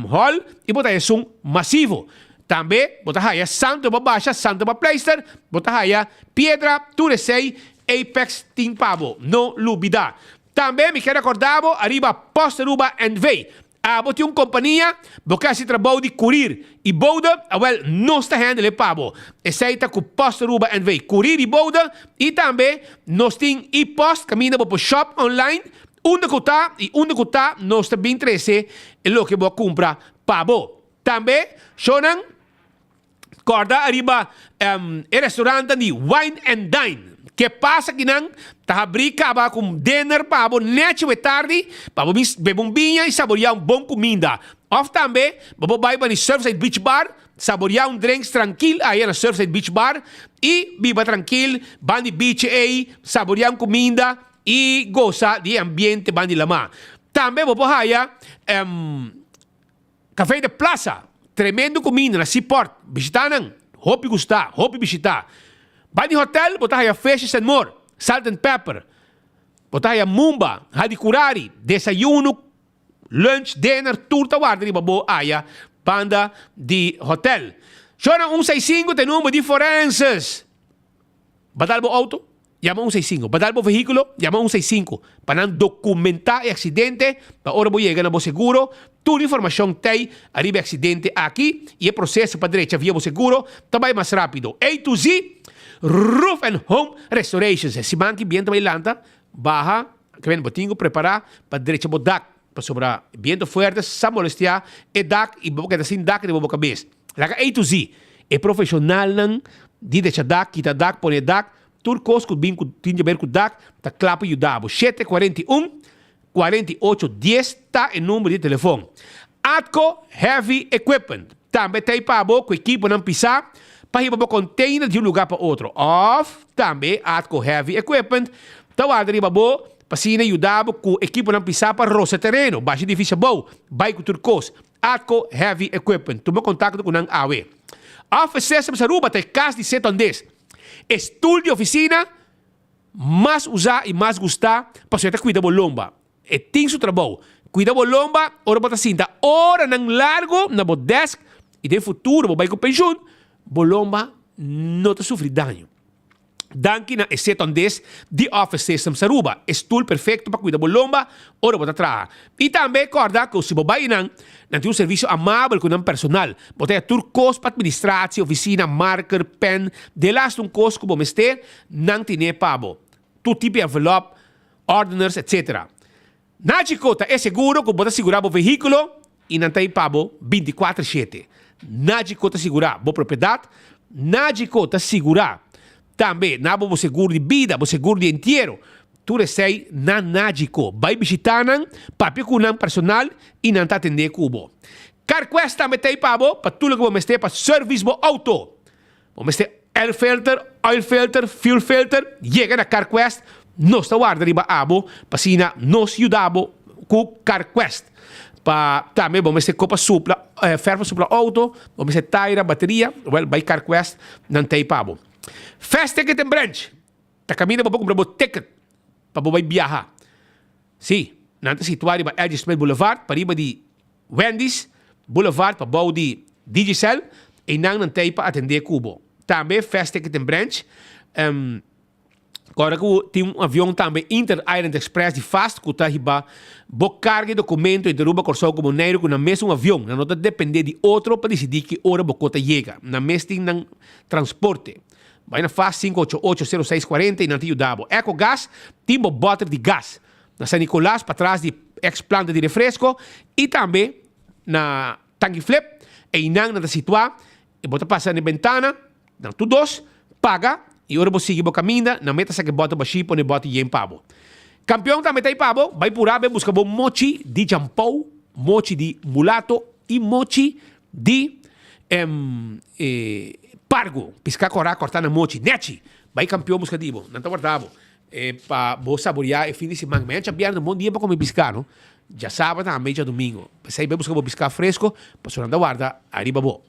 hall e botar aí som massivo. Também botar aí santo para baixa, santo para pleister, botar aí pedra, turesei, Apex Team Pabo, no lubida. Também me quero acordar, arriba Post Aruba and Vey. Tem uma companhia, porque se trabalha de curir e boda, não está handle Pabo. Essa com Post Aruba and Vey, curir e boda, e também nós temos e-post, caminha para o shop online, onde está, nós está bem 13, é o que vou comprar Pabo. Também, Shonan, corda arriba, restaurante de Wine and Dine. Que passa que não tá brincava com dinner para o net de tarde para beber um vinho e saborear bom comida. Ou também vai para o Surfside Beach Bar saborear drinks tranquilo aí na Surfside Beach Bar e viva tranquilo, van de beach aí, saborear comida e gozar de ambiente van de lama. Também vai café de plaza, tremendo comida na Seaport, visitar não, hope gostar, hope visitar. Vai de hotel, botar aí Fishes and More, Salt and Pepper, botar aí Mumba, Hadi Curari, desayuno, lunch, dinner, turta, guarda de babo, aí banda de hotel. Chora 165, tem número de forenses. Badalbo auto, llama 165. Badalbo veículo, llama 165. Para documentar o acidente, para ahora voy a llegar a vos seguro. Toda informação tem, arriba acidente aqui, e o processo para direita via vos seguro, também mais rápido. A to Z, Roof and Home Restorations. Se manque bien também lanta, baja, que ven botingo preparar para direita bo DAC, para sobrar viento fuerte, sa molestia, e DAC, e boca sin DAC de boca cabeça. Laga A to Z, é profissional nan, di deixa DAC, quita DAC, põe DAC, Turcos que vem com tinha ver com DAC, tá clapa ajudava. 741-4810 tá em número de telefone. Atco Heavy Equipment. Também tem para com equipe não pisar, para ir para container de um lugar para outro. Of também Atco Heavy Equipment. Então, a deriva boa, para se ajudava com equipe não pisar para roça terreno. Baixa difícil boa, vai com Turcos. Atco Heavy Equipment. Toma contato com o AW. Office System Saruba tem casa de 7 andes. Estúdio de oficina, mais usar e mais gostar, para você cuidar da lomba. E tem seu trabalho. Cuida da lomba, ora bota cinta. Ora nang largo, na bo desk, e de futuro, vai com pensão, a lomba não te sofre dano. Danke na S7 de Office System Saruba. Estúdio perfeito para cuidar da lomba, ora bota atrás. E também recorda que se você não tem um serviço amável com um personal. Você tem cursos para administração, oficina, marker, pen, de last curso que você tem, não tem pago. Todo tipo de envelope, orders, etc. Nagicota é seguro que você segurar o veículo e não tem pago 24/7. Nagicota segurar a propriedade, Nagicota segurar também na o seguro de vida, o seguro de inteiro. Tu recebe na Nagico. Vai visitar papi com um personal e não está atendendo cubo. CarQuest também tem pago para tudo que você tem para serviço do auto. Você tem air filter, oil filter, fuel filter, chega na CarQuest, nós está guardando riba abo, para sina nos ajudamos com CarQuest. Também vamos ter copa supla, ferro supla auto, vamos ter tire, bateria, vai CarQuest, não tem pago. Fast Ticket and Branch. Tá caminho para comprar o ticket para você viajar. Sim, nanta situado em Edge Smith Boulevard, para ir de Wendy's Boulevard, para o de Digicel, e não tem para atender Cubo. Também Fast Ticket and Branch. Agora que tem um avião também Inter Island Express de fast, que está riba, carga documento e derruba corso como neiro, que na mesmo avião, não está depender de outro para decidir que hora você chega. Na mesma tem transporte. Vai na fast 588-0640 e não te ajudava. EcoGás, tem um bote de gás. Na San Nicolás, para trás de ex-planta de refresco. E também na Tanque Flip. E não está situado. E você passa na ventana, na tu dos, paga. E agora você sigue o caminho, na meta que bota baixo, põe bota e em pavo. Campeão também tem pavo, vai por aí, busca bom mochi de jampou, mochi de mulato e mochi de pargo. Piscar cortar na mochi, nechi. Vai campeão busca dibo, não está guardado. Para você saborear o fim de semana. Amanhã já um bom dia para comer piscar, não? Já sábado, também já domingo. Você vai buscar piscar fresco, para você não guarda, arriba bom.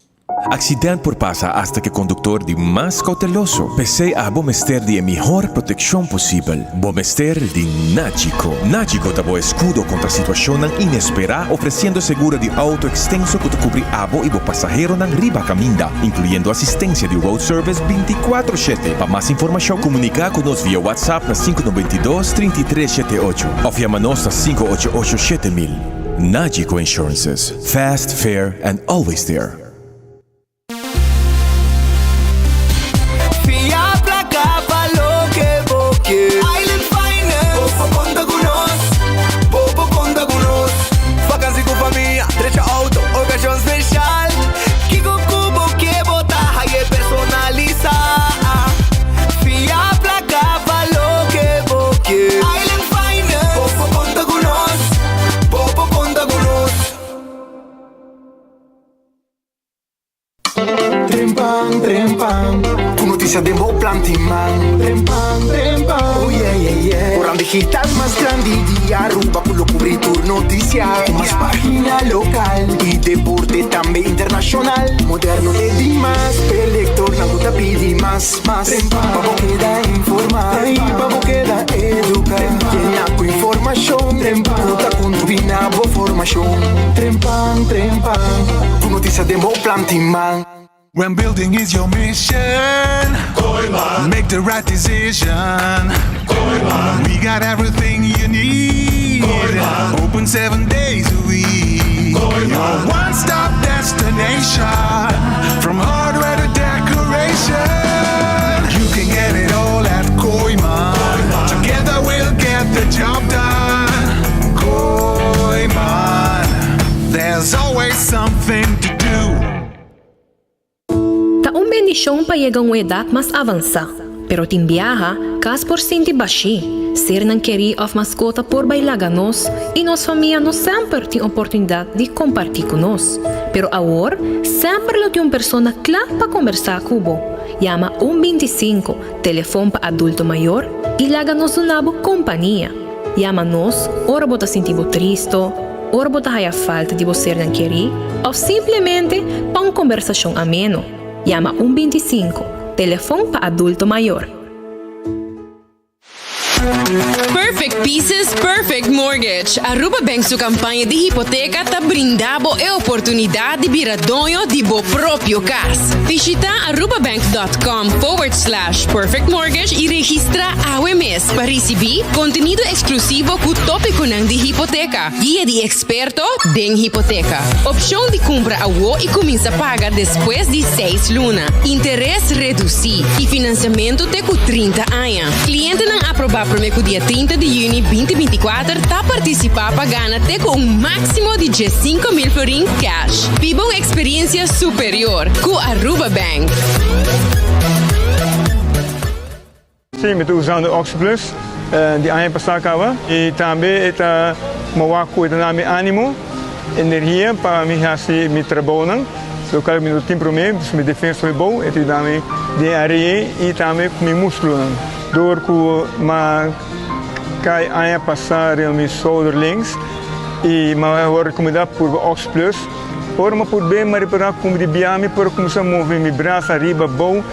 Accidente por pasa hasta que conductor de más cauteloso. Pese a Bomester de mejor protección posible. Bomester de Nagico. Nagico dabo escudo contra situación inesperada, ofreciendo seguro de auto extenso que te cubre abo y bo pasajero nan riba caminda, incluyendo asistencia de road service 24/7. Para más información, comunica con nos vía WhatsApp na 592-3378 o llamanos na 588-7000. Nagico Insurances. Fast, fair, and always there. Island Finance, Popo conta con nos, Popo conta con nos. Vacancy con familia, trecha auto, ocasión especial. Kiko Cubo que bota y personaliza. Fia placa pa lo que boque. Island Finance, Popo conta con nos, Popo conta con nos. Trempang, trempang. Con noticias de Mo Plantiman. Trempang, trempang. Oh yeah, yeah, yeah. Orang digital más grande día. Rumba por lo cubrir tu noticia. Más página local y deporte también internacional. Moderno te di más. Pelector na guta pidi más. Trempang. Pabo queda informar. Pabo queda educar. Llena con información. Trempang. Nota con tu binabo formación. Trempang, trempang. Con noticias de Mo Plantiman. When building is your mission, make the right decision. We got everything you need. Open 7 days a week. Your one-stop destination, from hardware to decoration. You can get it all at Koiman. Together we'll get the job done. Koiman, there's always something to do. Taong bendisyon pa yegang edad mas avanza. Pero tin viaja, kas por sinti bashi. Ser não querer of mascota por bailar nos e nos família não sempre tem oportunidade de compartilhar com nós. Pero agora, sempre lo tem uma pessoa clara para conversar com você. Llama 125, telefone para adulto maior e laga nos uma companhia. Llama nos, ora bota sentir triste, ora bota a falta de você não querer, ou simplesmente para uma conversação ameno. Llama 125, telefone para adulto maior. Perfect Pieces, Perfect Mortgage. Aruba Bank su campanha de hipoteca ta brindabo e oportunidade de viradonho de bo próprio cas. Visita arubabank.com/perfect mortgage e registra AWMS para receber conteúdo exclusivo com tópico de hipoteca. Guia de experto den hipoteca. Opção de compra a WO e começa a pagar depois de 6 lunas. Interesse reduzido e financiamento te com 30 anos. Cliente não aprovar para o dia 30 de junho 2024 está participar para ganhar até com máximo de 5.000 florin cash. Viva uma experiência superior com Aruba Bank. Sim, eu estou usando o Oxyplus de ano passado e também está com ânimo, energia para me fazer meu trabalho. Eu quero me tempo para mim, minha defesa é boa, e também de areia e também com meu músculo. Door que cai a passar meu shoulder links e vou recomendar por Oxyplus. Ora, mas por bem, mas para como de biame, para começar a mover meu braço arriba bom,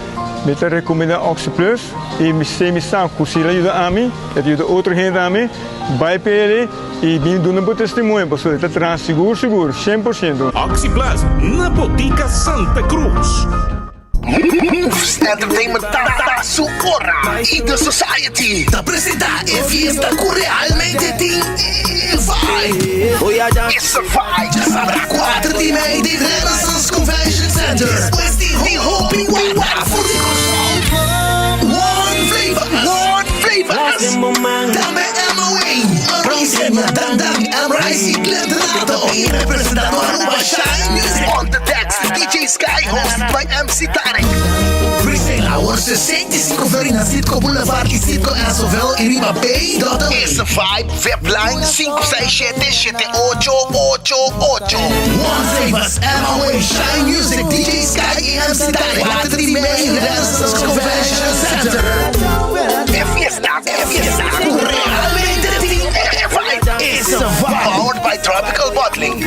me te recomendar Oxyplus e me sabe que se ele ajuda a mim, ele ajuda outra gente a mim, vai para ele e vim dando um bom testemunho, pessoal, está trans seguro, 100%. Oxyplus na Botica Santa Cruz. Moves Entertainment tá Sukora e The Society te apresenta a fiesta que realmente tem vibe. Essa vibe já sabrá 4 de maio de Renaissance Convention Center. Depois de Hoping Wild One Flavors também M.O.A. Rosema, Dandang, M.Rice e Glenn Donato e representando Aruba Shine Music on the decks DJ Sky hosted by MC Tarek. Freestyle Hours 65 Florina Sitco Boulevard e Sitco Assovel e Riba Bay. Essa vibe, Webline 567-7888. One Flavors, M.O.A. Shine Music, DJ Sky e MC Tarek. 4 de maio, Renaissance Convention Center. É fiesta, realmente it's a vibe. Powered by Tropical Bottling.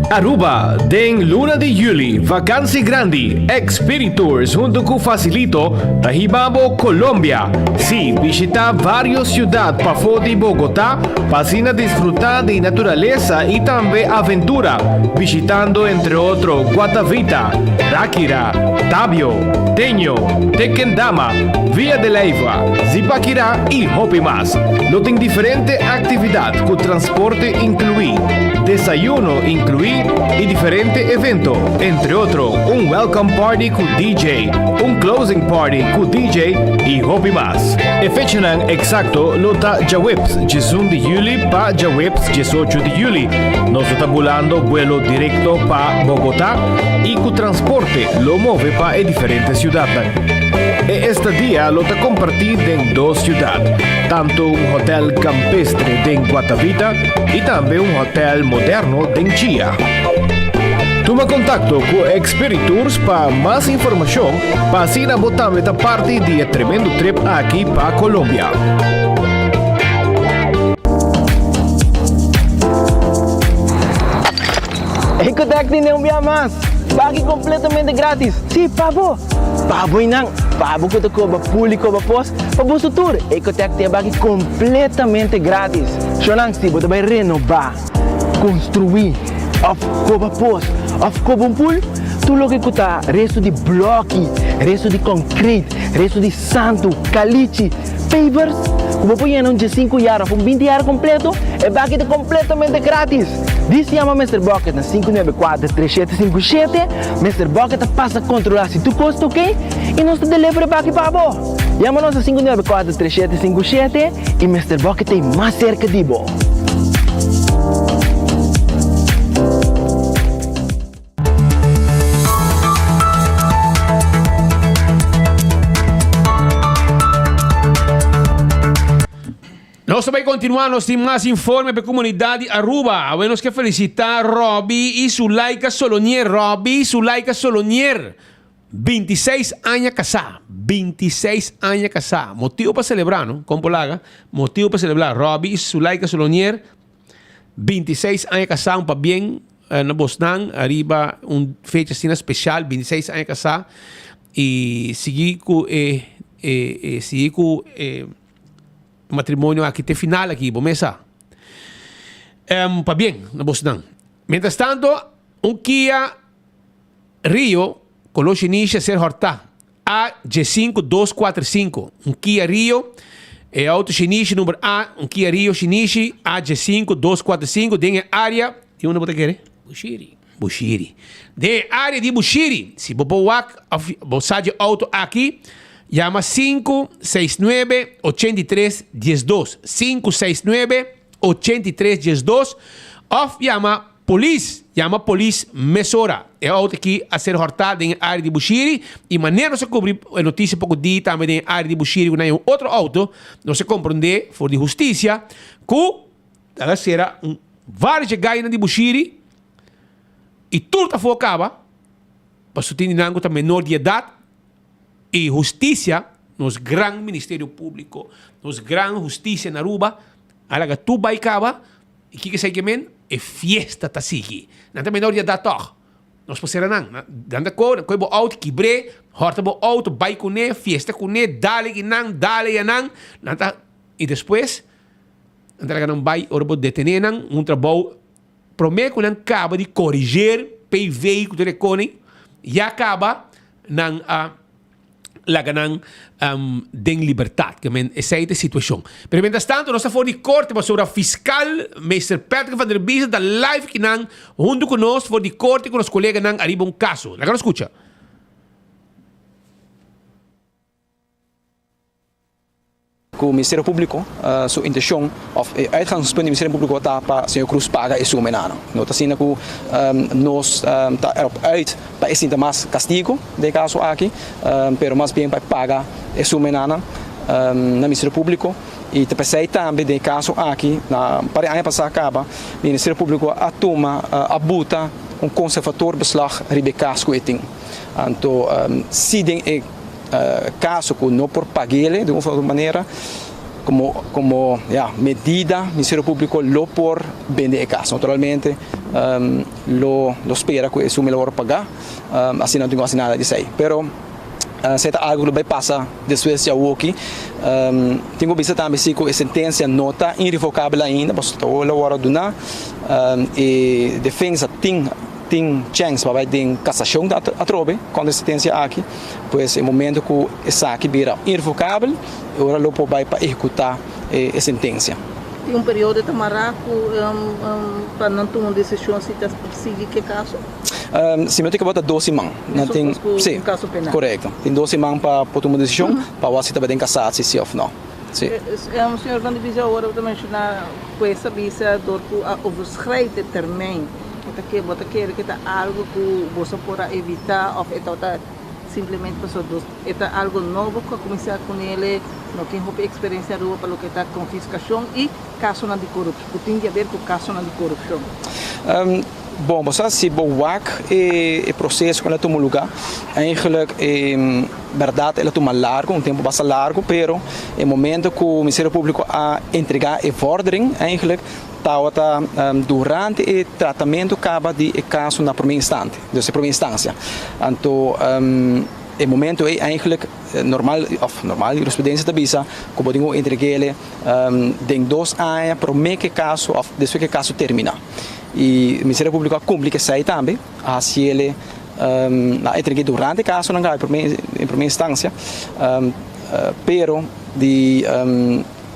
Aruba, den luna de juli, vakantie grandi, Expiritours junto com Facilito, Tahibabo, Colombia. Sí, visita varios ciudades para fora de Bogotá, para disfrutar de naturaleza y también aventura, visitando entre otros Guatavita, Ráquira, Tabio, Teño, Tequendama, Villa de Leyva, Zipaquirá y Hopi más. Lo tiene diferente actividad con transporte incluido, desayuno incluido y diferente evento, entre otros un welcome party con DJ, un closing party con DJ y Hopi más. E fechanan exacto lota Jaweps 18 de juli pa Jaweps 18 de juli. Nos está volando vuelo directo pa Bogotá y con transporte lo mueve pa diferentes ciudades. E este día lo está compartido en 2 ciudades, tanto un hotel campestre de Guatavita y también un hotel moderno de Chía. Toma contacto con Expiritours para más información, para así botar esta parte de tremendo trip aquí para Colombia. Ecotec tiene un día más, pague completamente gratis. Sí, pabo. Pabo inang, pabo que te cobra público para pos, para su tour. Ecotec te pague completamente gratis. Sonang si você vai renovar, construir, of cobra pos, of cobra pool, tu lo que custa resto de bloque, resto de concrete, resto de santo, caliche, pavers, como põe em 5 anos, 20 anos completo, é pague completamente grátis. Diz chama Mr. Bucket na 594-3757. Mr. Bucket passa a controlar se tu custa, ok? E nós te delivra para aqui para você. Chama-nos a 594-3757 e Mr. Bucket é mais cerca de você. Nós também continuamos, tem mais informe para a comunidade Aruba. Vamos que felicitar Robbie e Sulaika Solonier. Robbie e Sulaika Solonier. 26 anos casado. 26 anos casado. Motivo para celebrar, não? Como Polaga. Motivo para celebrar. Robbie e Sulaika Solonier. 26 anos casado, para bem na Bosnan. Arriba fecha assim especial. 26 anos casado. E seguir com matrimônio aqui tem final aqui, bom mesa. Para bem, na Bosnan. Mientras tanto, Kia Rio, coloca inicia ser horta. A G5245. Kia Rio, auto inicia número A, Kia Rio inicia A G5245, tem área, e onde você quer? Bushiri. De área de Bushiri, se você de auto aqui, llama 569-8312. 569-8312. Of llama Police Mesora. É auto aqui a ser hortado em área de Bushiri. E maneira de cobrir a notícia pouco dia também em área de Bushiri, com outro auto, não se compreende, for de justiça, que ela será vários gainas de Bushiri e tudo está focado para sustentar a menor de idade. E justiça, nos gran Ministério Público, nos gran justiça na Aruba, alaga tu vai caba, e que sei que men, é fiesta tá sigi. Não tem menor de idade toch. Nós passamos não, dando cor, coi bo auto quebre, horta bo auto, vai com ne, fiesta com ne, dale e não, e depois, não não vai, ora bo detener não, trabalho, promete que não acaba de corrigir PV que tu recone, e acaba não la ganan den liberdade, que é essa é a situação. Pero mientras tanto, nós estamos de corte sobre o fiscal, Mr. Patrick van der Biesen, da live que não, junto conosco, for de corte com os colegas não, arriba caso. La que escucha. Com o Ministério Público, sua intenção, uitgangspunt do Ministério Público está para o Sr. Cruz paga esse menano. Nós assim que nós está uit para esse mais castigo de caso aqui, pero mais bem para pagar esse menano no Ministério Público e também também de caso aqui para ano passado acaba o Ministério Público atoma abuta conservador beslag Rebecca Squitting. Então se tem caso que não por pagar de uma maneira como medida o Ministério Público lo por vender o caso naturalmente lo espera que isso melhor pagar assim não tenho assim nada de sei pero se algo que vai passar depois de aqui tenho visto também se a sentença não está irrevogável ainda mas estou lá hora do na e defesa tem chance para vai ter cassação da trobe quando a sentença aqui pois é momento que essa aqui vira irrevogável agora lo vai para executar a sentença. Tem período de tomar para não tomar decisão se está seguir que caso? Se eu tenho que botar 12 mãos, não tem sim, caso penal. Correto. Tem 12 mãos para tomar decisão para você também tem cassar se ou não. Sim. O senhor Van der Biesen agora vai mencionar com essa visa do overschrijdt termijn. Você quer que está algo que você pode evitar ou está simplesmente está algo novo que começar com ele não tem experiência para o que está confiscação e caso de corrupção tem a ver com caso de corrupção. Bom, você se boak o processo quando toma lugar, eigenlijk verdade ela toma largo, tempo bastante largo, pero no momento que o Ministério Público a entregar a vordering, eigenlijk durante o tratamento acaba de caso na primeira instância. Então, o momento é eigenlijk normal jurisprudência da visa, como digo, entreguei em 2 anos para o caso, depois que o caso termina. E o Ministério Público cumpre que sai também, se ele entregue durante o caso, não vai em primeira instância, pero de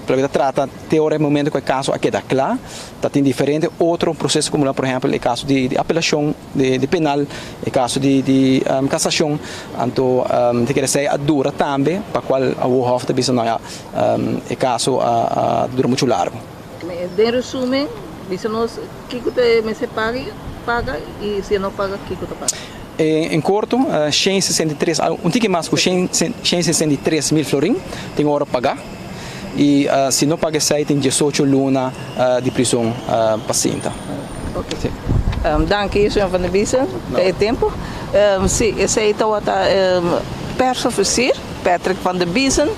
pela trata teoricamente que o caso aqui da claro tem diferente outro processo como por exemplo o caso de apelação de penal o caso de cassação então tem que ser a dura também para qual a Hof da bisa o caso dura muito largo. De resumo dizemos que você paga e se não paga que você paga. Em curto, 163, um pouquinho mais que 163 mil florim, tem hora para pagar. e se não paga 7 tem 18 luna de prisão paciente. Okay. Dank senhor Van der Biesen. Tem tempo? Sim, esse aí está perso-oficier, Patrick Van der Biesen,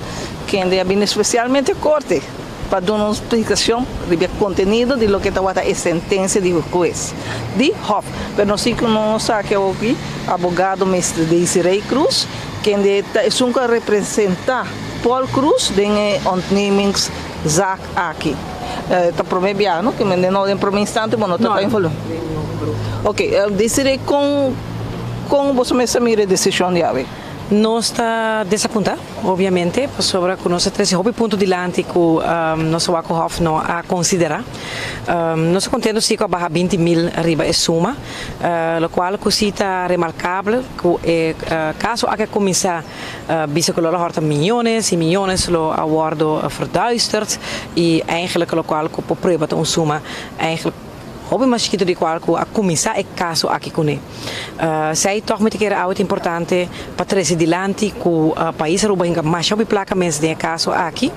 que é bem especialmente corte para dar uma explicação do conteúdo de lo que está a sentença do juiz de Hof. Mas nós que não sabe aqui, advogado mestre Desiree Cruz, que é um que representa Paul Cruz em ontnemingszaak aqui. Está promebiano, que me não é por um instante, mas não está falando. Ok, Desiree, com você me samira decisão de ave? Nós está desapontada, obviamente, sobre que nós temos um ponto de lante que nós vamos a considerar. Nós contemos que a barra 20 mil arriba é suma, o qual é remarcável que caso a que começar bisa que lo horta miljones e miljones lo awardo verduisterd e eigenlijk o qual que prova een suma eigenlijk hobby mosquito de qual a começar é caso aqui com ele. Sei toch met keer oud importante patrese di lanti ku país ruba hinga mais hobby placa mes de caso aqui.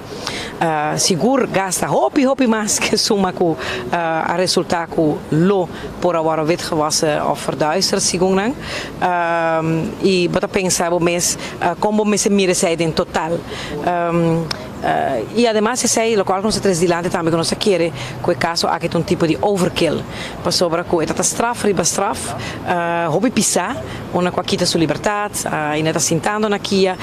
Seguro gasta hobby mais que suma ku a resultaat ku lo por agora witgewassen of verduisterd segundo e bota pensar mes como mes mire sei em total. E además sei, lo qual nós três dilante também que nós quer que o caso há um tipo de overkill, para sobre que é straf riba straf, hobby pisar, uma quita sua liberdade, e não está sentando na kia,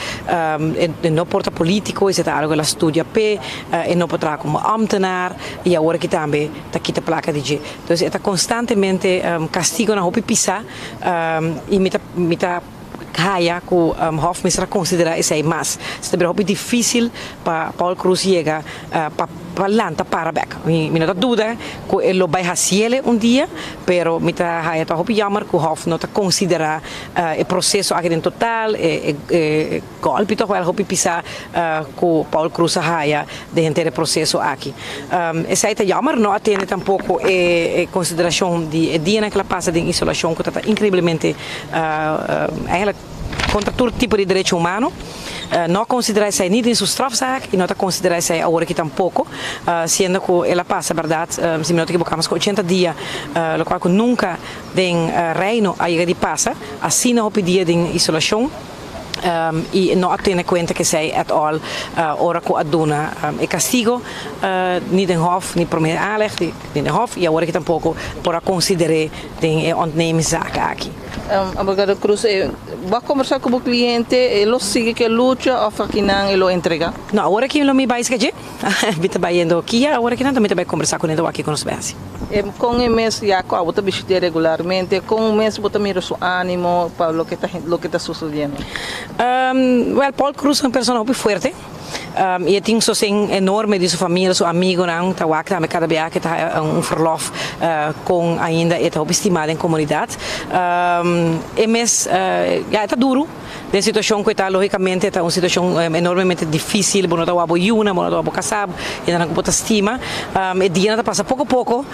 e não porta político, e está algo lá estudia p, e não pode como ambtenaar, e agora que também está quita placa de G. Então está constantemente castigo na hobby pisar, e me tá Haya que Hof misra considera esse aí mas se é bem difícil para Paul Cruz chegar para lanta para back me não dúvida que ele vai fazer dia pero me tá Haya tá hopi jammer que Hof não tá considera o processo aqui em total golpe toch wel hopi pisar que Paul Cruz Haya de inteiro processo aqui esse aí tá jammer não atende tampouco consideração de dia naquela passa de isolação que tá incrivelmente ela contra todo tipo de direito humano. Não considera isso nem em sua strafzaak e não considera isso agora que tampouco, sendo que ela passa, verdade, se não equivocamos, com 80 dias, o qual nunca tem reino a chegar de passa, assim não pedia de isolação. E não atende conta que sei at all ora que a dona é castigo nem den Hof nem primeiro aanleg nem den Hof e agora que tampouco para considerar tem ontnemingszaak aqui. Abogado Cruz, vai conversar com o cliente, ele sigue que luta ou que não ele entrega? Não, agora que ele me vai esquecer, bita vai indo aqui, agora que não também vai conversar com ele aqui com os pés. Com o mês já que você visita regularmente, com o mês você mira seu ânimo para o que está sucedendo. Well, Paul Cruz é uma pessoa muito forte. E tem um enorme de sua família, seu amigo, não, tá lá que cada vez que tá verlof com ainda é tá estimado em comunidade. Mas já tá duro. De situação que está logicamente é uma situação enormemente difícil, não está abo iuna, não está abo casado, ainda não bota estima. E dia não passa pouco a pouco.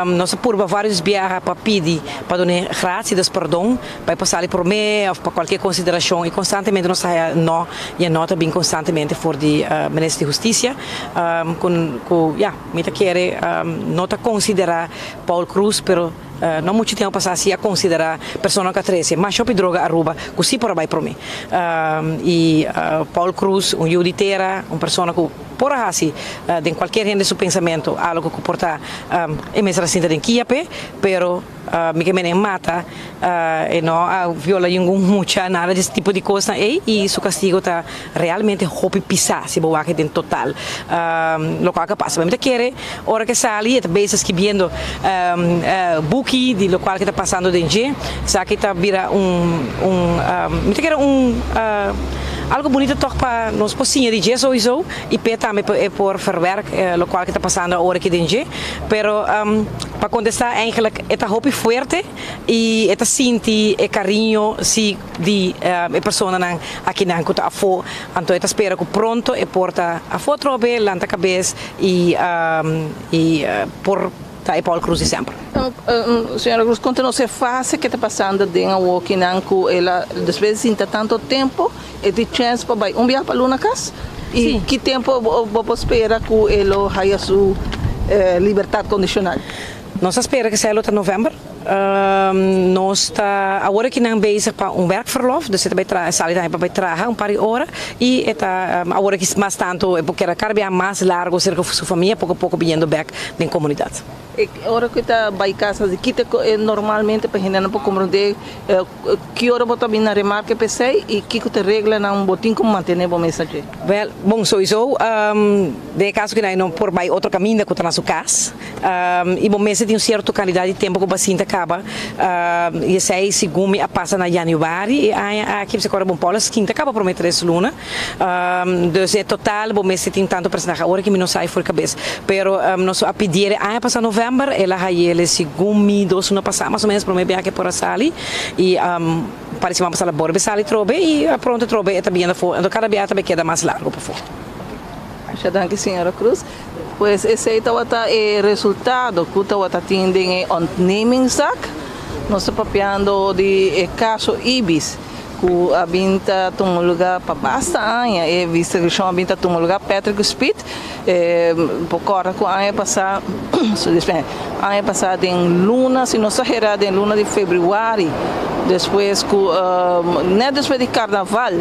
Nós purba vários viagens para pedir, para dar graças, perdão, para passar por mim, ou para qualquer consideração e constantemente nós não e nota bem constantemente for de Ministério de Justiça, com me quer nota considerar Paul Cruz, pero não muito tempo passar assim a considerar pessoa que trece, mas shopping droga arruba, que sim para vai para mim. E Paul Cruz, juditeira, pessoa que por assim, de qualquer rende seu pensamento, algo que porta é mesmo assim de Kiape, pero me que me mata e não viola nenhum mucha nada desse tipo de coisa e seu castigo está realmente hopi pisar se boa que tem total local que passa me quer hora que sali e vezes que vendo buki de local que está passando dentro sabe que está vira me quer algo bonito toch para nós pocinha de dia sowieso e também por verwerk local que está passando agora aqui dentro pero para contestar eigenlijk é hopi forte e é senti e carinho se de pessoa não aqui não que tá afo então eu espero que pronto e porta a foto trobe lanta cabeça e por tá e Paul Cruz sempre. Senhora Cruz, conta-nos é fácil que está passando de um que ela às vezes sinta tanto tempo e de chance para vai viajar para Luna casa? E que tempo você espera que ele haya sua liberdade condicional? Nós esperamos que seja até novembro. Nós está agora que não bezig para werkverlof, dus het bij salir daí para trabalhar um par de horas e está agora que mais tanto porque era carga mais largo cerca de sua família pouco a pouco vindo back na comunidade. Agora que está vai casa de que normalmente para gente não pode compreender que hora você vir na remarca PC e que te regla não botin como manter bom mensagem. Well, bom sowieso de caso que não por vai outro caminho que está na sua casa e bom mês tem certa quantidade de tempo que o paciente acaba e sei segundo a passa na januário e aqui você corre bom polas quinta acaba prometer esse luna dus é total bom mês tem tanto personagem agora que me não sai por cabeça pero nós a pedir a passar novembro ela aí ele segundo dos não passar mais ou menos prometer que por a sali e parece vamos passar a borbe sali trobe e pronto trobe é também na for então cada dia também queda mais largo por favor. Danke, senhora Cruz. Pois esse aí está o resultado que está tendo em ontnemingszaak. Nós estamos papiando de caso Ibis, que a binta tem um lugar para basta anos, e vista que chama a binta tem um lugar Patrick Spit, por causa que ano passado em luna, se não exagerar, em luna de fevereiro, depois que nem depois de carnaval.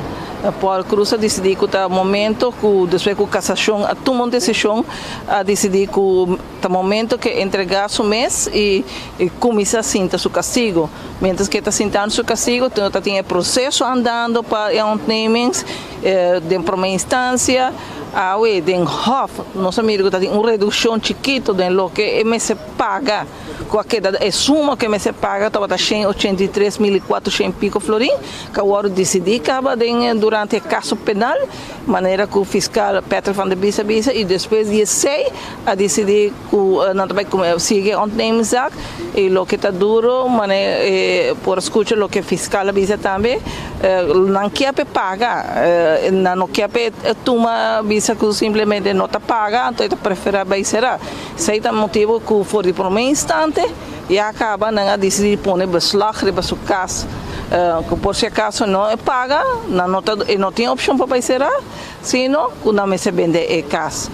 Paul Cruz decidiu que o momento que depois que a cassação tomou uma decisão a decidir que o momento que entregar seu mês e começa a sentir seu castigo, mientras que está sentindo seu castigo, então tem processo andando para ontnemings de primeira instância. De Hof, nós amigos que tem uma redução chiquita de lo que me se paga, com a suma que me se paga estava 183.400 pico florim, que agora decidi acaba durante o caso penal, maneira que o fiscal Peter van der Bisa e depois de sei a decidir que não também sigue ontnemingszaak e lo que está duro, maneira por escutar lo que o fiscal Bisa também não quer pagar, não quer tomar Bisa que simplesmente não está paga, então ele prefere beijar. Esse é o motivo que for de primeiro instante e acaba a decidir pôr beslag sobre sua casa. Que por se acaso não é paga, não tem opção para beijar, senão que não se vende a casa.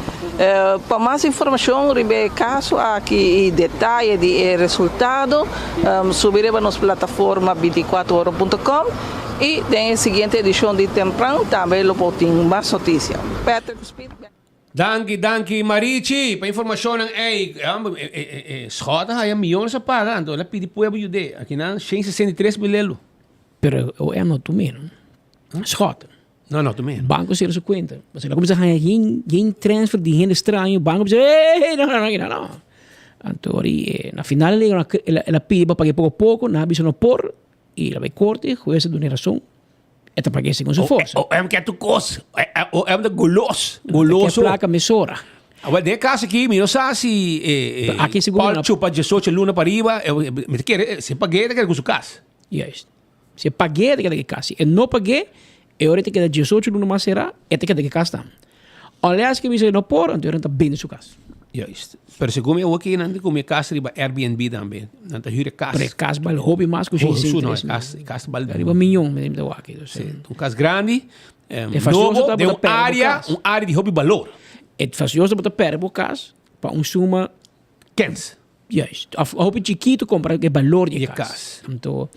Para mais informação sobre o caso, aqui detalhe de resultado, subiremos na nossa plataforma 24horas.com. E na seguinte edição de Temprano também lo pode mais notícias. Danke Marici, para informação schota há milhões a pagar, então ela pediu para eu ajudar. Aqui não 163 mil. Pero é não tu menos. Schota. Não tu menos. Banco ser sua conta. Mas ela começa a ganhar geen transfer de gente estranho, banco diz, não. Então, na final ela pede para pagar pouco, na aviso não por e ela vai corte, juez de uma razão, é para pagar com sua força. É que tu coisa, é de goloso. É placa mesora. Well, de caso aqui, não sei se aqui seguro Paul chupa 18 luna para riba, se paguei, quer com sua casa. Yes. Se paguei, tem que casa. Se não paguei, hora tem que dar 18 luna mais será, tem que dar que casa. Aliás, que me não por, então está bem de sua casa. Juist. Pero segundo eu aqui não com minha casa riba Airbnb também. Não tá hyre casa. Pero casa bal hobby mais que gente. Casa bal riba milhão me deu aqui. Um casa grande, novo, de uma área de hobby valor. É facioso para perder casa para suma 15. Yes. A hobby chiquito compra que valor de casa. Então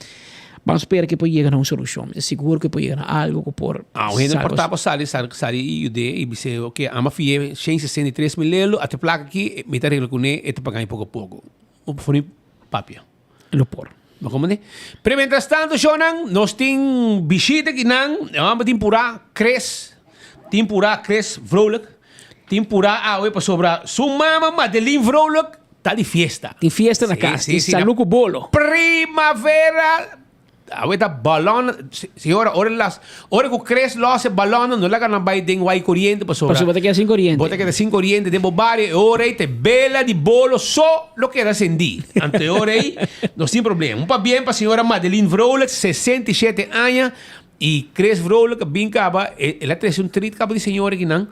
vamos esperar que pode chegar a uma solução. É seguro que pode chegar a algo que por... O gente portava sali e disse, ok, ama fie 163 mil, até placa aqui, me tarei com ele, e te pagar pouco a pouco. O fone papia. Lo por. Mas como é? Pero mientras tanto, Shonan, nós tem visita aqui não, vamos temporada cres vrolijk, temporada para sobrar. Sua mama Madeline vrolijk, tá de fiesta. Tem fiesta na casa, salud com bolo. Primavera. Ahorita balão, senhora, hora que cresce lá se balão, não lá que vai ter vai corrente para sobrar. Bota que sem corrente. Bota que sem corrente, de bobare, hora aí te bela de bolo, só lo que era acendi. Ante hora aí, não tem problema. Para bem para senhora Madeline Vrolijk, 67 anos, e cresce Vrolijk, bem caba, ela tem um treat caba de senhora que não.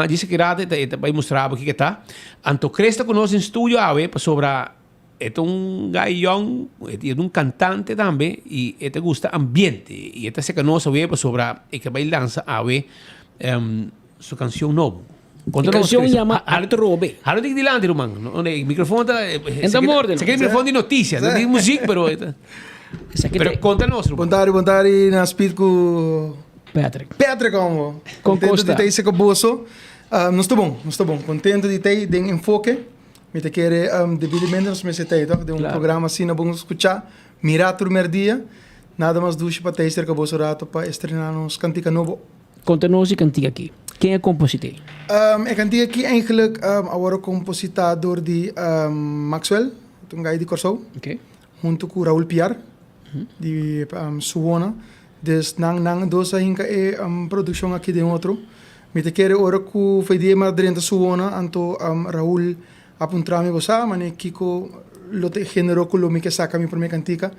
Disse que rata, vai mostrar aqui que tá. Anto cresce conosco em estúdio, para sobrar. É gaião, é cantante também e gusta ambiente. E se conoce sobre que vai lançar su canción novo. La canción llama Atrobe. Halo di dilante, Roman. El micrófono está... Está morto. Se queda el micrófono de noticias, no de música, pero... Pero contanos, Roman. Bontari na speed com... Patrick como. Com Contento Costa. de ter esse caboço. Não estou bom. Contento de ter den enfoque. Me te querer devidamente nos meses de um programa assim, não vamos escutar. Mirar o primeiro dia. Nada mais duche para ter esse caboço rato para estrenar nos cantica novo. Conta-nos e cantiga aqui. Quem é o compositor? Ik cantica aqui eigenlijk agora compositador de Maxwell, um gajo de Corsou. Okay. Junto com Raul Piar, de Suona. Dus nang dosa hinka produção aqui de outro. Me te quero ora ku fedia madrenta Suona anto Raul apuntrami bosa, mane kiko lote genero ku lo mi que saca mi primeira cantica.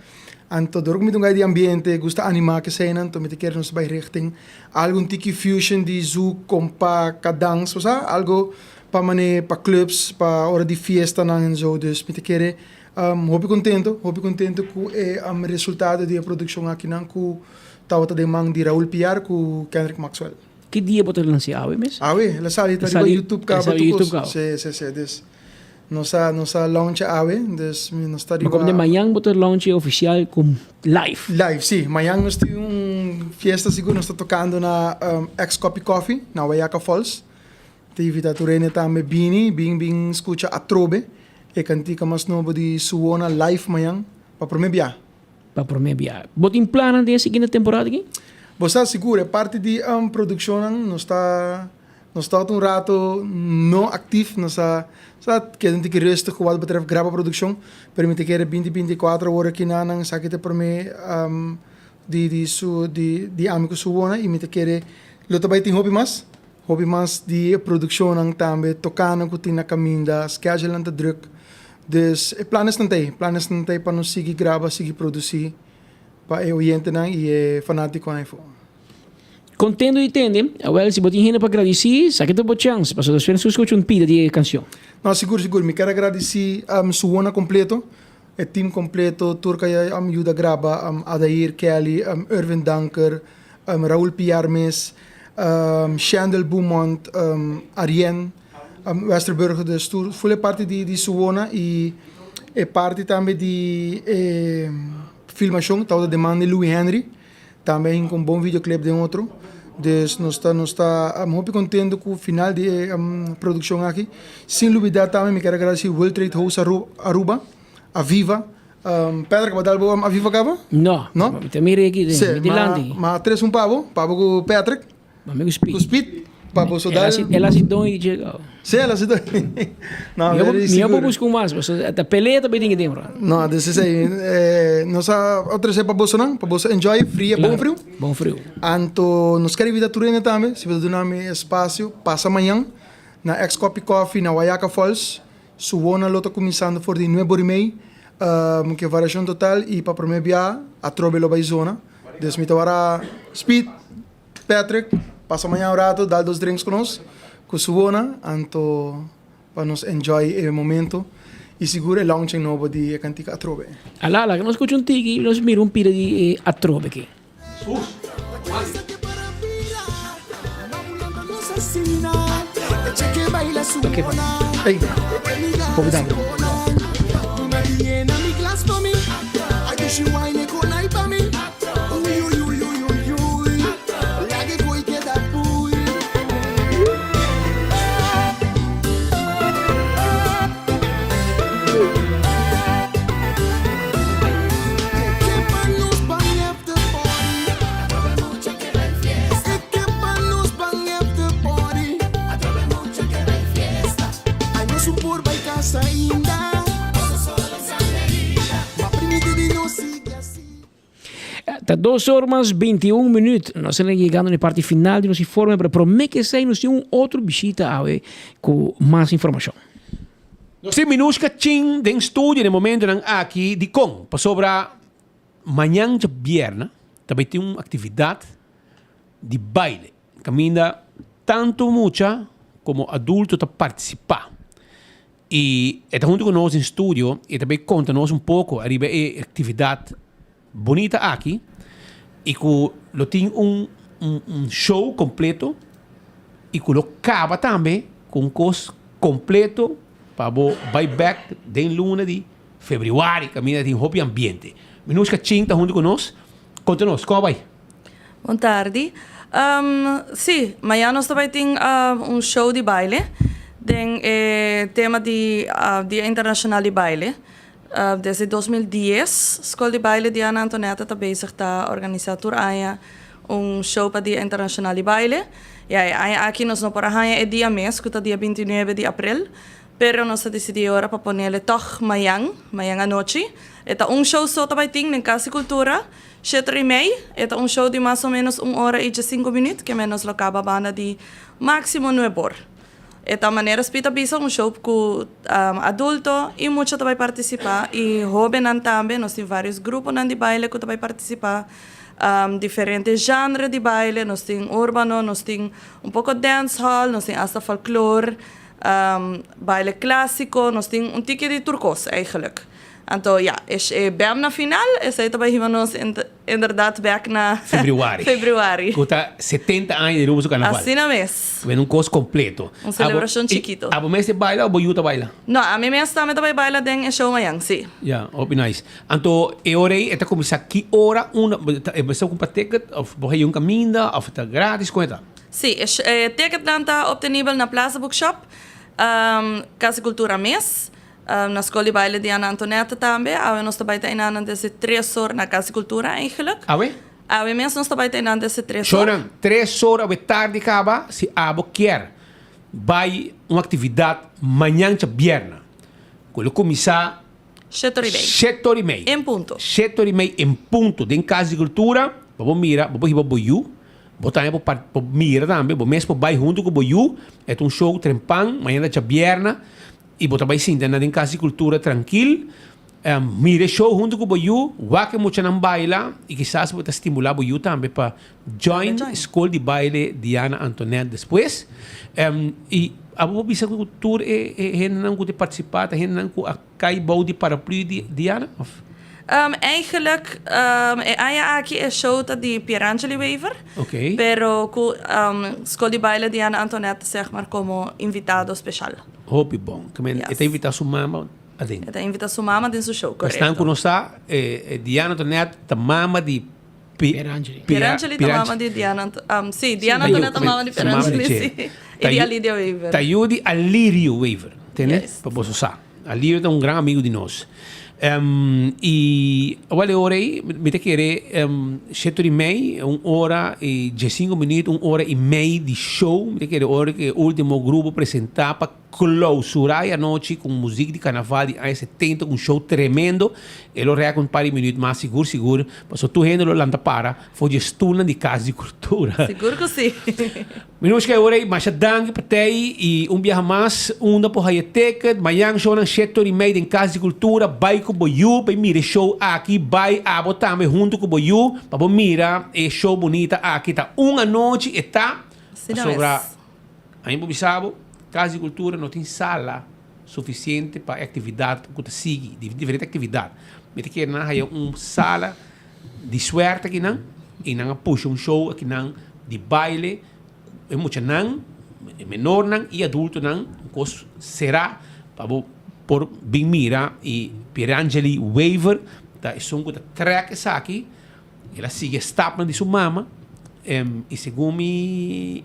Anto dork met un de ambiente, gusta anima que zijn, anto met de kern nos bij richting algo tiki fusion di zoek compa cadans, bosa, algo pa mane pa clubs, pa ora di fiesta nang en zo. Dus met de keren hoop ik contento ku resultado de produção aqui nang ku tawata de mang di Raul Piar ku Kendrick Maxwell. Que dia botar lançar mes? La sali tá no YouTube ka ba tu. Se des. Nossa launch dus nós está Mas como de manhã botar launch oficial com live. Live, sim. Amanhã nós temos fiesta seguro, nós está tocando na Ex-Copy Coffee, na Waiaka Falls. Tem vida turene também bing escuta Atrobe. E cantica mais novo de Suona live amanhã para promebiar. Botin plannen de seguinte temporada aqui? Você seguro, é parte de produção, nós está rato não ativo, nós está que a gente que resta com o betref grava produção, permite que 20-24 horas aqui na nang sakit para mim de amigo Suona e me te querer lo também tem hobby mais de produção nang também tocando com tina caminda, schedule anta druk. Dus plannen não tem para nós seguir gravar, seguir produzir para o oyente nang e fanático na iPhone. Contendo de entender, well, se botin para agradecer, sabe que tem chance, para as pessoas escutam pida de canção. Não, seguro, me quero agradecer Suona completo, o time completo, turca ajuda a gravar, Adair Kelly, Irvin Danker, Raul Piarmes, Shandel Beaumont, Arjen, Westerburg, dus full parte de Suona e parte também de filmação, tal de man de Louis Henry, também com bom videoclip de outro. Dus nós está muito contente com o final de produção aqui. Sem dúvida também me quero agradecer World Trade House Aruba, a Viva. Pedro, que badal a Viva cava? Não. Te mire aqui, de Landi. Mas três pavo com Patrick. Mas me Speed. Pavo sodal. Ela se dói e chega. Sim, ela se dói. Não, eu vou buscar mais, mas a pelea também tem que ter. Não, desse aí, nós outras é para você enjoy, frio, bom frio. Anto, nós queremos vida turene também, se você dá espaço, passa amanhã na Ex-Copy Coffee na Waiaka Falls, Suona lota começando por de 9 h que é variação total e para promebiar a trobe lo zona. Desmita agora Speed, Patrick, passa amanhã o rato, dá 2 drinks conosco. Com Suona, anto para nos enjoy o momento e seguro o launching novo de cantica Atrobe. Alala, que nós escutamos tiki, nós miramos pira de Atrobe aqui. Ok, aí, convidado. Está 2 horas 21 minutos. Nós estamos chegando na parte final de nosso informe, para prometer que sai nos outro visita com mais informação. Nós temos minusca chin de estúdio no momento aqui de com. Para sobra amanhã de viernes também tem uma atividade de baile. Caminha tanto mucha como adulto para participar. E está junto conosco em estúdio e também conta-nos pouco arriba a atividade bonita aqui e que lo tem um show completo e colocava também com curso completo para o buyback de luna de fevereiro, caminha de hobby ambiente. Minusca Chinta junto conosco. Conta-nos, como vai? Boa tarde. Sim, amanhã nós também temos show de baile. Tem tema de Dia Internacional de Baile. Desde 2010, a Escola de Baile de Ana Antoneta está bezig a organizar show para Dia Internacional de Baile. E aqui nós não podemos dia mês, que é dia 29 de abril. Pero nós decidimos agora para ponerle toch amanhã à noite. É show só também tem em Casa Cultura. 7:30, é show de mais ou menos 1 hora e 5 minutos, que menos lo acaba banda de máximo 9 horas. É maneira spita bisa show com adulto e muitos também participar e jovem também, nós temos vários grupos de baile que também participar. Diferentes genres de baile, nós temos urbano, nós temos pouco dancehall, nós temos hasta folclore, baile clássico, nós temos tique de turcos eigenlijk. Então, bem na final, esse também vamos inderdaad back na februário. Custa 70 anos de Rubo Carnaval. Assim na mês. Vem curso completo. Celebração chiquito. A você baila ou boiuta baila? Não, a mim mesmo também baila den show amanhã, sim. Nice. Então, orei, está começar que hora você compra ticket, ou você um caminho, ou está grátis, como é? Sim, ticket está obtenível na Plaza Bookshop, Casa Cultura mês. Na Escola de Baile de Ana Antoneta também. Nós também temos desde 3 horas na Casa Cultura, eigenlijk. Mesmo nós também temos desde 3 horas. Choram, 3 horas da tarde acaba, se abo quer, vai uma atividade manhã de viernes. Quando começar 7:30. Em ponto. 7:30 em ponto. Em Casa Cultura, vamos mirar, vamos ir para Boiú. Botar para mirar também, vamos mesmo vai junto com Boiú. É show trempang, manhã de viernes. E botar vai sim, na Casa Cultura tranquilo, mire show junto com o Boiú, que muito não baila, e quizás pode estimular o Boiú também para join a Escola de Baile de Ana Antoneta depois. E a Bisa Cultura não pode participar, não cai bom de paraplu de Ana? Eigenlijk, aqui é show de Pierangeli Weaver, pero a Escola de Baile de Ana Antoneta, zeg maar, como invitado especial. Hope bom. Está invitado sua mama a dentro. Está invitado sua mama dentro do show, correto. Estão conosco, Diana Antoneta, a mama de Pierangeli. Pierangeli, a mama de Diana. Sim, Diana Antoneta, a mama de Pierangeli, sim. E de Alidia Weaver. Tayudi Alirio Weaver, entende? Para você saber. Alirio é grande amigo de nós. E olha, orei, me te querer 7:30, 1 hora e 5 minutos, 1 hora e meia de show. Me te querer hora que o último grupo apresentar para clausurar a noite com música de carnaval de anos 70, um show tremendo. Ele orei com um par de minutos mais seguro. Passou tu rendo landa para, foi de estuna de Casa de Cultura. Seguro que sim. Minutos que orei, mas dangue para tei e viaje mais, por aí ticket, manhã show na 7:30 em Casa de Cultura, vai com o Boiú, vai mirar show aqui, vai a botar junto com o Boiú, para mirar e show bonita aqui, tá uma noite e tá sobre aí bobisabo, Casa de Cultura não tem sala suficiente para atividade que sigue, diferente atividade. Me te quer na sala de suerte aqui não, e não puxa show aqui não de baile, é muito não, menor não e adulto não, será para por bem mira e Pierangeli Weaver, da são com track essa aqui, ela sigue stop de sua mama, e segundo me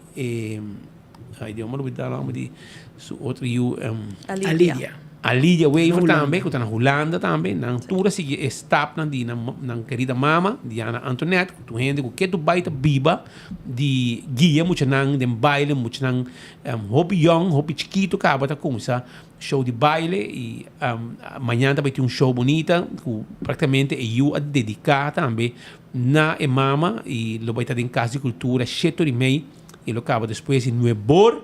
ai Deus, mas não nome de su outro Alidia Weaver também, que está na Holanda também, na altura sigue stop na querida mama Diana Antoneta, tu gente que tu baita biba de guia muito não de baile muito não hobby young, hobby chiquito acaba tá começar show de baile e amanhã também tem show bonita que praticamente eu a dedicar também na mama e lo vai estar em Casa de Cultura 7:30 e lo acaba depois em 9 horas.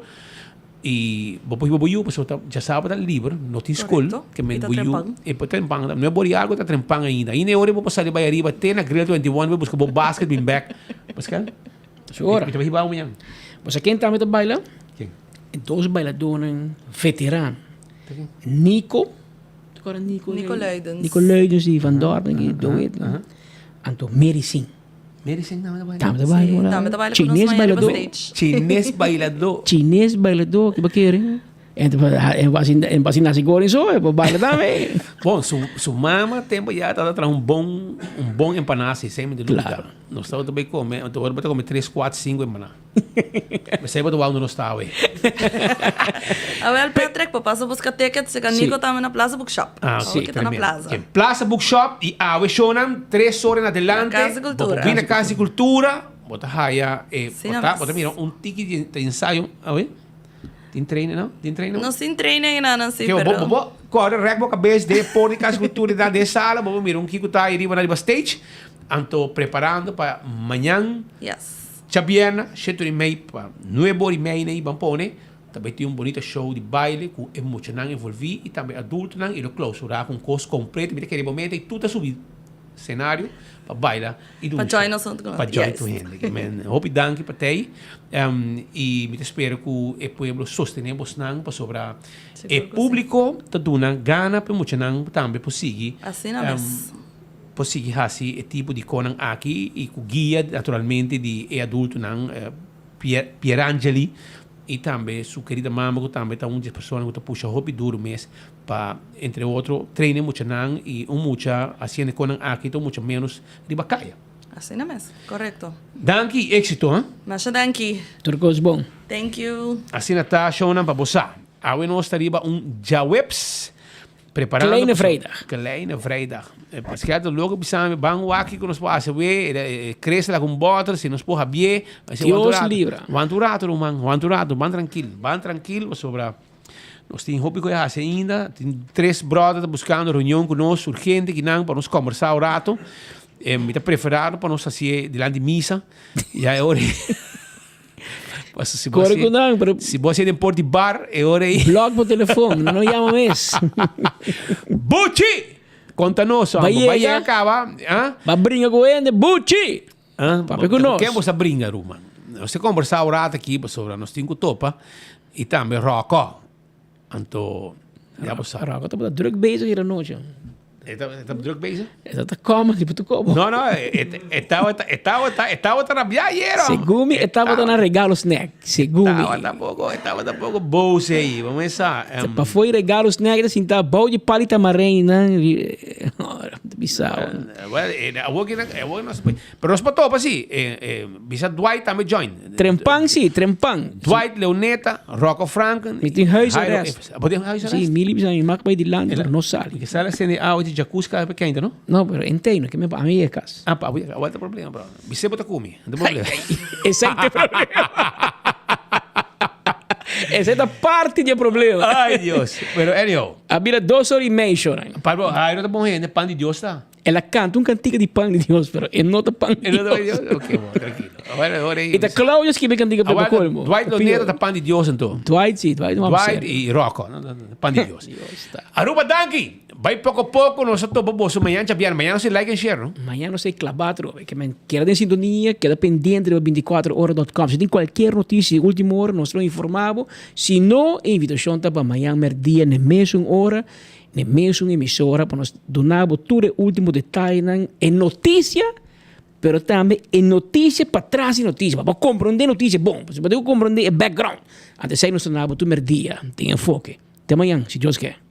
E depois eu já sabe livre, não tem escola, que me boiu e para trempang, não é bori algo tá trempang ainda. E na hora vou passar de Baiariba, tem na Grill 21, vou buscar o basket bem back. Pascal? Segura. Eu vou amanhã. Você quem tá me baila? Quem? Dois bailadores veteranos. Nico. Agora Nico Leidens. Nico Leidens die van Dording doet. Anto Merisin. Medicine na Tama de baile. Tama de baile Chinês con los mayores bailador. backstage. Chinês bailador. Chinês bailador, que bakere. En base nasi goreng so, baila também. Bom, su mama tempo já está atrás um bom empanado, sem de dúvida. Claro. Nós estamos também comer, então agora vamos comer 3, 4, 5 empanadas. Mas sempre tu vai onde nós está, ué. A ver, Patrick, passa a buscar tickets, se Nico tá na Plaza Bookshop. Ah, sim, que tá na tremendo. Plaza. Plaza Bookshop e a Shonan 3 horas na adelante. Na Casa de Cultura. Vem na Casa de Cultura, bota raia, Sim, bota mira ticket de ensaio, a ver? Tem treino, não? Tem treino? Não se treina ainda, não se, Que pero... corre, rec boca cabeça de pôr em Casa de Cultura da de sala, vamos mirar Kiko tá aí na stage, anto preparando para amanhã. Yes. Chabiana, 7h30 para 9h30 né, vamos pôr, né? Também tem bonito show de baile com emocionante envolvido e também adulto, né? E o clausurar com curso completo, mira aquele momento e tudo a subir cenário para bailar e para join nós junto com para join tu gente. Men, hope danke para te e me espero que o pueblo sostenemos nang para sobra e público tá dando gana para muito nang também para seguir assim na vez para seguir assim e tipo de conan aqui e com guia naturalmente de adulto nang Pierangeli e também sua querida mama que também tá das pessoas que tá puxa hope duro mês para entre outro treine muito nang e mucha assim conan aqui tô muito menos de bacaia. Assim na mesa, correto. Danke, éxito, hein? Masha danke. Turcos bom. Thank you. Assim está shonan para você. Agora nós estaria jawebs preparando. Kleine vrijdag. Parce que logo bisame bang aqui que nós passa we cresce lá com bottle, se nós porra bie, mas Deus livra. Wanturato, ban tranquilo, sobra. Nós temos hobby que já ainda, tem 3 brothers buscando reunião conosco urgente que não para nós conversar o rato. Me está preparado para nós fazer delante de missa. E é hora. Se você tem porte bar, é hora aí. Blog por telefone, não chama mesmo. Buchi! Conta-nos, vai acaba. Vai brincar com ele, Buchi! Papai conosco. Quem você brinca, Ruma? Você conversar o rato aqui sobre nós temos topa e também Rocco. Então, já você. Rocco está druk bezig hier à noite. Está druk bezig? Está como, tipo tu como. Não, estava trabalhando. Segumi, estava na regalo snack. Segumi. Estava pouco bolsa aí. Vamos começar. Para foi regalo snack, assim, tá bom de palita marina, bizarro. Pero nós patou para si. Bisa Dwight também join. Trempang, sim, Trempang. Dwight, Leoneta, Rocco Franken. Met die huisarrest. Podemos huisarrest? Sim, milip zijn, maak bij die land, maar no sali. Que sala sendo de jacuzzi que pequeno, não? Não, pero entendo que me a mim é casa. Ah, pá, agora tem problema, bro. Você bota comi, não tem problema. Esse é o problema. Essa é da parte do problema. Ai, Deus. Pero anyhow. Había 2 horas e meia chorando. Pablo, ai, não tá bom, gente, pan de Deus tá. Ela canta cantiga de pan de Deus, pero ele não tá pan de Deus. Ok, bom, tranquilo. Agora aí. E tá Claudio que me cantiga para colmo. Dwight Leoneta tá pan de Deus então. Dwight e Rocco, pan de Deus. Aruba Danke. Vai pouco a pouco, nós estamos amanhã, amanhã não se like e share, não? Amanhã não sei clavar, que me queda em sintonia, queda pendente do 24horas.com. Se tem qualquer notícia de última hora, nós não informamos. Se não, a invitação está para amanhã, merdia, na mesma hora, na mesma emissora, para nós donar todo o último detalhe em notícia, mas também em notícia para trás de notícia, para compreender notícia bom, para compreender o background. Antes de nós donar, tu merdia, tem enfoque. Até amanhã, se Deus quer.